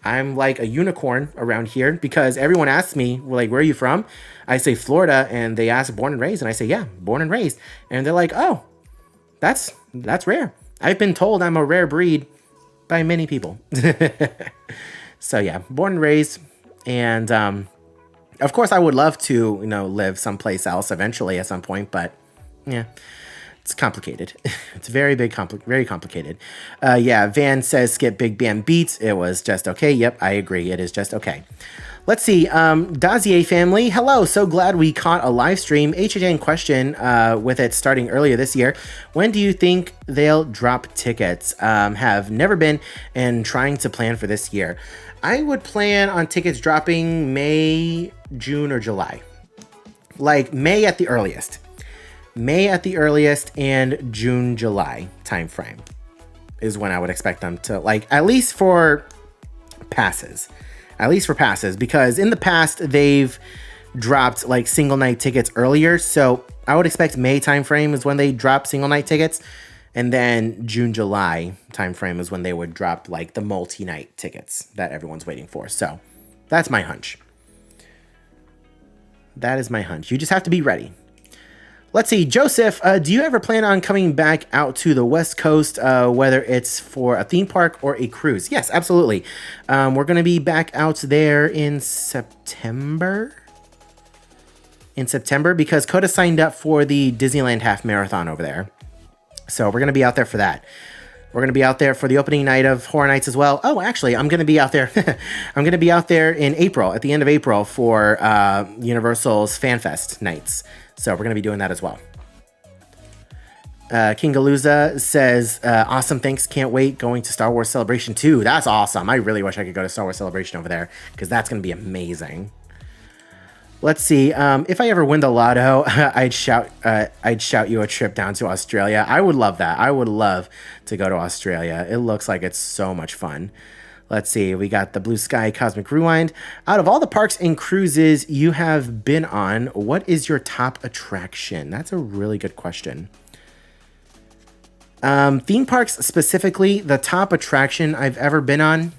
I'm like a unicorn around here because everyone asks me, like, where are you from? I say Florida, and they ask born and raised, and I say, yeah, born and raised. And they're like, oh, that's rare. I've been told I'm a rare breed by many people. So yeah, born and raised. And of course, I would love to, live someplace else eventually at some point, but yeah. It's complicated. It's very complicated. Yeah, Van says skip Big Band Beats. It was just okay. Yep, I agree. It is just okay. Let's see. Dazier family. Hello. So glad we caught a live stream. HHN question with it starting earlier this year. When do you think they'll drop tickets? Have never been and trying to plan for this year. I would plan on tickets dropping May, June, or July. Like May at the earliest. And June, July time frame is when I would expect them to, like, at least for passes, because in the past they've dropped like single night tickets earlier. So I would expect May time frame is when they drop single night tickets, and then June, July time frame is when they would drop like the multi-night tickets that everyone's waiting for. So that's my hunch. That is my hunch. You just have to be ready. Let's see, Joseph, do you ever plan on coming back out to the West Coast, whether it's for a theme park or a cruise? Yes, absolutely. We're going to be back out there in September. Because Coda signed up for the Disneyland Half Marathon over there. So we're going to be out there for that. We're going to be out there for the opening night of Horror Nights as well. Oh, actually, I'm going to be out there. I'm going to be out there in April, at the end of April, for Universal's Fan Fest nights. So we're going to be doing that as well. King Galooza says, awesome, thanks, can't wait, going to Star Wars Celebration 2. That's awesome. I really wish I could go to Star Wars Celebration over there, because that's going to be amazing. Let's see. If I ever win the lotto, I'd shout you a trip down to Australia. I would love that. I would love to go to Australia. It looks like it's so much fun. Let's see. We got the Blue Sky Cosmic Rewind. Out of all the parks and cruises you have been on, what is your top attraction? That's a really good question. Theme parks specifically, the top attraction I've ever been on,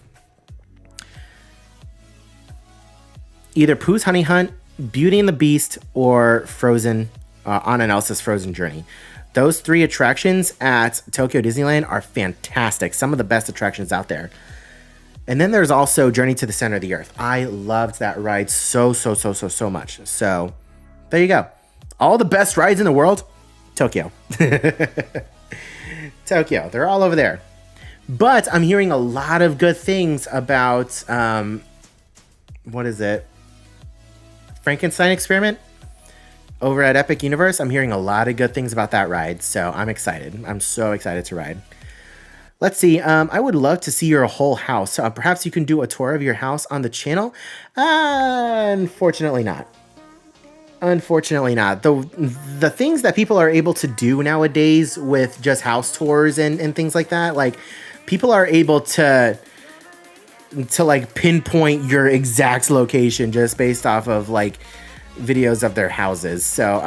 either Pooh's Honey Hunt, Beauty and the Beast, or Frozen, Anna and Elsa's Frozen Journey. Those three attractions at Tokyo Disneyland are fantastic. Some of the best attractions out there. And then there's also Journey to the Center of the Earth. I loved that ride so much. So there you go. All the best rides in the world, Tokyo. Tokyo. They're all over there. But I'm hearing a lot of good things about, what is it? Frankenstein Experiment over at Epic Universe. I'm hearing a lot of good things about that ride. So I'm excited. I'm so excited to ride. Let's see. I would love to see your whole house. Perhaps you can do a tour of your house on the channel. Unfortunately not. Unfortunately not. The things that people are able to do nowadays with just house tours and things like that, like people are able to like pinpoint your exact location just based off of like videos of their houses. So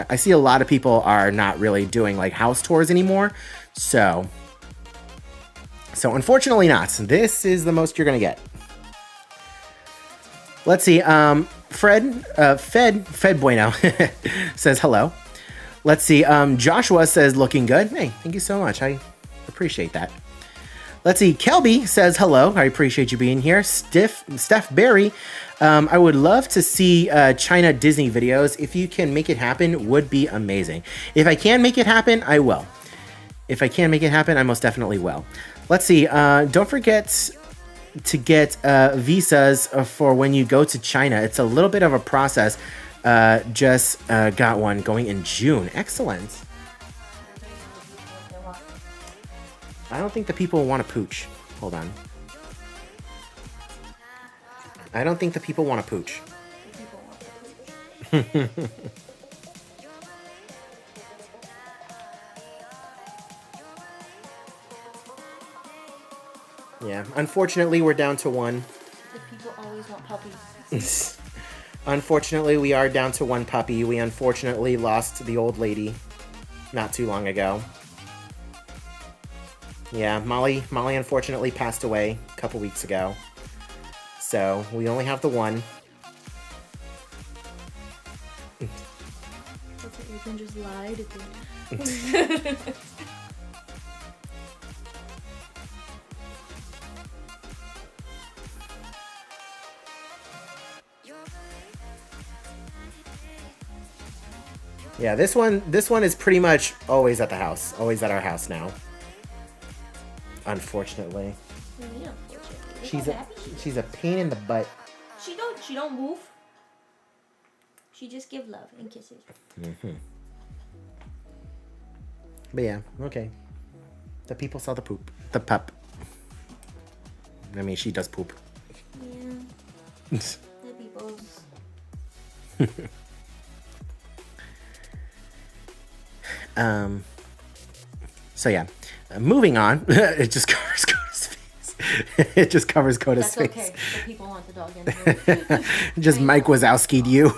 I see a lot of people are not really doing like house tours anymore. So unfortunately not. This is the most you're gonna get. Let's see. Fed Bueno says hello. Let's see. Joshua says looking good. Hey, thank you so much. I appreciate that. Let's see. Kelby says hello. I appreciate you being here. Steph Berry. I would love to see China Disney videos. If you can make it happen, would be amazing. If I can make it happen, I will. If I can make it happen, I most definitely will. Let's see. Don't forget to get visas for when you go to China. It's a little bit of a process. Just got one going in June. Excellent. I don't think the people want to pooch. Hold on. I don't think the people want to pooch. Yeah, unfortunately, we're down to one. The people always want puppies. Unfortunately, we are down to one puppy. We unfortunately lost the old lady not too long ago. Yeah, Molly unfortunately passed away a couple weeks ago. So, we only have the one. That's what you can just lie to me. Yeah, this one is pretty much always at the house. Always at our house now. Unfortunately. What do you mean, unfortunately? She's a pain in the butt. She don't move. She just give love and kisses. Mm-hmm. But yeah, okay. The people saw the poop. The pup. I mean, she does poop. Yeah. The people's. So yeah, moving on. It just covers Coda's face. It just covers Coda's face. That's okay. The people want the dog anyway. Just Mike Wazowski'd you.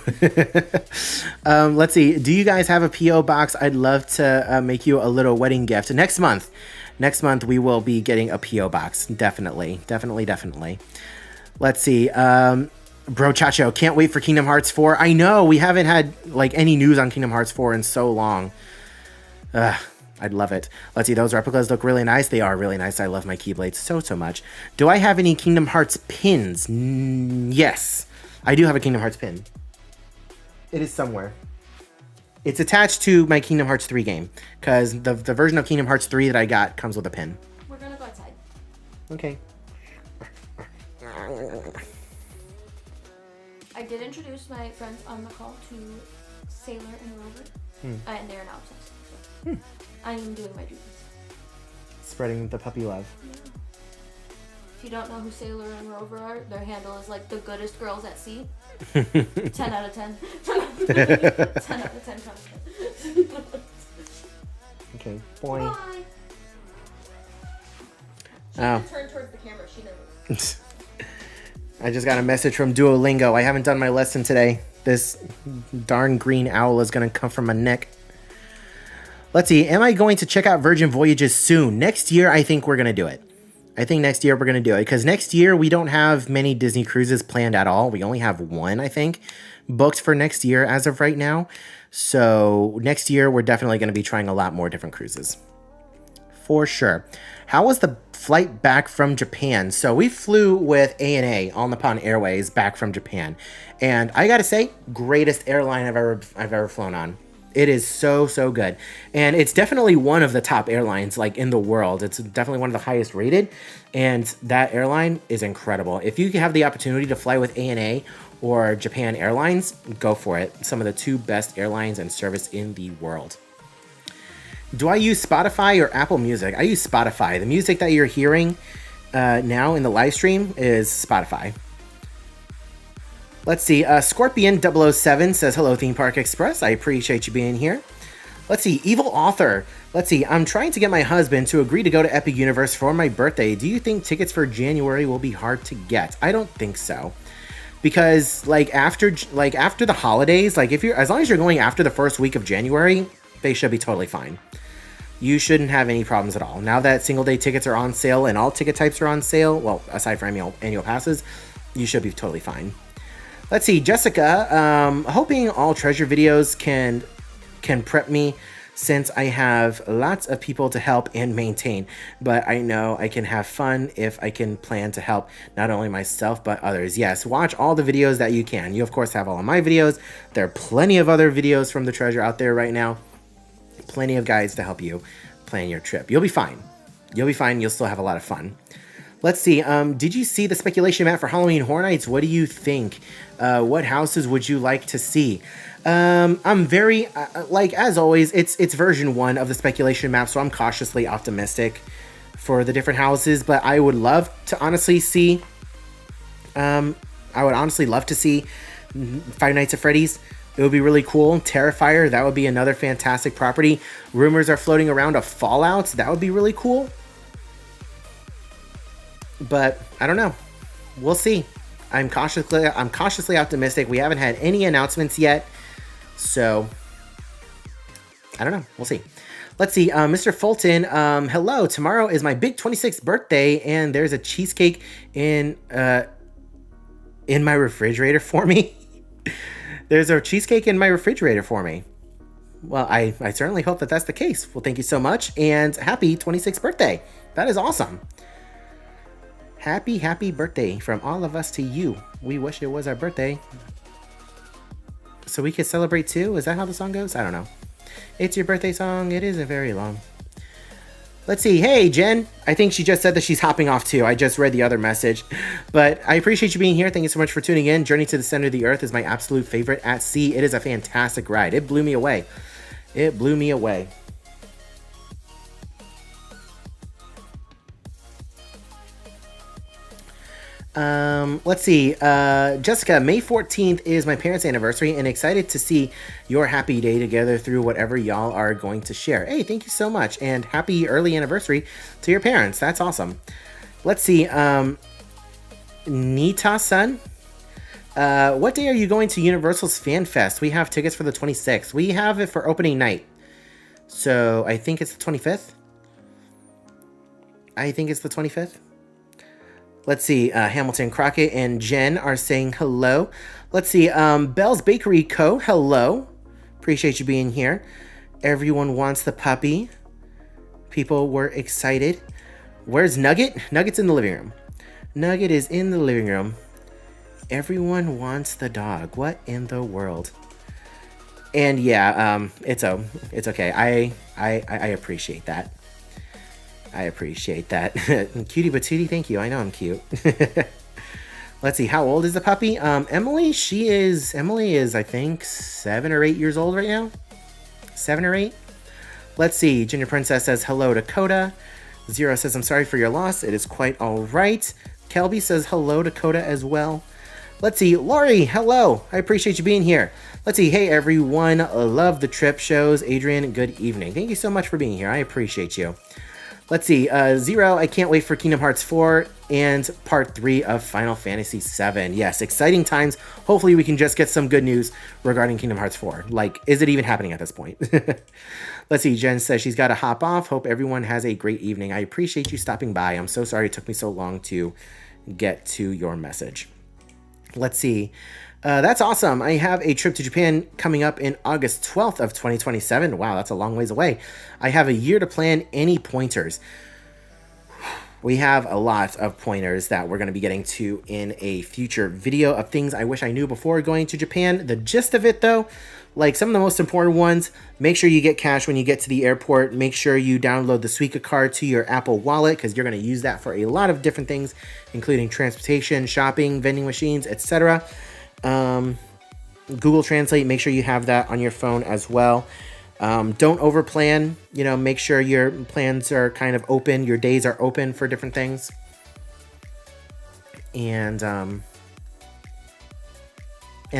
Let's see. Do you guys have a P.O. box? I'd love to make you a little wedding gift. Next month we will be getting a P.O. box. Definitely. Let's see. Bro Chacho, can't wait for Kingdom Hearts 4. I know, we haven't had like any news on Kingdom Hearts 4 in so long. I'd love it. Let's see, those replicas look really nice. They are really nice. I love my Keyblades so much. Do I have any Kingdom Hearts pins? Yes, I do have a Kingdom Hearts pin. It is somewhere. It's attached to my Kingdom Hearts 3 game, because the version of Kingdom Hearts 3 that I got comes with a pin. We're gonna go outside. Okay. I did introduce my friends on the call to Sailor and Rover, and they're now obsessed. So I am doing my duties. Spreading the puppy love. Yeah. If you don't know who Sailor and Rover are, their handle is like the goodest girls at sea. 10 out of 10. 10 out of 10 comments. Okay, boing. Bye. She Oh. can turn towards the camera. She knows. I just got a message from Duolingo. I haven't done my lesson today. This darn green owl is going to come from my neck. Let's see. Am I going to check out Virgin Voyages soon? Next year, I think we're going to do it. Because next year, we don't have many Disney cruises planned at all. We only have one, I think, booked for next year as of right now. So next year, we're definitely going to be trying a lot more different cruises. For sure. How was the flight back from Japan? So we flew with ANA, All Nippon Airways, back from Japan. And I gotta say, greatest airline I've ever flown on. It is so, so good. And it's definitely one of the top airlines like in the world. It's definitely one of the highest rated. And that airline is incredible. If you have the opportunity to fly with ANA or Japan Airlines, go for it. Some of the two best airlines and service in the world. Do I use Spotify or Apple Music? I use Spotify. The music that you're hearing now in the live stream is Spotify. Let's see. Scorpion 007 says, hello, Theme Park Express. I appreciate you being here. Let's see. Evil Author. Let's see. I'm trying to get my husband to agree to go to Epic Universe for my birthday. Do you think tickets for January will be hard to get? I don't think so. Because after the holidays, as long as you're going after the first week of January, they should be totally fine. You shouldn't have any problems at all. Now that single day tickets are on sale and all ticket types are on sale, well, aside from annual passes, you should be totally fine. Let's see, Jessica, hoping all treasure videos can prep me since I have lots of people to help and maintain, but I know I can have fun if I can plan to help not only myself but others. Yes, watch all the videos that you can. You of course have all of my videos. There are plenty of other videos from the treasure out there right now. Plenty of guides to help you plan your trip. You'll be fine. You'll be fine. You'll still have a lot of fun. Let's see. Did you see the speculation map for Halloween Horror Nights? What do you think? What houses would you like to see? I'm very, as always, it's version 1 of the speculation map, so I'm cautiously optimistic for the different houses, but I would love to honestly see, Five Nights at Freddy's. It would be really cool. Terrifier, that would be another fantastic property. Rumors are floating around of Fallout. That would be really cool. But I don't know. We'll see. I'm cautiously optimistic. We haven't had any announcements yet. So I don't know. We'll see. Let's see. Mr. Fulton, hello. Tomorrow is my big 26th birthday and there's a cheesecake in my refrigerator for me. There's a cheesecake in my refrigerator for me. Well, I certainly hope that that's the case. Well, thank you so much and happy 26th birthday. That is awesome. Happy birthday from all of us to you. We wish it was our birthday, so we could celebrate too. Is that how the song goes? I don't know. It's your birthday song. It isn't very long. Let's see. Hey, Jen. I think she just said that she's hopping off too. I just read the other message. But I appreciate you being here. Thank you so much for tuning in. Journey to the Center of the Earth is my absolute favorite at sea. It is a fantastic ride. It blew me away. It blew me away. Let's see. Jessica, May 14th is my parents' anniversary and excited to see your happy day together through whatever y'all are going to share. Hey, thank you so much and happy early anniversary to your parents. That's awesome. Let's see. Nita-san, what day are you going to Universal's Fan Fest? We have tickets for the 26th. We have it for opening night. So I think it's the 25th. Let's see, Hamilton Crockett and Jen are saying hello. Let's see, Bell's Bakery Co., hello. Appreciate you being here. Everyone wants the puppy. People were excited. Where's Nugget? Nugget's in the living room. Nugget is in the living room. Everyone wants the dog. What in the world? And yeah, it's okay. I appreciate that. I appreciate that. Cutie patootie, thank you. I know I'm cute. Let's see, how old is the puppy? Emily is, I think, 7 or 8 years old right now. 7 or 8. Let's see, Ginger Princess says, hello, Dakota. Zero says, I'm sorry for your loss. It is quite all right. Kelby says, hello, Dakota, as well. Let's see, Lori, hello. I appreciate you being here. Let's see, hey, everyone. Love the trip shows. Adrian, good evening. Thank you so much for being here. I appreciate you. Let's see, Zero, I can't wait for Kingdom Hearts 4 and Part 3 of Final Fantasy 7. Yes, exciting times. Hopefully we can just get some good news regarding Kingdom Hearts 4. Like, is it even happening at this point? Let's see, Jen says she's got to hop off. Hope everyone has a great evening. I appreciate you stopping by. I'm so sorry it took me so long to get to your message. Let's see. That's awesome. I have a trip to Japan coming up in August 12th of 2027. Wow, that's a long ways away. I have a year to plan. Any pointers? We have a lot of pointers that we're going to be getting to in a future video of things I wish I knew before going to Japan. The gist of it, though, Like some of the most important ones, make sure you get cash when you get to the airport. Make sure you download the Suica card to your Apple Wallet because you're going to use that for a lot of different things, including transportation, shopping, vending machines, etc. Google Translate, make sure you have that on your phone as well. Don't overplan. You know, make sure your plans are kind of open. Your days are open for different things. And I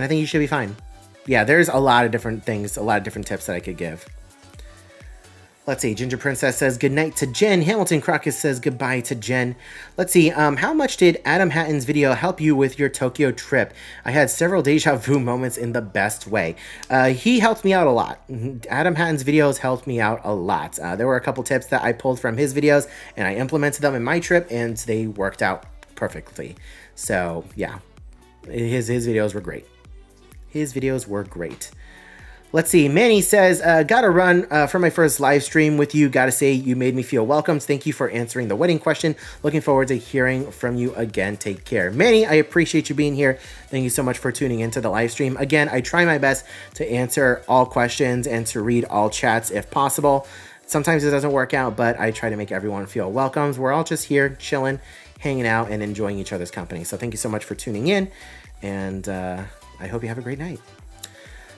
think you should be fine. Yeah, there's a lot of different things, a lot of different tips that I could give. Let's see. Ginger Princess says good night to Jen. Hamilton Crocus says goodbye to Jen. Let's see. How much did Adam Hatton's video help you with your Tokyo trip? I had several deja vu moments in the best way. He helped me out a lot. Adam Hatton's videos helped me out a lot. There were a couple tips that I pulled from his videos and I implemented them in my trip and they worked out perfectly. So yeah, his videos were great. His videos were great. Let's see. Manny says, gotta run for my first live stream with you. Gotta say, you made me feel welcome. Thank you for answering the wedding question. Looking forward to hearing from you again. Take care. Manny, I appreciate you being here. Thank you so much for tuning into the live stream. Again, I try my best to answer all questions and to read all chats if possible. Sometimes it doesn't work out, but I try to make everyone feel welcomed. We're all just here chilling, hanging out, and enjoying each other's company. So thank you so much for tuning in, and I hope you have a great night.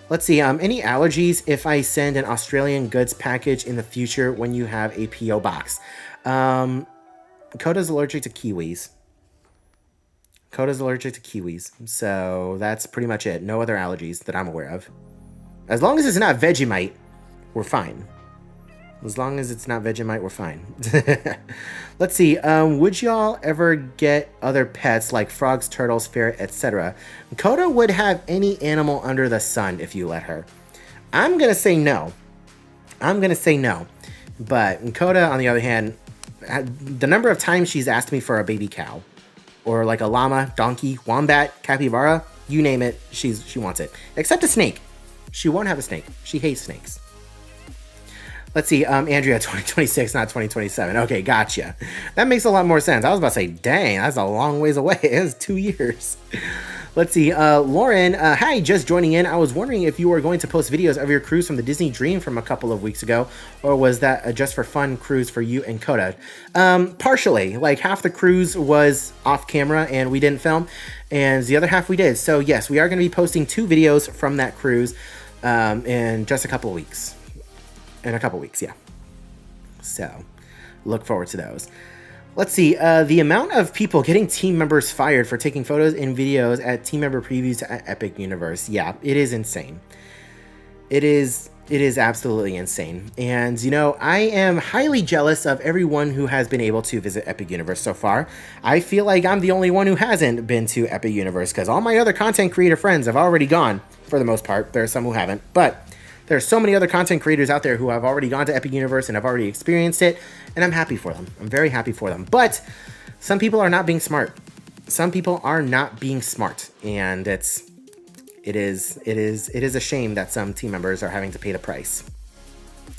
Let's see, any allergies if I send an Australian goods package in the future when you have a P.O. box? Coda's allergic to kiwis. So that's pretty much it. No other allergies that I'm aware of. As long as it's not Vegemite, we're fine. As long as it's not Vegemite, we're fine. Let's see. Would y'all ever get other pets like frogs, turtles, ferret, etc.? Coda would have any animal under the sun if you let her. I'm going to say no. But Coda, on the other hand, the number of times she's asked me for a baby cow or like a llama, donkey, wombat, capybara, you name it, she wants it. Except a snake. She won't have a snake. She hates snakes. Let's see, Andrea, 2026, not 2027. Okay, gotcha. That makes a lot more sense. I was about to say, dang, that's a long ways away. It's 2 years. Let's see, Lauren, hi, just joining in. I was wondering if you were going to post videos of your cruise from the Disney Dream from a couple of weeks ago, or was that a just for fun cruise for you and Coda? Partially, like half the cruise was off camera and we didn't film, and the other half we did. So yes, we are going to be posting 2 videos from that cruise in just a couple of weeks. Yeah. So, look forward to those. Let's see, the amount of people getting team members fired for taking photos and videos at team member previews at Epic Universe. Yeah, it is insane. It is absolutely insane. And, you know, I am highly jealous of everyone who has been able to visit Epic Universe so far. I feel like I'm the only one who hasn't been to Epic Universe because all my other content creator friends have already gone, for the most part. There are some who haven't, but there are so many other content creators out there who have already gone to Epic Universe and have already experienced it, and I'm happy for them. I'm very happy for them. But some people are not being smart. And it is a shame that some team members are having to pay the price.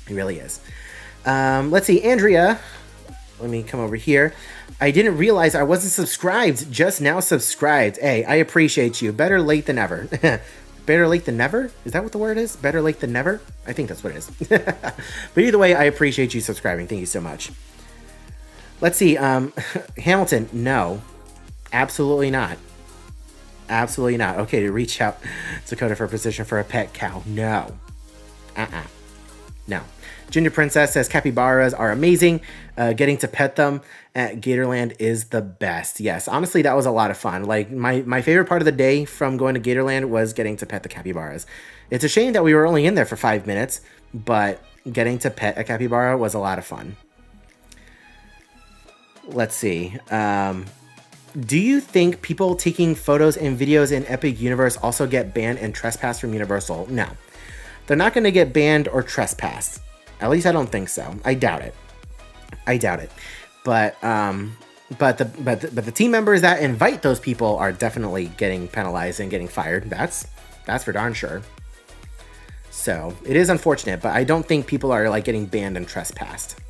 It really is. Let's see, Andrea. Let me come over here. I didn't realize I wasn't subscribed. Just now subscribed. Hey, I appreciate you. Better late than never. Better late than never? Is that what the word is? Better late than never? I think that's what it is. But either way, I appreciate you subscribing. Thank you so much. Let's see. Hamilton, no. Absolutely not. Absolutely not. Okay, to reach out to Coda for a position for a pet cow. No. No. Ginger Princess says capybaras are amazing. Getting to pet them at Gatorland is the best. Yes, honestly, that was a lot of fun. Like my favorite part of the day from going to Gatorland was getting to pet the capybaras. It's a shame that we were only in there for 5 minutes, but getting to pet a capybara was a lot of fun. Let's see. Do you think people taking photos and videos in Epic Universe also get banned and trespassed from Universal? No. They're not going to get banned or trespassed. At least I don't think so. I doubt it. But the team members that invite those people are definitely getting penalized and getting fired. That's for darn sure. So it is unfortunate, but I don't think people are like getting banned and trespassed.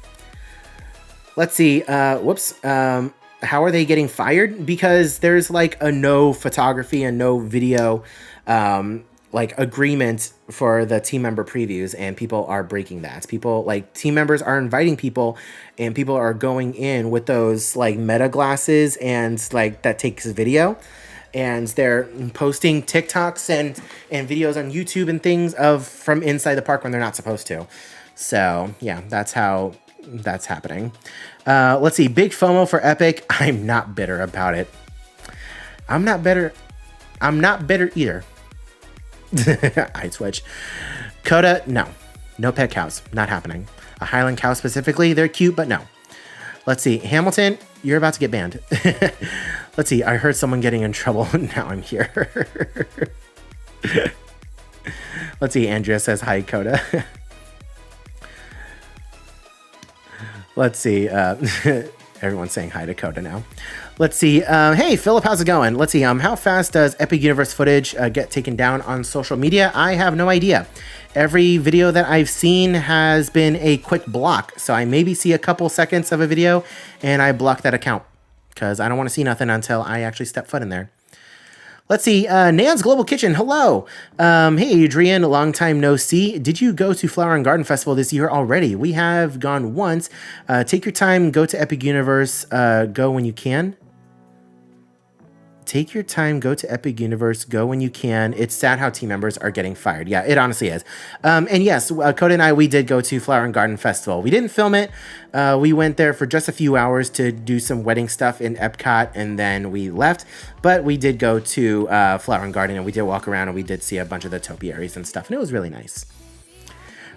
Let's see. How are they getting fired? Because there's like a no photography and no video like agreement for the team member previews, and people are breaking that. People like team members are inviting people, and people are going in with those like meta glasses and like that takes video, and they're posting TikToks and videos on YouTube and things of from inside the park when they're not supposed to. So yeah, that's how that's happening. Let's see, big FOMO for Epic. I'm not bitter about it. I'm not bitter either. I switch. Coda, no pet cows, not happening. A Highland cow specifically, they're cute, but no. Let's see, Hamilton, you're about to get banned. Let's see, I heard someone getting in trouble. Now I'm here. Let's see, Andrea says hi, Coda. Let's see, everyone's saying hi to Coda now. Let's see. Hey, Philip, how's it going? Let's see. How fast does Epic Universe footage get taken down on social media? I have no idea. Every video that I've seen has been a quick block. So I maybe see a couple seconds of a video and I block that account because I don't want to see nothing until I actually step foot in there. Let's see. Nan's Global Kitchen. Hello. Hey, Adrian. Long time no see. Did you go to Flower and Garden Festival this year already? We have gone once. Take your time. Go to Epic Universe. Go when you can. Take your time, go to Epic Universe, go when you can. It's sad how team members are getting fired. Yeah, it honestly is. And yes, Coda and I, we did go to Flower and Garden Festival. We didn't film it. We went there for just a few hours to do some wedding stuff in Epcot, and then we left. But we did go to Flower and Garden, and we did walk around, and we did see a bunch of the topiaries and stuff, and it was really nice.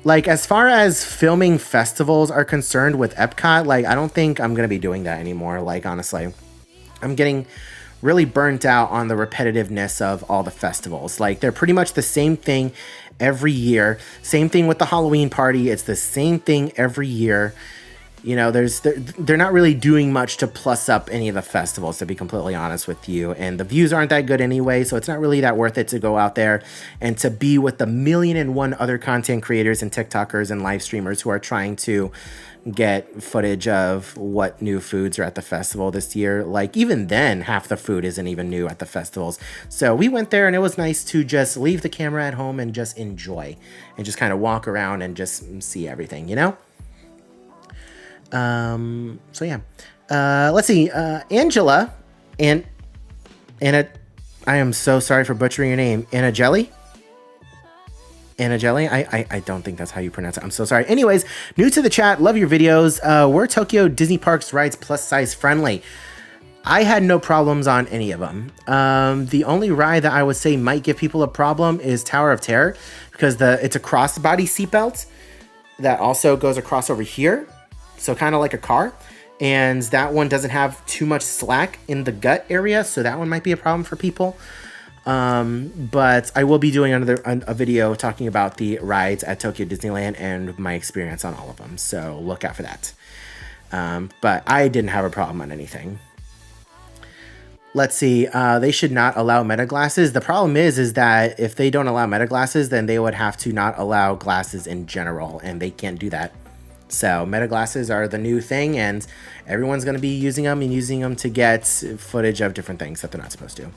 Like, as far as filming festivals are concerned with Epcot, like, I don't think I'm going to be doing that anymore. Like, honestly, I'm getting really burnt out on the repetitiveness of all the festivals. Like, they're pretty much the same thing every year. Same thing with the Halloween party. It's the same thing every year. You know, they're not really doing much to plus up any of the festivals, to be completely honest with you. And the views aren't that good anyway, so it's not really that worth it to go out there and to be with the 1,000,001 other content creators and TikTokers and live streamers who are trying to get footage of what new foods are at the festival this year. Like, even then, half the food isn't even new at the festivals. So we went there, and it was nice to just leave the camera at home and just enjoy and just kind of walk around and just see everything, you know? So yeah. Let's see. Angela and Anna, I am so sorry for butchering your name. Anna Jelly? I don't think that's how you pronounce it. I'm so sorry. Anyways, new to the chat. Love your videos. Were Tokyo Disney Parks rides plus size friendly? I had no problems on any of them. The only ride that I would say might give people a problem is Tower of Terror, because it's a crossbody seatbelt that also goes across over here. So kind of like a car. And that one doesn't have too much slack in the gut area. So that one might be a problem for people. But I will be doing a video talking about the rides at Tokyo Disneyland and my experience on all of them. So look out for that. But I didn't have a problem on anything. Let's see. They should not allow meta glasses. The problem is that if they don't allow meta glasses, then they would have to not allow glasses in general, and they can't do that. So meta glasses are the new thing, and everyone's going to be using them to get footage of different things that they're not supposed to.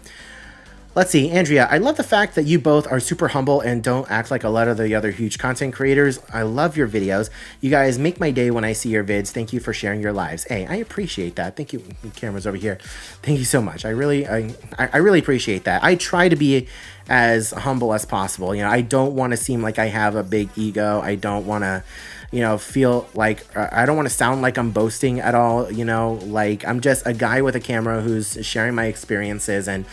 Let's see, Andrea, I love the fact that you both are super humble and don't act like a lot of the other huge content creators. I love your videos. You guys make my day when I see your vids. Thank you for sharing your lives. Hey, I appreciate that. Thank you. The camera's over here. Thank you so much. I really appreciate that. I try to be as humble as possible. You know, I don't want to seem like I have a big ego. I don't want to, feel like, I don't want to sound like I'm boasting at all. Like, I'm just a guy with a camera who's sharing my experiences and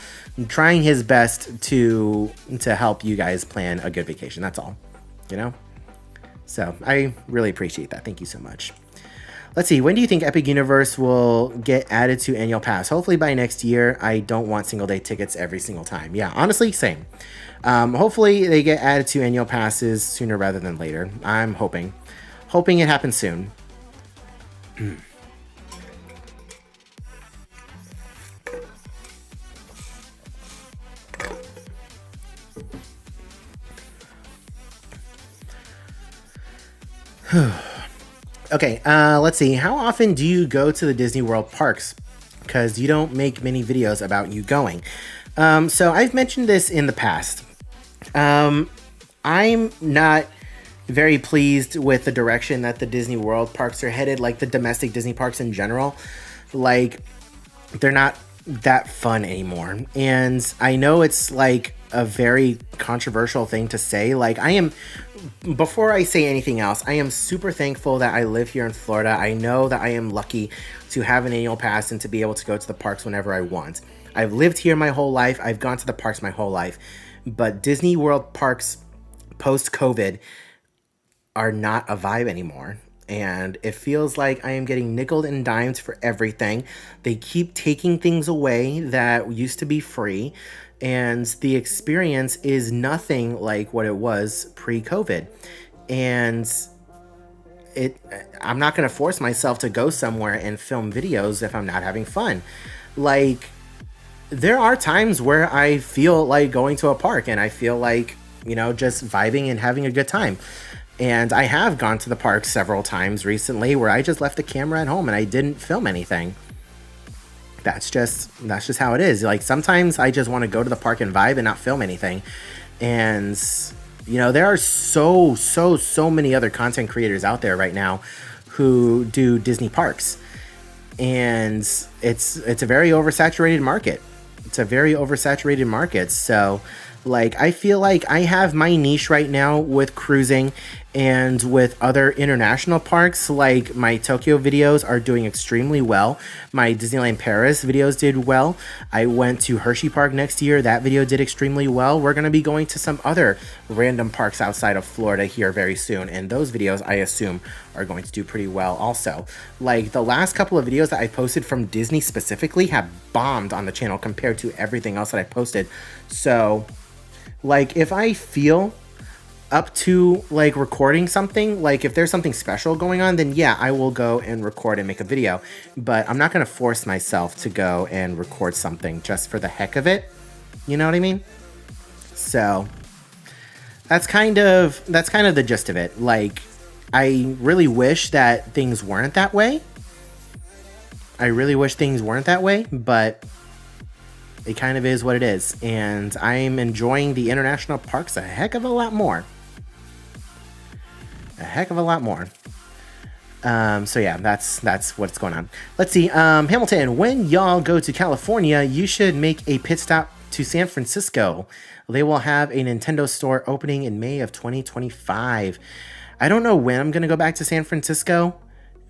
trying his best to help you guys plan a good vacation. That's all, So I really appreciate that. Thank you so much. Let's see. When do you think Epic Universe will get added to annual pass? Hopefully by next year. I don't want single day tickets every single time. Yeah, honestly, same. Hopefully they get added to annual passes sooner rather than later. I'm hoping it happens soon. Okay, let's see. How often do you go to the Disney World parks? Because you don't make many videos about you going. So I've mentioned this in the past. I'm not very pleased with the direction that the Disney World parks are headed, like the domestic Disney parks in general. Like, they're not that fun anymore. And I know it's like a very controversial thing to say. Like, before I say anything else, I am super thankful that I live here in Florida. I know that I am lucky to have an annual pass and to be able to go to the parks whenever I want. I've lived here my whole life. I've gone to the parks my whole life. But Disney World parks post-COVID are not a vibe anymore. And it feels like I am getting nickeled and dimed for everything. They keep taking things away that used to be free. And the experience is nothing like what it was pre-COVID. And I'm not going to force myself to go somewhere and film videos if I'm not having fun. Like, there are times where I feel like going to a park and I feel like, just vibing and having a good time. And I have gone to the park several times recently where I just left the camera at home and I didn't film anything. That's just how it is. Like, sometimes I just want to go to the park and vibe and not film anything. And, there are so many other content creators out there right now who do Disney parks. And it's a very oversaturated market. So, like, I feel like I have my niche right now with cruising and with other international parks. Like, my Tokyo videos are doing extremely well. My Disneyland Paris videos did well. I went to Hershey Park next year. That video did extremely well. We're going to be going to some other random parks outside of Florida here very soon. And those videos, I assume, are going to do pretty well also. Like, the last couple of videos that I posted from Disney specifically have bombed on the channel compared to everything else that I posted. So, like, if I feel up to, like, recording something, like, if there's something special going on, then yeah, I will go and record and make a video. But I'm not going to force myself to go and record something just for the heck of it. You know what I mean? So, that's kind of the gist of it. Like, I really wish that things weren't that way. But it kind of is what it is. And I'm enjoying the international parks a heck of a lot more. So yeah, that's what's going on. Let's see. Hamilton, when y'all go to California, you should make a pit stop to San Francisco. They will have a Nintendo store opening in May of 2025. I don't know when I'm going to go back to San Francisco,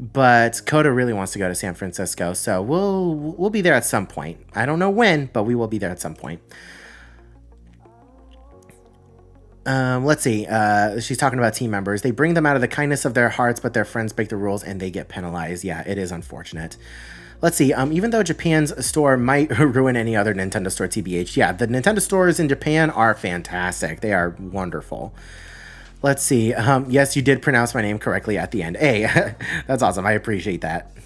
but Coda really wants to go to San Francisco, so we'll be there at some point. I don't know when, but we will be there at some point. Let's see. She's talking about team members. They bring them out of the kindness of their hearts, but their friends break the rules and they get penalized. Yeah, it is unfortunate. Let's see. Even though Japan's store might ruin any other Nintendo store, TBH. Yeah, the Nintendo stores in Japan are fantastic. They are wonderful. Let's see. Yes, you did pronounce my name correctly at the end. Hey, that's awesome. I appreciate that.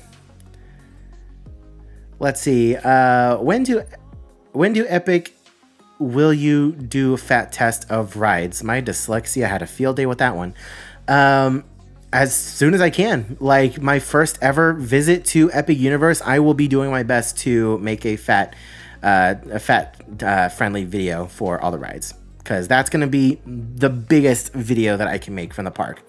Let's see. When do Epic will you do a fat test of rides? My dyslexia had a field day with that one. As soon as I can. Like, my first ever visit to Epic Universe, I will be doing my best to make a fat friendly video for all the rides. Because that's going to be the biggest video that I can make from the park.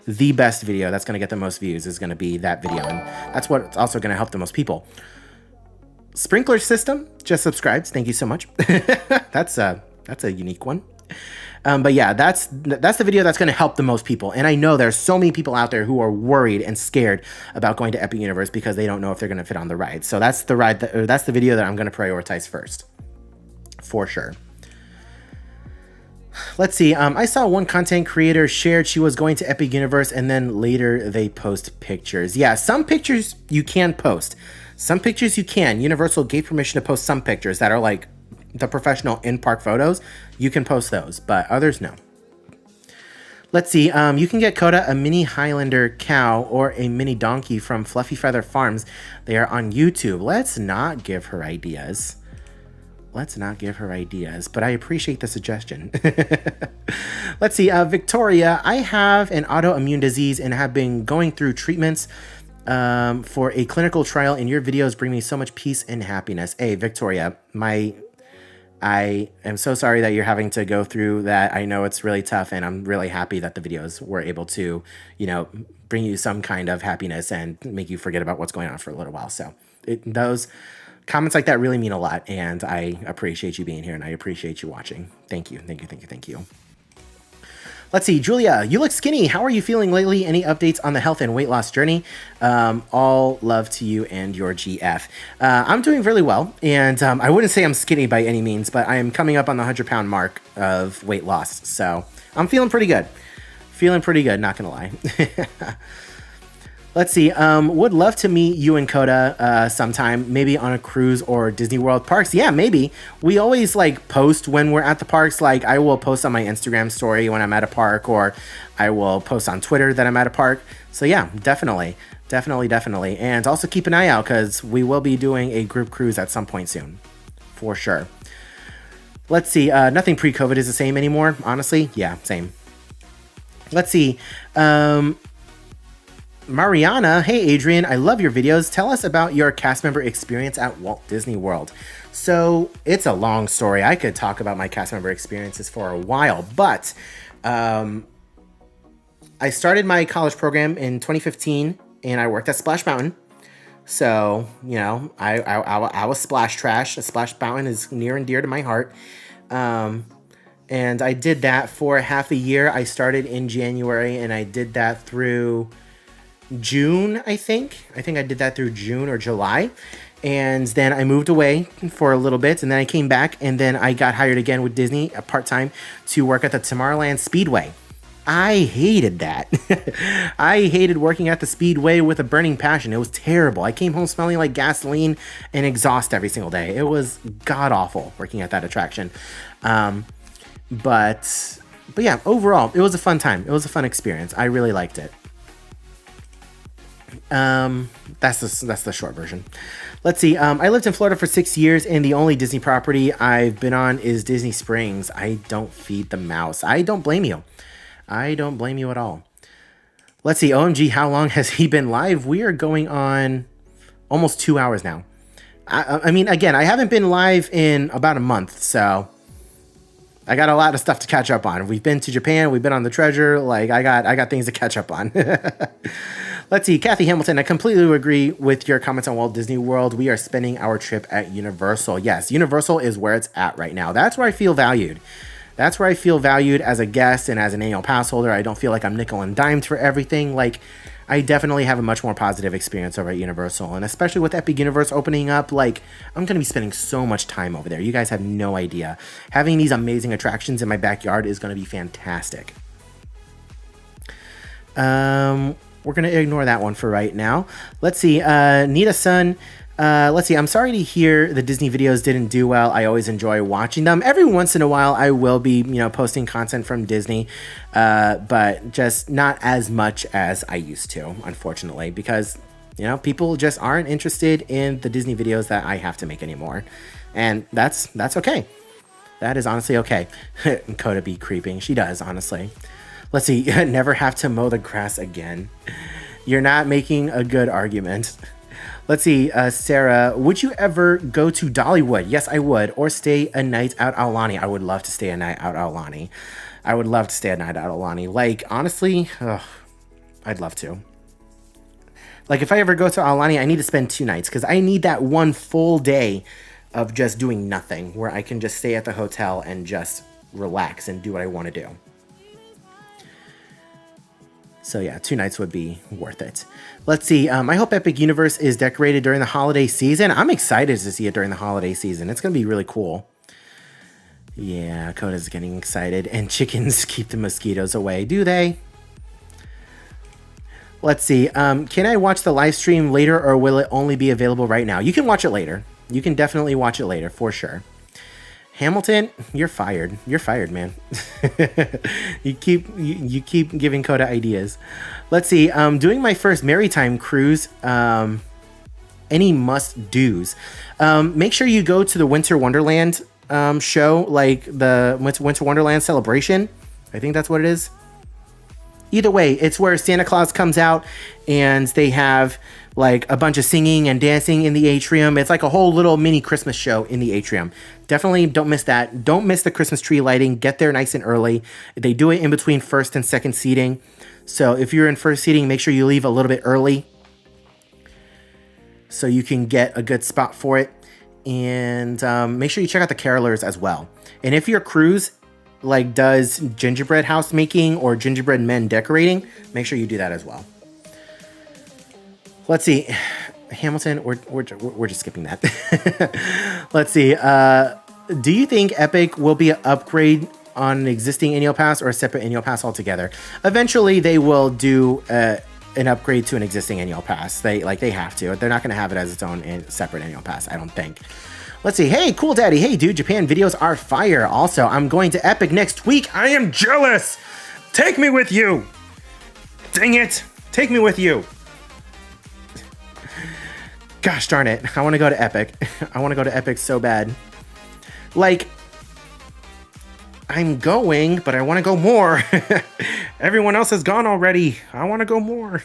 The best video that's going to get the most views is going to be that video. And that's what's also going to help the most people. Sprinkler system just subscribed. Thank you so much. That's a unique one. But yeah, that's the video that's going to help the most people. And I know there's so many people out there who are worried and scared about going to Epic Universe because they don't know if they're going to fit on the ride. So that's the video that I'm going to prioritize first. For sure. Let's see. I saw one content creator shared she was going to Epic Universe and then later they post pictures. Yeah, some pictures you can post. Some pictures you can. Universal gave permission to post some pictures that are like the professional in-park photos. You can post those, but others no. Let's see. You can get Coda a mini Highlander cow or a mini donkey from Fluffy Feather Farms. They are on YouTube. Let's not give her ideas. But I appreciate the suggestion. Let's see. Victoria, I have an autoimmune disease and have been going through treatments for a clinical trial, and your videos bring me so much peace and happiness. Hey, Victoria, my I am so sorry that you're having to go through that. I know it's really tough, and I'm really happy that the videos were able to, bring you some kind of happiness and make you forget about what's going on for a little while. So those comments like that really mean a lot, and I appreciate you being here, and I appreciate you watching. Thank you, thank you, thank you, thank you. Let's see, Julia, you look skinny. How are you feeling lately? Any updates on the health and weight loss journey? All love to you and your GF. I'm doing really well, and I wouldn't say I'm skinny by any means, but I am coming up on the 100-pound mark of weight loss, so I'm feeling pretty good. Feeling pretty good, not gonna lie. Let's see. Would love to meet you and Coda sometime, maybe on a cruise or Disney World parks. Yeah, maybe. We always like post when we're at the parks. Like I will post on my Instagram story when I'm at a park, or I will post on Twitter that I'm at a park. So yeah, definitely. And also keep an eye out because we will be doing a group cruise at some point soon, for sure. Let's see. Nothing pre-COVID is the same anymore. Honestly, yeah, same. Let's see. Mariana, hey Adrian, I love your videos. Tell us about your cast member experience at Walt Disney World. So it's a long story. I could talk about my cast member experiences for a while, but I started my college program in 2015 and I worked at Splash Mountain. So, I was Splash Trash. Splash Mountain is near and dear to my heart. And I did that for half a year. I started in January and I did that through June, I think I did that through June or July, and then I moved away for a little bit, and then I came back, and then I got hired again with Disney part-time to work at the Tomorrowland Speedway. I hated that. I hated working at the Speedway with a burning passion. It was terrible. I came home smelling like gasoline and exhaust every single day. It was god-awful working at that attraction. But yeah, overall, it was a fun time. It was a fun experience. I really liked it. That's the short version. Let's see. I lived in Florida for 6 years, and the only Disney property I've been on is Disney Springs. I don't feed the mouse. I don't blame you. I don't blame you at all. Let's see. OMG, how long has he been live? We are going on almost 2 hours now. I mean, again, I haven't been live in about a month, so I got a lot of stuff to catch up on. We've been to Japan. We've been on the treasure. Like I got things to catch up on. Let's see, Kathy Hamilton, I completely agree with your comments on Walt Disney World. We are spending our trip at Universal. Yes, Universal is where it's at right now. That's where I feel valued. That's where I feel valued as a guest and as an annual pass holder. I don't feel like I'm nickel and dimed for everything. Like, I definitely have a much more positive experience over at Universal. And especially with Epic Universe opening up, like, I'm going to be spending so much time over there. You guys have no idea. Having these amazing attractions in my backyard is going to be fantastic. We're going to ignore that one for right now. Let's see. Nita Sun. Let's see. I'm sorry to hear the Disney videos didn't do well. I always enjoy watching them. Every once in a while, I will be, posting content from Disney, but just not as much as I used to, unfortunately, because, people just aren't interested in the Disney videos that I have to make anymore. And that's okay. That is honestly okay. Coda be creeping. She does, honestly. Let's see, never have to mow the grass again. You're not making a good argument. Let's see, Sarah, would you ever go to Dollywood? Yes, I would. Or stay a night out at Aulani. I would love to stay a night out at Aulani. Like, honestly, I'd love to. Like, if I ever go to Aulani, I need to spend 2 nights because I need that one full day of just doing nothing where I can just stay at the hotel and just relax and do what I want to do. So yeah, 2 nights would be worth it. Let's see. I hope Epic Universe is decorated during the holiday season. I'm excited to see it during the holiday season. It's going to be really cool. Yeah, Coda's getting excited. And chickens keep the mosquitoes away, do they? Let's see. Can I watch the live stream later, or will it only be available right now? You can watch it later. You can definitely watch it later, for sure. Hamilton, you're fired. You're fired, man. you keep giving Coda ideas. Let's see. Doing my first Maritime cruise. Any must-dos? Make sure you go to the Winter Wonderland show, like the Winter Wonderland celebration. I think that's what it is. Either way, it's where Santa Claus comes out and they have like a bunch of singing and dancing in the atrium. It's like a whole little mini Christmas show in the atrium. Definitely don't miss that. Don't miss the Christmas tree lighting. Get there nice and early. They do it in between first and second seating. So if you're in first seating, make sure you leave a little bit early so you can get a good spot for it. And make sure you check out the carolers as well. And if your cruise like does gingerbread house making or gingerbread men decorating, make sure you do that as well. Let's see, Hamilton, we're just skipping that. Let's see, do you think Epic will be an upgrade on an existing annual pass or a separate annual pass altogether? Eventually they will do an upgrade to an existing annual pass. They have to. They're not going to have it as its own separate annual pass, I don't think. Let's see. Hey, Cool Daddy. Hey, dude, Japan videos are fire. Also, I'm going to Epic next week. I am jealous. Take me with you. Dang it. Take me with you. Gosh darn it. I want to go to Epic. I want to go to Epic so bad. Like, I'm going, but I want to go more. Everyone else has gone already. I want to go more.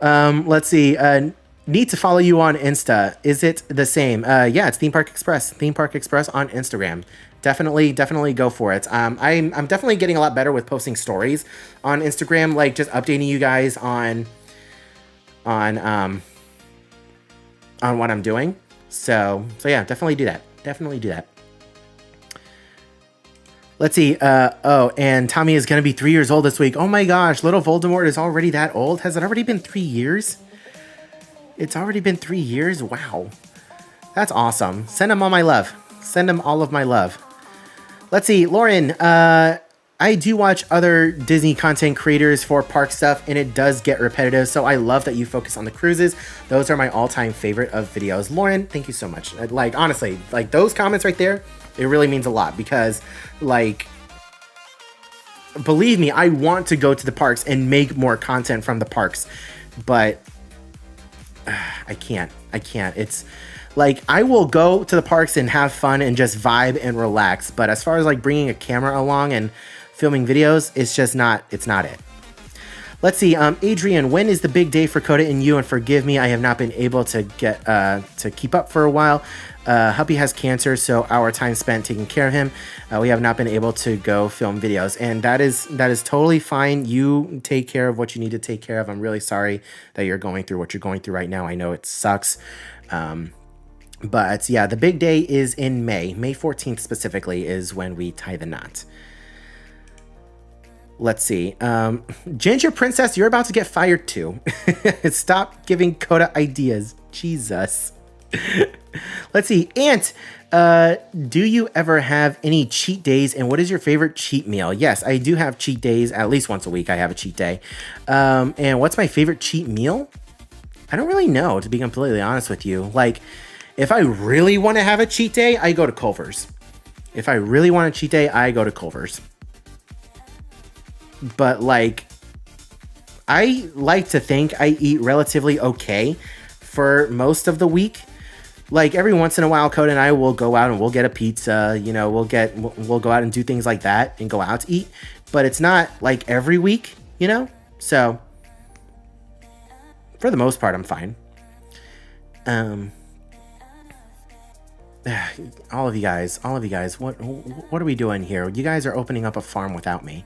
Let's see. Need to follow you on Insta. Is it the same? Yeah, it's Theme Park Express. Theme Park Express on Instagram. Definitely go for it. I'm definitely getting a lot better with posting stories on Instagram, like just updating you guys on what I'm doing. So yeah, definitely do that. Definitely do that. Let's see. Oh, and Tommy is going to be 3 years old this week. Oh my gosh, little Voldemort is already that old? Has it already been 3 years? It's already been 3 years? Wow. That's awesome. Send him all my love. Send him all of my love. Let's see. Lauren, I do watch other Disney content creators for park stuff, and it does get repetitive, so I love that you focus on the cruises. Those are my all-time favorite of videos. Lauren, thank you so much. Like, honestly, like, those comments right there, it really means a lot because, like, believe me, I want to go to the parks and make more content from the parks, but I can't. It's like, I will go to the parks and have fun and just vibe and relax, but as far as like bringing a camera along and filming videos, it's not it. Let's see, Adrian, when is the big day for Coda and you? And forgive me, I have not been able to get to keep up for a while. Hubby has cancer, so our time spent taking care of him, we have not been able to go film videos, and that is totally fine. You take care of what you need to take care of. I'm really sorry that you're going through what you're going through right now. I know it sucks. But yeah, the big day is in May 14th specifically is when we tie the knot. Let's see. Ginger Princess, you're about to get fired too. Stop giving Coda ideas. Jesus. Let's see. Ant, do you ever have any cheat days, and what is your favorite cheat meal? Yes, I do have cheat days. At least once a week I have a cheat day. And what's my favorite cheat meal? I don't really know, to be completely honest with you. Like, if I really want to have a cheat day, I go to Culver's. If I really want a cheat day, I go to Culver's. But like, I like to think I eat relatively okay for most of the week. Like, every once in a while, Coda and I will go out and we'll get a pizza, you know, we'll go out and do things like that and go out to eat, but it's not like every week, you know? So for the most part, I'm fine. All of you guys, what are we doing here? You guys are opening up a farm without me.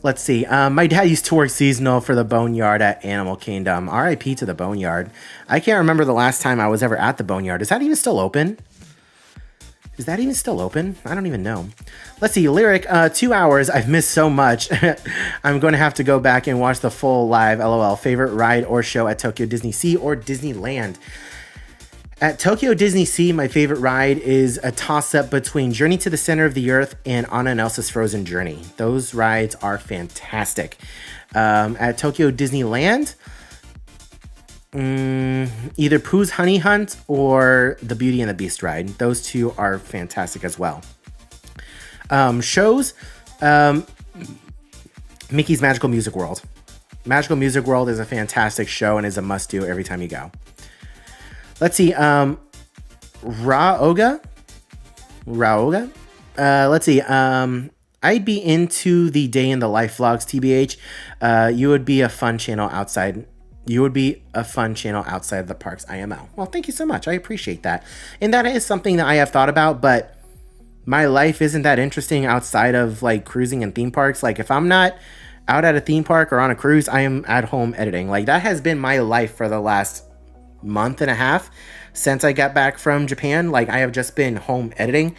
Let's see. My dad used to work seasonal for the Boneyard at Animal Kingdom. RIP to the Boneyard. I can't remember the last time I was ever at the Boneyard. Is that even still open? I don't even know. Let's see. Lyric, 2 hours. I've missed so much. I'm going to have to go back and watch the full live. LOL. Favorite ride or show at Tokyo Disney Sea or Disneyland? At Tokyo Disney Sea, my favorite ride is a toss-up between Journey to the Center of the Earth and Anna and Elsa's Frozen Journey. Those rides are fantastic. At Tokyo Disneyland, either Pooh's Honey Hunt or the Beauty and the Beast ride. Those two are fantastic as well. Shows, Mickey's Magical Music World. Magical Music World is a fantastic show and is a must-do every time you go. Let's see, Raoga. Let's see, I I'd be into the day in the life vlogs, TBH. You would be a fun channel outside. You would be a fun channel outside of the parks, IML. Well, thank you so much. I appreciate that. And that is something that I have thought about, but my life isn't that interesting outside of like cruising and theme parks. Like if I'm not out at a theme park or on a cruise, I am at home editing. Like that has been my life for the last month and a half since I got back from Japan. Like I have just been home editing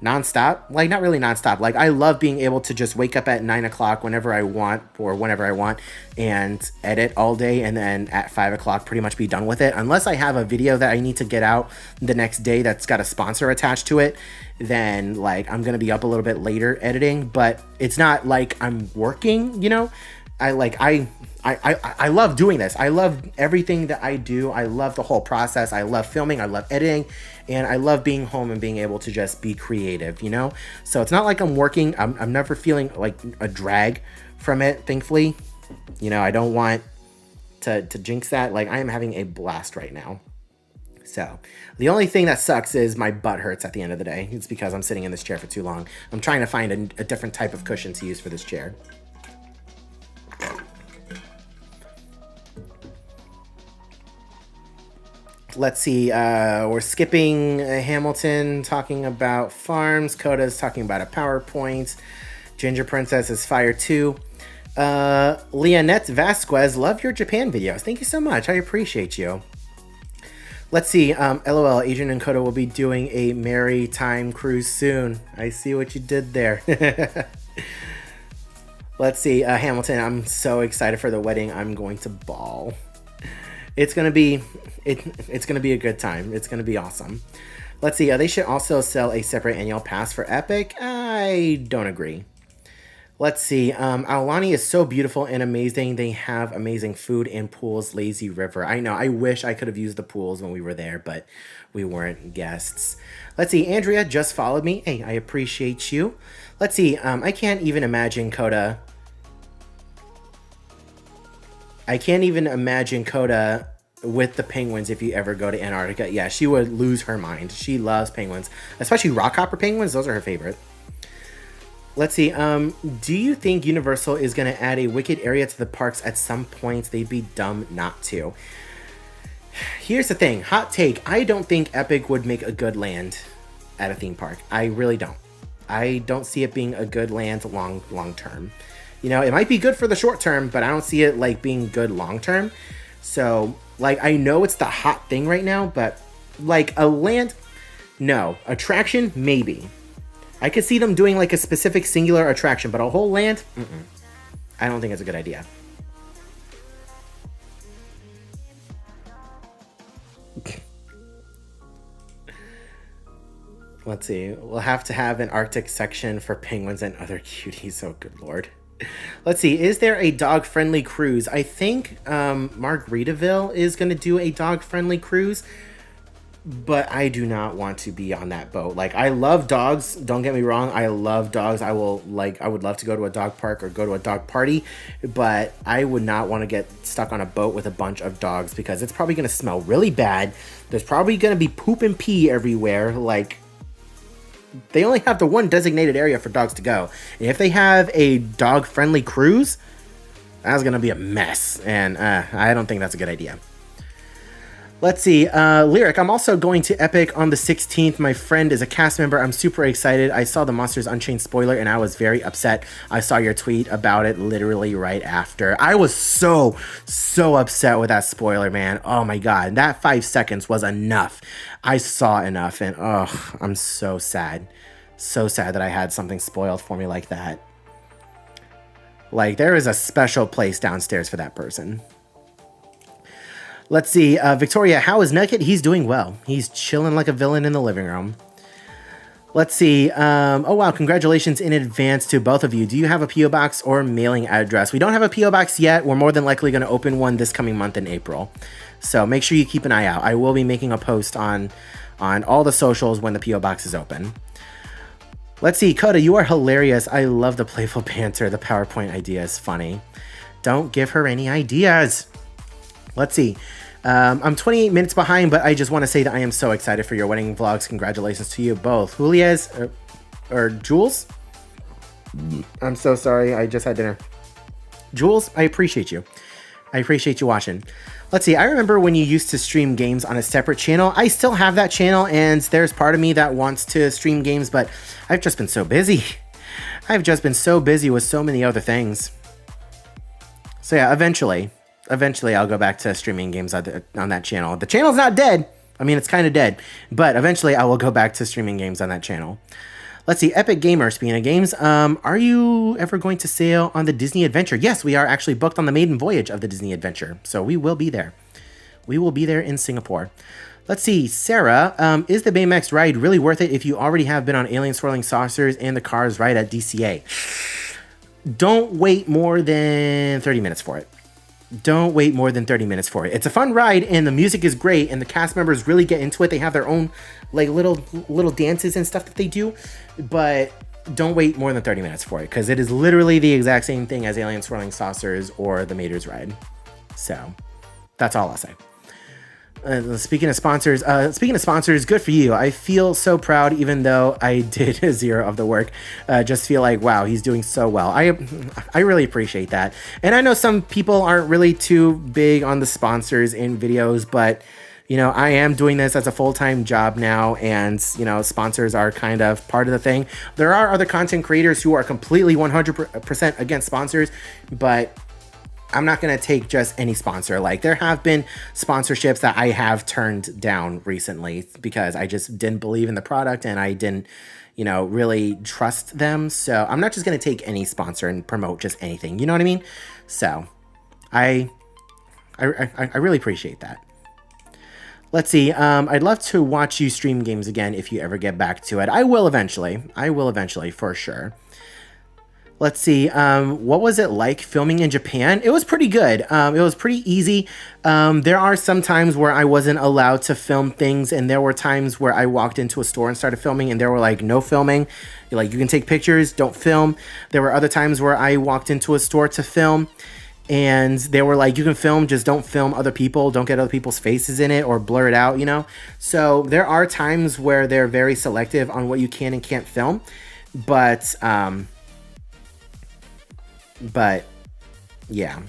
nonstop. Like not really nonstop. Like I love being able to just wake up at 9 o'clock whenever I want or whenever I want and edit all day, and then at 5 o'clock pretty much be done with it, unless I have a video that I need to get out the next day that's got a sponsor attached to it. Then like I'm gonna be up a little bit later editing, but it's not like I'm working, you know. I love doing this. I love everything that I do. I love the whole process. I love filming. I love editing. And I love being home and being able to just be creative, you know? So it's not like I'm working. I'm never feeling like a drag from it, thankfully. You know, I don't want to jinx that. Like, I am having a blast right now. So the only thing that sucks is my butt hurts at the end of the day. It's because I'm sitting in this chair for too long. I'm trying to find a different type of cushion to use for this chair. Let's see, we're skipping Hamilton talking about farms. Coda's talking about a PowerPoint. Ginger Princess is fire too. Leonette Vasquez, love your Japan videos. Thank you so much. I appreciate you. Let's see, LOL, Adrian and Coda will be doing a maritime cruise soon. I see what you did there. Let's see, Hamilton, I'm so excited for the wedding. I'm going to bawl. It's gonna be a good time. It's gonna be awesome. Let's see. They should also sell a separate annual pass for Epic. I don't agree. Let's see. Aulani is so beautiful and amazing. They have amazing food and pools. Lazy River. I know. I wish I could have used the pools when we were there, but we weren't guests. Let's see. Andrea just followed me. Hey, I appreciate you. Let's see. I can't even imagine Coda. I can't even imagine Coda with the penguins if you ever go to Antarctica. Yeah, she would lose her mind. She loves penguins, especially rockhopper penguins. Those are her favorite. Let's see. Do you think Universal is going to add a Wicked area to the parks at some point? They'd be dumb not to. Here's the thing. Hot take. I don't think Epic would make a good land at a theme park. I really don't. I don't see it being a good land long term. You know, it might be good for the short term, but I don't see it like being good long term. So, like, I know it's the hot thing right now, but like a land, no. Attraction, maybe. I could see them doing like a specific singular attraction, but a whole land, I don't think it's a good idea. Let's see. We'll have to have an Arctic section for penguins and other cuties. Oh, good lord. Let's see. Is there a dog-friendly cruise? I think Margaritaville is going to do a dog-friendly cruise, but I do not want to be on that boat. Like, I love dogs. Don't get me wrong. I love dogs. I would love to go to a dog park or go to a dog party, but I would not want to get stuck on a boat with a bunch of dogs because it's probably going to smell really bad. There's probably going to be poop and pee everywhere. Like, they only have the one designated area for dogs to go. And if they have a dog-friendly cruise, that's going to be a mess. And I don't think that's a good idea. Let's see. Lyric, I'm also going to Epic on the 16th. My friend is a cast member. I'm super excited. I saw the Monsters Unchained spoiler and I was very upset. I saw your tweet about it literally right after. I was so upset with that spoiler, man. Oh my god. That 5 seconds was enough. I saw enough and I'm so sad. So sad that I had something spoiled for me like that. Like, there is a special place downstairs for that person. Let's see. Victoria, how is Nugget? He's doing well. He's chilling like a villain in the living room. Let's see. Oh, wow. Congratulations in advance to both of you. Do you have a P.O. box or mailing address? We don't have a P.O. box yet. We're more than likely going to open one this coming month in April. So make sure you keep an eye out. I will be making a post on all the socials when the P.O. box is open. Let's see. Coda, you are hilarious. I love the playful banter. The PowerPoint idea is funny. Don't give her any ideas. Let's see. I'm 28 minutes behind, but I just want to say that I am so excited for your wedding vlogs. Congratulations to you both. Juliez or Jules? I'm so sorry. I just had dinner. Jules, I appreciate you. I appreciate you watching. Let's see. I remember when you used to stream games on a separate channel. I still have that channel, and there's part of me that wants to stream games, but I've just been so busy. I've just been so busy with so many other things. So yeah, eventually I'll go back to streaming games on that channel. The channel's not dead. I mean, it's kind of dead, but eventually I will go back to streaming games on that channel. Let's see, Epic Gamer, speaking of games, are you ever going to sail on the Disney Adventure? Yes, we are actually booked on the maiden voyage of the Disney Adventure, so we will be there. We will be there in Singapore. Let's see, Sarah, is the Baymax ride really worth it if you already have been on Alien Swirling Saucers and the Cars ride at DCA? Don't wait more than 30 minutes for it. Don't wait more than 30 minutes for it. It's a fun ride, and the music is great, and the cast members really get into it. They have their own like little dances and stuff that they do, but don't wait more than 30 minutes for it, because it is literally the exact same thing as Alien Swirling Saucers or the Mater's ride. So that's all I'll say. Speaking of sponsors, good for you. I feel so proud, even though I did zero of the work. Just feel like, wow, he's doing so well. I really appreciate that. And I know some people aren't really too big on the sponsors in videos, but you know, I am doing this as a full-time job now, and you know, sponsors are kind of part of the thing. There are other content creators who are completely 100% against sponsors, but I'm not going to take just any sponsor. Like, there have been sponsorships that I have turned down recently because I just didn't believe in the product and I didn't, you know, really trust them. So I'm not just going to take any sponsor and promote just anything. You know what I mean? So I really appreciate that. Let's see. I'd love to watch you stream games again if you ever get back to it. I will eventually. I will eventually, for sure. Let's see, what was it like filming in Japan? It was pretty good. It was pretty easy. There are some times where I wasn't allowed to film things, and there were times where I walked into a store and started filming, and there were like, no filming. Like, you can take pictures, don't film. There were other times where I walked into a store to film, and they were like, you can film, just don't film other people. Don't get other people's faces in it or blur it out, you know? So there are times where they're very selective on what you can and can't film. But yeah,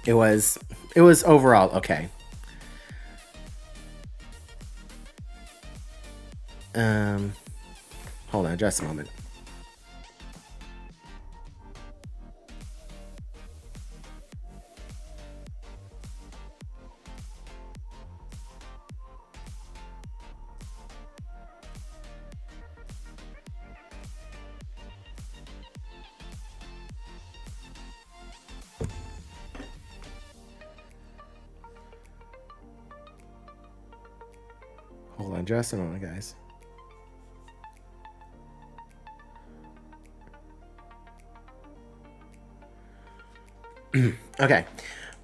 it was overall okay. Hold on just a moment. Hold on just a moment, guys. Okay.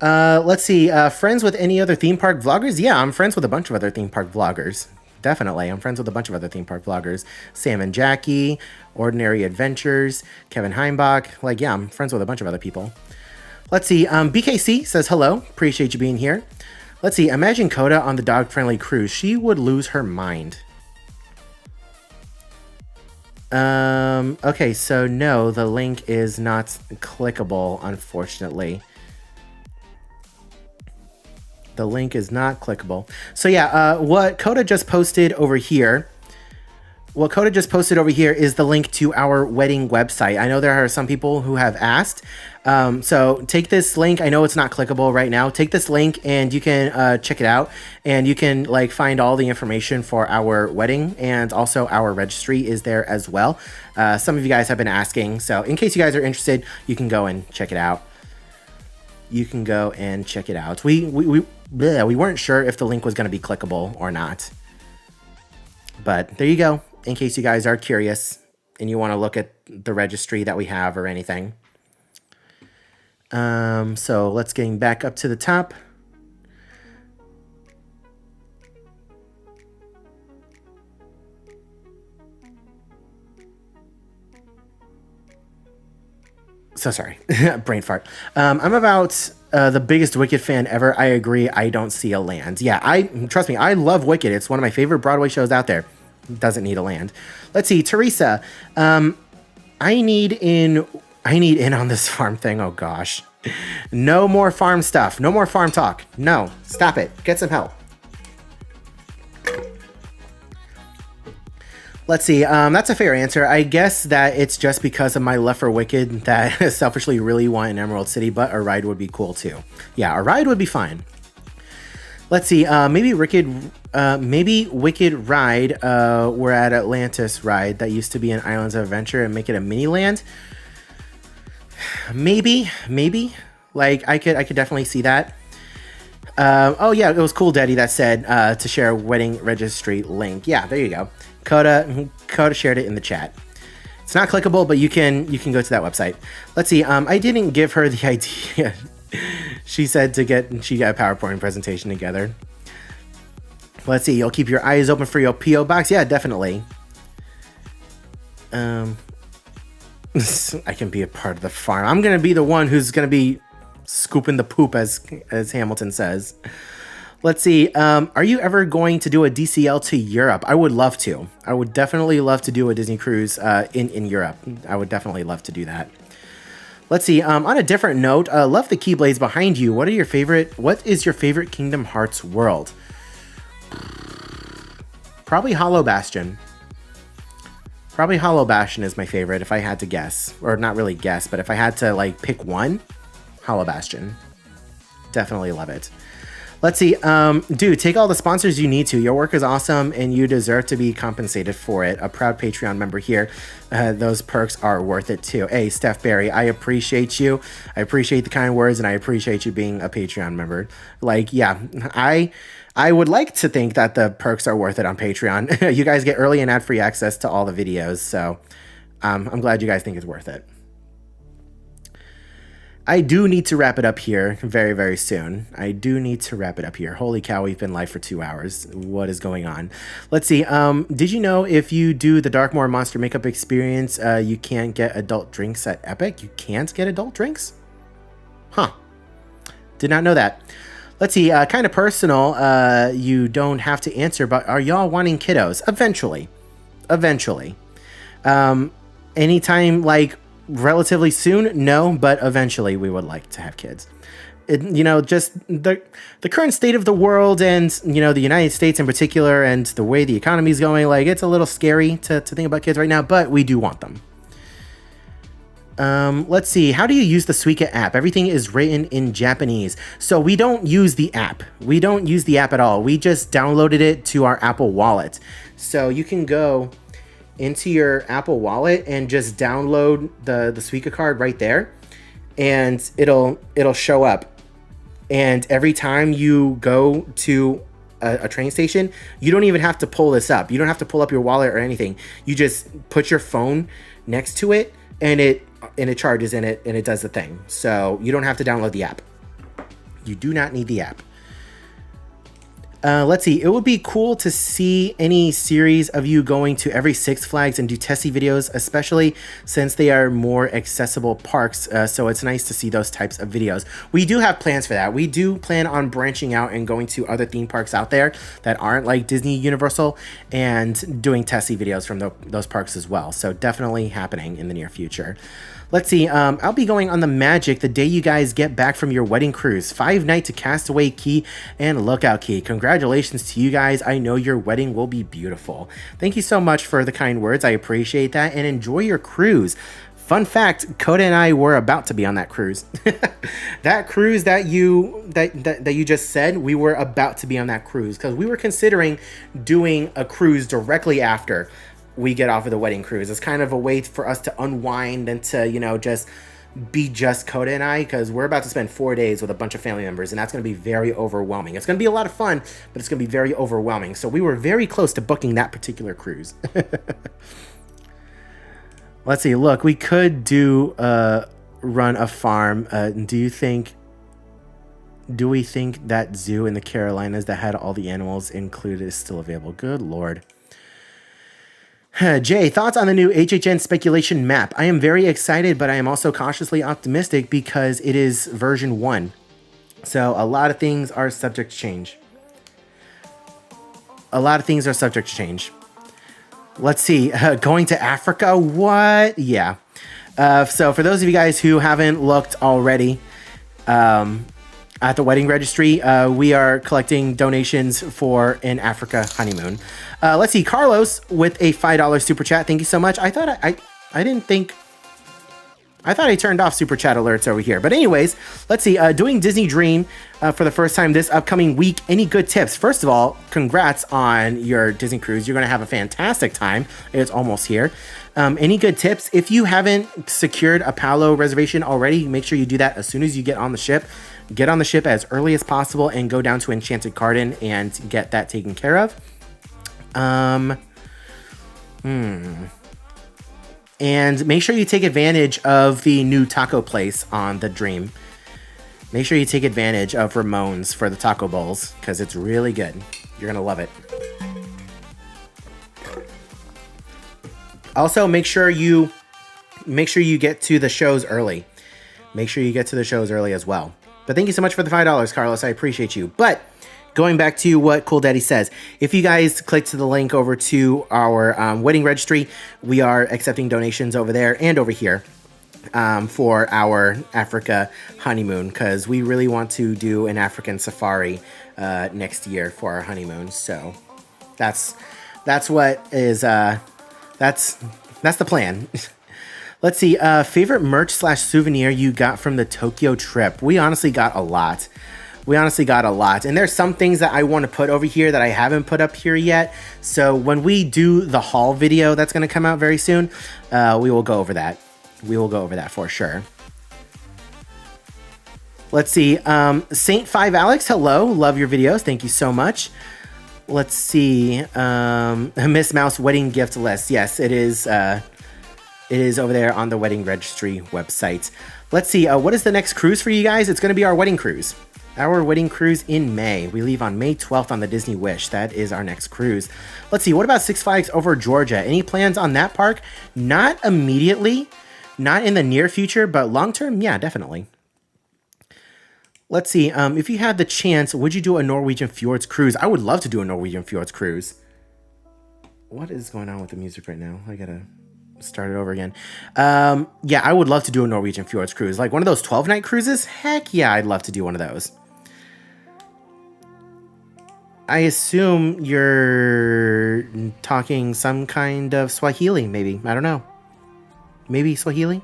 Let's see. Friends with any other theme park vloggers? Yeah, I'm friends with a bunch of other theme park vloggers. Definitely. I'm friends with a bunch of other theme park vloggers. Sam and Jackie, Ordinary Adventures, Kevin Heimbach. Like, yeah, I'm friends with a bunch of other people. Let's see. BKC says, hello. Appreciate you being here. Let's see, imagine Coda on the dog-friendly cruise. She would lose her mind. Okay, so no, the link is not clickable, unfortunately. The link is not clickable. So yeah, what Coda just posted over here is the link to our wedding website. I know there are some people who have asked. So take this link. I know it's not clickable right now. Take this link and you can check it out. And you can like find all the information for our wedding, and also our registry is there as well. Some of you guys have been asking. So in case you guys are interested, you can go and check it out. We weren't sure if the link was going to be clickable or not. But there you go. In case you guys are curious and you want to look at the registry that we have or anything. So let's get back up to the top. So sorry, brain fart. I'm about the biggest Wicked fan ever. I agree. I don't see a land. Yeah, trust me, I love Wicked. It's one of my favorite Broadway shows out there. Doesn't need a land. Let's see, Teresa. I need in on this farm thing. Oh gosh. No more farm stuff. No more farm talk. No. Stop it. Get some help. Let's see. That's a fair answer. I guess that it's just because of my love for Wicked that I selfishly really want an Emerald City, but a ride would be cool too. Yeah, a ride would be fine. Let's see. Maybe Wicked Ride. We're at Atlantis Ride that used to be an Islands of Adventure and make it a mini land. Maybe. Like I could definitely see that. Oh yeah, it was Cool Daddy that said to share a wedding registry link. Yeah, there you go. Coda shared it in the chat. It's not clickable, but you can go to that website. Let's see. I didn't give her the idea. She said she got a PowerPoint presentation together. Let's see. You'll keep your eyes open for your PO box. Yeah, definitely. I can be a part of the farm. I'm gonna be the one who's gonna be scooping the poop, as Hamilton says. Let's see. Are you ever going to do a DCL to Europe? I would love to. I would definitely love to do a Disney cruise in Europe. I would definitely love to do that. Let's see. On a different note, love the Keyblades behind you. What is your favorite Kingdom Hearts world? Probably Hollow Bastion. Probably Hollow Bastion is my favorite if I had to guess. Or not really guess, but if I had to like pick one, Hollow Bastion. Definitely love it. Let's see. Dude, take all the sponsors you need to. Your work is awesome and you deserve to be compensated for it. A proud Patreon member here. Those perks are worth it too. Hey, Steph Barry, I appreciate you. I appreciate the kind words and I appreciate you being a Patreon member. Like, yeah, I would like to think that the perks are worth it on Patreon. You guys get early and ad-free access to all the videos. So I'm glad you guys think it's worth it. I do need to wrap it up here very, very soon. I do need to wrap it up here. Holy cow, we've been live for 2 hours. What is going on? Let's see. Did you know if you do the Darkmoor Monster Makeup Experience, you can't get adult drinks at Epic? You can't get adult drinks? Huh. Did not know that. Let's see. Kind of personal. You don't have to answer, but are y'all wanting kiddos? Eventually. Anytime, like, relatively soon, no, but eventually we would like to have kids. Just the current state of the world and, the United States in particular and the way the economy is going, like, it's a little scary to think about kids right now, but we do want them. Let's see. How do you use the Suica app? Everything is written in Japanese. So we don't use the app. We don't use the app at all. We just downloaded it to our Apple Wallet. So you can go into your Apple Wallet and just download the Suica card right there, and it'll show up. And every time you go to a train station, you don't even have to pull this up. You don't have to pull up your wallet or anything. You just put your phone next to it, and it charges in it, and it does the thing. So you don't have to download the app. You do not need the app. Let's see. It would be cool to see any series of you going to every Six Flags and do Tessie videos, especially since they are more accessible parks. So it's nice to see those types of videos. We do have plans for that. We do plan on branching out and going to other theme parks out there that aren't like Disney Universal and doing Tessie videos from those parks as well. So definitely happening in the near future. Let's see. I'll be going on the Magic the day you guys get back from your wedding cruise. 5-night to Castaway Key and Lookout Key. Congratulations to you guys. I know your wedding will be beautiful. Thank you so much for the kind words. I appreciate that, and enjoy your cruise. Fun fact, Coda and I were about to be on that cruise. That cruise that you just said, we were about to be on that cruise because we were considering doing a cruise directly after we get off of the wedding cruise. It's kind of a way for us to unwind and to, just be just Coda and I, because we're about to spend 4 days with a bunch of family members, and that's going to be very overwhelming. It's going to be a lot of fun, but it's going to be very overwhelming. So we were very close to booking that particular cruise. Let's see. Look, we could run a farm. Do we think that zoo in the Carolinas that had all the animals included is still available? Good Lord. Jay, thoughts on the new HHN speculation map? I am very excited, but I am also cautiously optimistic because it is version 1. So a lot of things are subject to change. Let's see. Going to Africa? What? Yeah. So for those of you guys who haven't looked already, at the wedding registry, we are collecting donations for an Africa honeymoon. Let's see, Carlos with a $5 super chat. Thank you so much. I thought I turned off super chat alerts over here. But anyways, let's see. Doing Disney Dream for the first time this upcoming week. Any good tips? First of all, congrats on your Disney cruise. You're going to have a fantastic time. It's almost here. Any good tips? If you haven't secured a Palo reservation already, make sure you do that as soon as you get on the ship. Get on the ship as early as possible and go down to Enchanted Garden and get that taken care of. And make sure you take advantage of the new taco place on the Dream. Make sure you take advantage of Ramon's for the taco bowls because it's really good. You're going to love it. Also, make sure you get to the shows early. Make sure you get to the shows early as well. But thank you so much for the $5, Carlos. I appreciate you. But going back to what Cool Daddy says, if you guys click to the link over to our wedding registry, we are accepting donations over there and over here for our Africa honeymoon because we really want to do an African safari next year for our honeymoon. So that's what is that's the plan. Let's see, favorite merch / souvenir you got from the Tokyo trip. We honestly got a lot. And there's some things that I want to put over here that I haven't put up here yet. So when we do the haul video that's going to come out very soon, we will go over that. We will go over that for sure. Let's see, Saint 5 Alex, hello. Love your videos. Thank you so much. Let's see, Miss Mouse wedding gift list. Yes, it is over there on the wedding registry website. Let's see, what is the next cruise for you guys? It's going to be our wedding cruise. Our wedding cruise in May. We leave on May 12th on the Disney Wish. That is our next cruise. Let's see, what about Six Flags over Georgia? Any plans on that park? Not immediately, not in the near future, but long term, yeah, definitely. Let's see, if you had the chance, would you do a Norwegian Fjords cruise? I would love to do a Norwegian Fjords cruise. What is going on with the music right now? I gotta start it over again. Yeah, I would love to do a Norwegian Fjords cruise. Like one of those 12-night cruises? Heck yeah, I'd love to do one of those. I assume you're talking some kind of Swahili, maybe. I don't know. Maybe Swahili?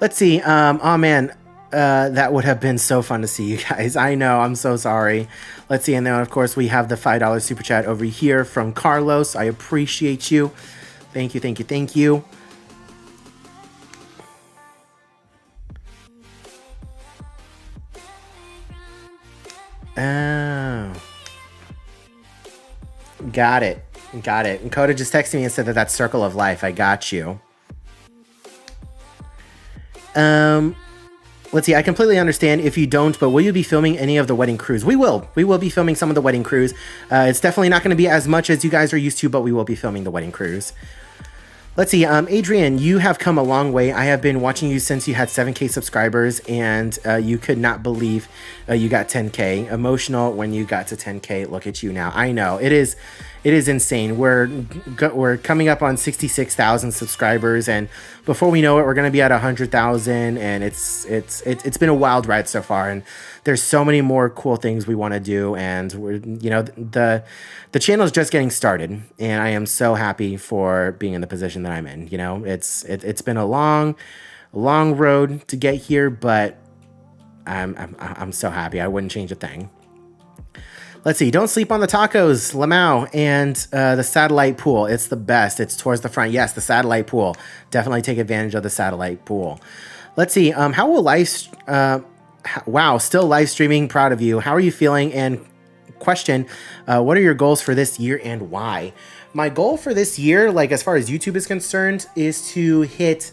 Let's see. Oh, man. That would have been so fun to see you guys. I know. I'm so sorry. Let's see. And then, of course, we have the $5 super chat over here from Carlos. I appreciate you. Thank you, thank you, thank you. Oh. Got it. Got it. And Coda just texted me and said that that's Circle of Life. I got you. Let's see. I completely understand if you don't, but will you be filming any of the wedding cruise? We will. We will be filming some of the wedding cruise. It's definitely not going to be as much as you guys are used to, but we will be filming the wedding cruise. Let's see, Adrian, you have come a long way. I have been watching you since you had 7K subscribers, and you could not believe you got 10K. Emotional when you got to 10K. Look at you now. I know it is insane. We're coming up on 66,000 subscribers, and before we know it, we're gonna be at 100,000. And it's been a wild ride so far. And there's so many more cool things we want to do, and the channel is just getting started, and I am so happy for being in the position that I'm in. It's been a long road to get here, but I'm so happy. I wouldn't change a thing. Let's see. Don't sleep on the tacos, Lamau, and the satellite pool. It's the best. It's towards the front. Yes, the satellite pool. Definitely take advantage of the satellite pool. Let's see. How will wow, still live streaming. Proud of you. How are you feeling? And question, what are your goals for this year and why? My goal for this year, like as far as YouTube is concerned, is to hit...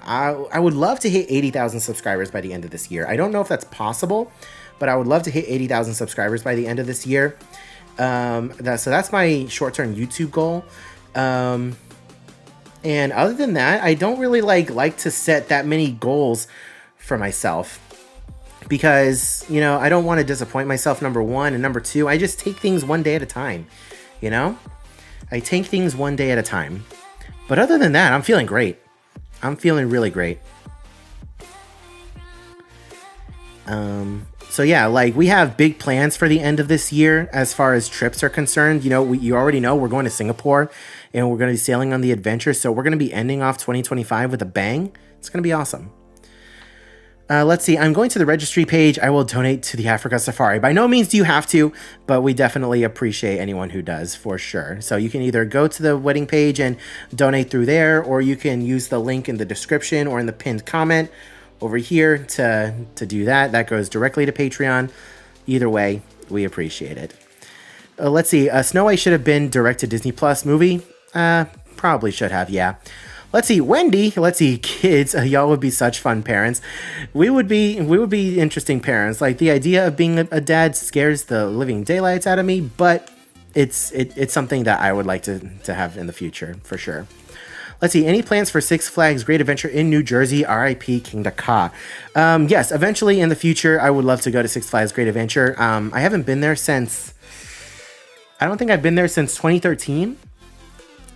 I would love to hit 80,000 subscribers by the end of this year. I don't know if that's possible, but I would love to hit 80,000 subscribers by the end of this year. So that's my short-term YouTube goal. And other than that, I don't really like to set that many goals for myself because, I don't want to disappoint myself, number one. And number two, I just take things one day at a time, I take things one day at a time. But other than that, I'm feeling great. I'm feeling really great. So yeah, like we have big plans for the end of this year as far as trips are concerned. You know, you already know we're going to Singapore and we're going to be sailing on the adventure. So we're going to be ending off 2025 with a bang. It's going to be awesome. Let's see. I'm going to the registry page. I will donate to the Africa Safari. By no means do you have to, but we definitely appreciate anyone who does for sure. So you can either go to the wedding page and donate through there, or you can use the link in the description or in the pinned comment over here to do that. That goes directly to Patreon. Either way, we appreciate it. Let's see. Snow White should have been direct to Disney Plus movie. Probably should have, yeah. Let's see, Wendy. Let's see, kids. Y'all would be such fun parents. We would be interesting parents. Like the idea of being a dad scares the living daylights out of me, but it's something that I would like to have in the future for sure. Let's see, any plans for Six Flags Great Adventure in New Jersey? R.I.P. King Ka. Yes, eventually in the future, I would love to go to Six Flags Great Adventure. I haven't been there since. I don't think I've been there since 2013.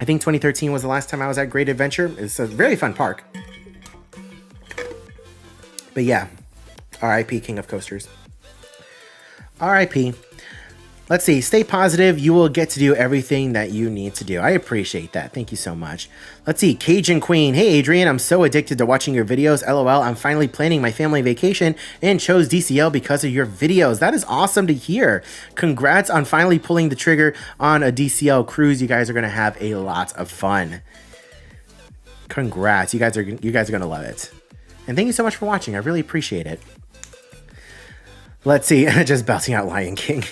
I think 2013 was the last time I was at Great Adventure. It's a very fun park. But yeah, R.I.P. King of Coasters. R.I.P. Let's see, stay positive. You will get to do everything that you need to do. I appreciate that. Thank you so much. Let's see, Cajun Queen. Hey, Adrian, I'm so addicted to watching your videos. LOL, I'm finally planning my family vacation and chose DCL because of your videos. That is awesome to hear. Congrats on finally pulling the trigger on a DCL cruise. You guys are going to have a lot of fun. Congrats. You guys are going to love it. And thank you so much for watching. I really appreciate it. Let's see, just belting out Lion King.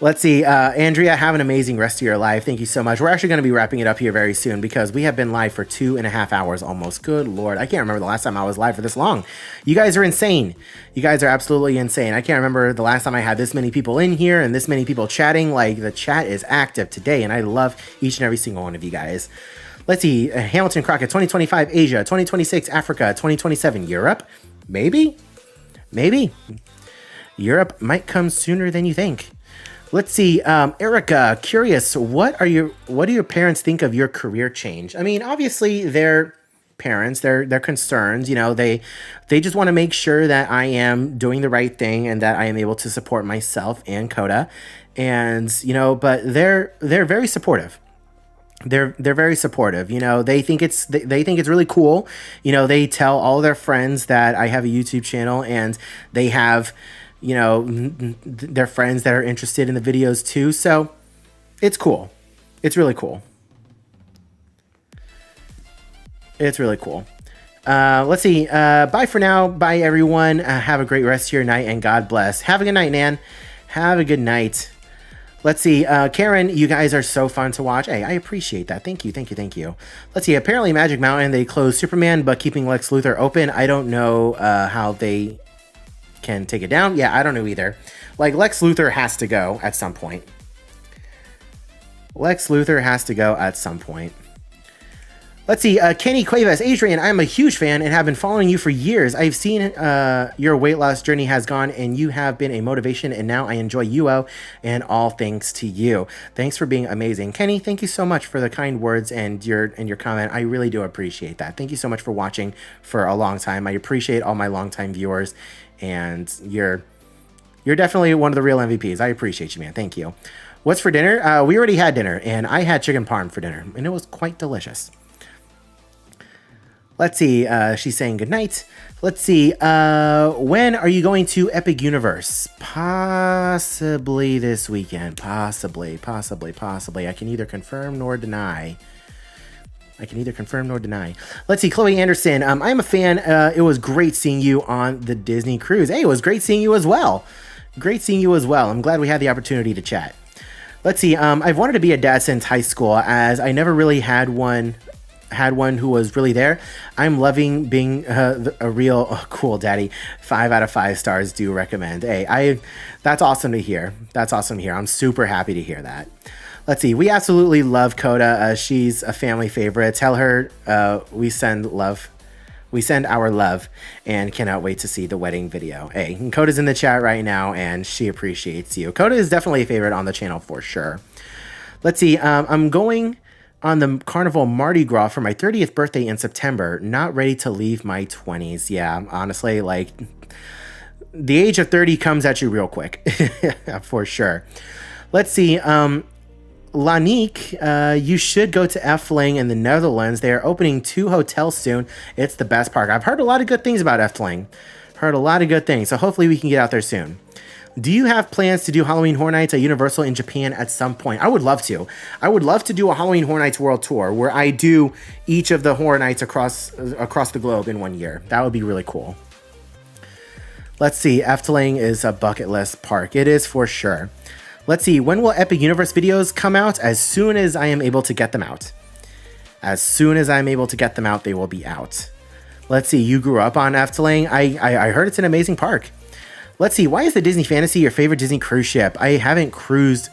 Let's see, Andrea, have an amazing rest of your life. Thank you so much. We're actually going to be wrapping it up here very soon because we have been live for 2.5 hours almost. Good Lord. I can't remember the last time I was live for this long. You guys are insane. You guys are absolutely insane. I can't remember the last time I had this many people in here and this many people chatting. Like, the chat is active today, and I love each and every single one of you guys. Let's see, Hamilton Crockett, 2025 Asia, 2026 Africa, 2027 Europe. Maybe? Europe might come sooner than you think. Let's see, Erica, curious, what do your parents think of your career change? I mean, obviously they're parents, they're concerned, you know, they just want to make sure that I am doing the right thing and that I am able to support myself and Coda. And, you know, but they're very supportive. They're very supportive. You know, they think it's really cool. You know, they tell all their friends that I have a YouTube channel, and they have, you know, their friends that are interested in the videos too. So it's cool. It's really cool. It's really cool. Let's see. Bye for now. Bye everyone. Have a great rest of your night, and God bless. Have a good night, Nan. Have a good night. Let's see, Karen, you guys are so fun to watch. Hey, I appreciate that. Thank you. Let's see, apparently Magic Mountain, they closed Superman, but keeping Lex Luthor open. I don't know how they can take it down. Yeah, I don't know either. Like, Lex Luthor has to go at some point. Let's see, Kenny Cuevas, Adrian, I'm a huge fan and have been following you for years. I've seen your weight loss journey has gone, and you have been a motivation, and now I enjoy UO, and all thanks to you. Thanks for being amazing. Kenny, thank you so much for the kind words and your comment. I really do appreciate that. Thank you so much for watching for a long time. I appreciate all my longtime viewers, and you're definitely one of the real MVPs. I appreciate you, man. Thank you. What's for dinner? We already had dinner, and I had chicken parm for dinner, and it was quite delicious. Let's see, she's saying goodnight. Let's see, when are you going to Epic Universe? Possibly this weekend. Possibly. I can neither confirm nor deny. Let's see, Chloe Anderson. I'm a fan. It was great seeing you on the Disney cruise. Hey, it was great seeing you as well. I'm glad we had the opportunity to chat. Let's see, I've wanted to be a dad since high school, as I never really had one who was really there. I'm loving being a real cool daddy. 5 out of 5 stars. Do recommend. Hey, that's awesome to hear. I'm super happy to hear that. Let's see. We absolutely love Coda. She's a family favorite. Tell her we send our love and cannot wait to see the wedding video. Hey, Coda's in the chat right now and she appreciates you. Coda is definitely a favorite on the channel for sure. Let's see. I'm going on the Carnival Mardi Gras for my 30th birthday in September. Not ready to leave my 20s. Yeah, honestly, like the age of 30 comes at you real quick, for sure. Let's see. Lanique, you should go to Efteling in the Netherlands. They are opening 2 hotels soon. It's the best park. I've heard a lot of good things about Efteling. Heard a lot of good things. So hopefully we can get out there soon. Do you have plans to do Halloween Horror Nights at Universal in Japan at some point? I would love to. I would love to do a Halloween Horror Nights World Tour where I do each of the Horror Nights across the globe in 1 year. That would be really cool. Let's see. Efteling is a bucket list park. It is for sure. Let's see. When will Epic Universe videos come out? As soon as I am able to get them out. As soon as I'm able to get them out, they will be out. Let's see. You grew up on Efteling. I heard it's an amazing park. Let's see, why is the Disney Fantasy your favorite Disney cruise ship? I haven't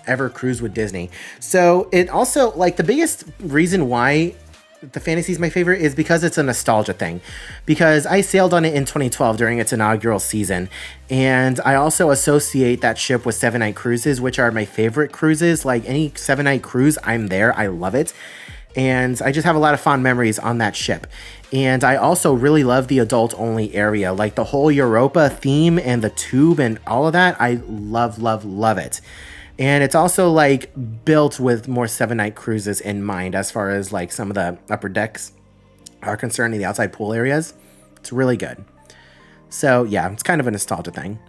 ever cruised with Disney. So it also, like, the biggest reason why the Fantasy is my favorite is because it's a nostalgia thing. Because I sailed on it in 2012 during its inaugural season. And I also associate that ship with 7-night cruises, which are my favorite cruises. Like, any 7-night cruise, I'm there. I love it. And I just have a lot of fond memories on that ship. And I also really love the adult-only area. Like the whole Europa theme and the tube and all of that. I love, love, love it. And it's also like built with more 7-night cruises in mind as far as like some of the upper decks are concerned in the outside pool areas. It's really good. So yeah, it's kind of a nostalgia thing.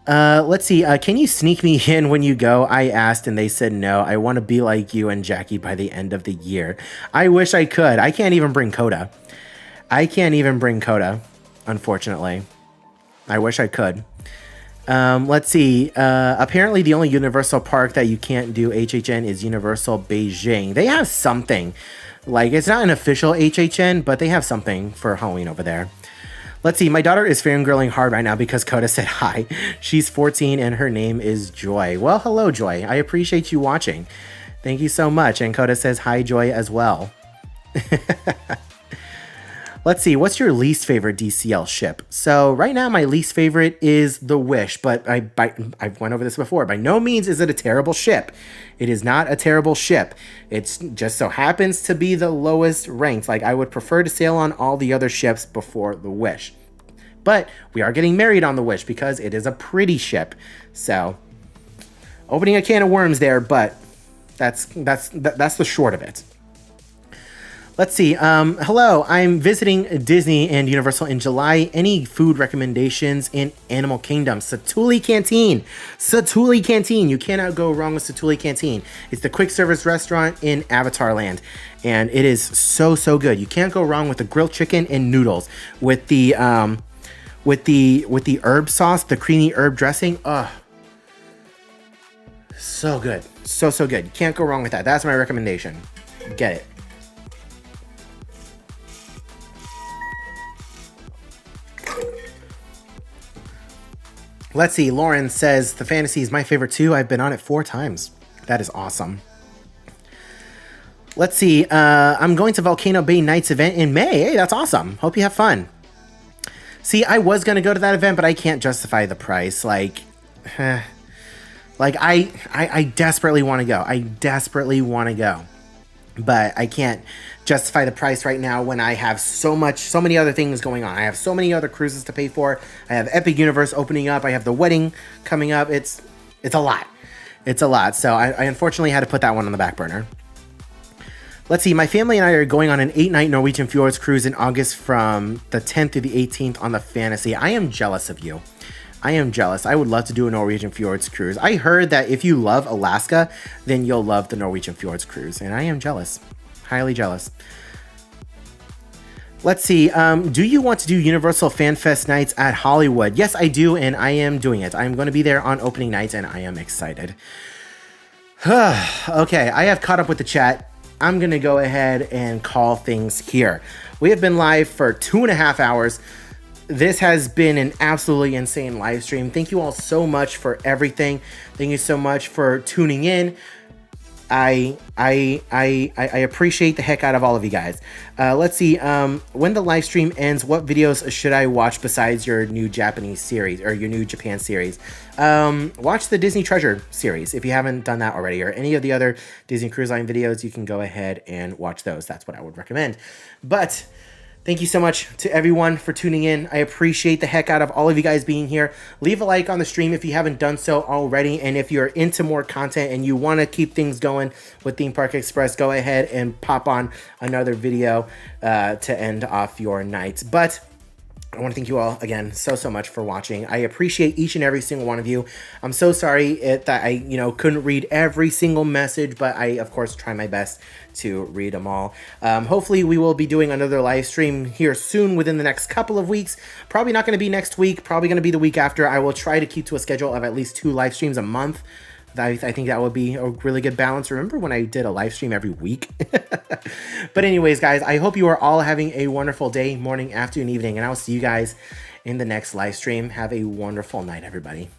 Let's see. Can you sneak me in when you go? I asked and they said no. I want to be like you and Jackie by the end of the year. I wish I could. I can't even bring Coda. Unfortunately. I wish I could. Let's see. Apparently the only Universal park that you can't do HHN is Universal Beijing. They have something. Like, it's not an official HHN, but they have something for Halloween over there. Let's see, my daughter is fangirling hard right now because Coda said hi. She's 14 and her name is Joy. Well, hello, Joy. I appreciate you watching. Thank you so much. And Coda says hi, Joy, as well. Let's see, what's your least favorite DCL ship? So right now, my least favorite is the Wish, but I've went over this before. By no means is it a terrible ship. It is not a terrible ship. It's just so happens to be the lowest ranked. Like, I would prefer to sail on all the other ships before the Wish. But we are getting married on the Wish because it is a pretty ship. So, opening a can of worms there, but that's the short of it. Let's see. Hello, I'm visiting Disney and Universal in July. Any food recommendations in Animal Kingdom? Satuli Canteen. Satuli Canteen. You cannot go wrong with Satuli Canteen. It's the quick service restaurant in Avatar Land. And it is so, so good. You can't go wrong with the grilled chicken and noodles. With the herb sauce, the creamy herb dressing. So good. So, so good. You can't go wrong with that. That's my recommendation. Get it. Let's see. Lauren says the Fantasy is my favorite too. I've been on it 4 times. That is awesome. Let's see. I'm going to Volcano Bay Nights event in May. Hey, that's awesome. Hope you have fun. See, I was going to go to that event, but I can't justify the price. Like I desperately want to go. I desperately want to go. But I can't justify the price right now when I have so many other things going on. I have so many other cruises to pay for. I have Epic Universe opening up. I have the wedding coming up. It's a lot. It's a lot. So I unfortunately had to put that one on the back burner. Let's see. My family and I are going on an 8-night Norwegian Fjords cruise in August from the 10th to the 18th on the Fantasy. I am jealous of you. I am jealous. I would love to do a Norwegian Fjords cruise. I heard that if you love Alaska, then you'll love the Norwegian Fjords cruise. And I am jealous. Highly jealous. Let's see. Do you want to do Universal Fan Fest nights at Hollywood? Yes, I do, and I am doing it. I'm going to be there on opening nights, and I am excited. Okay, I have caught up with the chat. I'm going to go ahead and call things here. We have been live for 2.5 hours. This has been an absolutely insane live stream. Thank you all so much for everything. Thank you so much for tuning in. I appreciate the heck out of all of you guys. Let's see. When the live stream ends, what videos should I watch besides your new Japanese series or your new Japan series? Watch the Disney Treasure series if you haven't done that already, or any of the other Disney Cruise Line videos. You can go ahead and watch those. That's what I would recommend. But thank you so much to everyone for tuning in. I appreciate the heck out of all of you guys being here. Leave a like on the stream if you haven't done so already. And if you're into more content and you want to keep things going with Theme Park Express, go ahead and pop on another video to end off your night. But I want to thank you all again so much for watching. I appreciate each and every single one of you. I'm so sorry that I couldn't read every single message, but I of course try my best to read them all. Hopefully we will be doing another live stream here soon within the next couple of weeks. Probably not going to be next week, probably going to be the week after. I will try to keep to a schedule of at least 2 live streams a month. I think that would be a really good balance. Remember when I did a live stream every week? But anyways, guys, I hope you are all having a wonderful day, morning, afternoon, evening, and I'll see you guys in the next live stream. Have a wonderful night, everybody.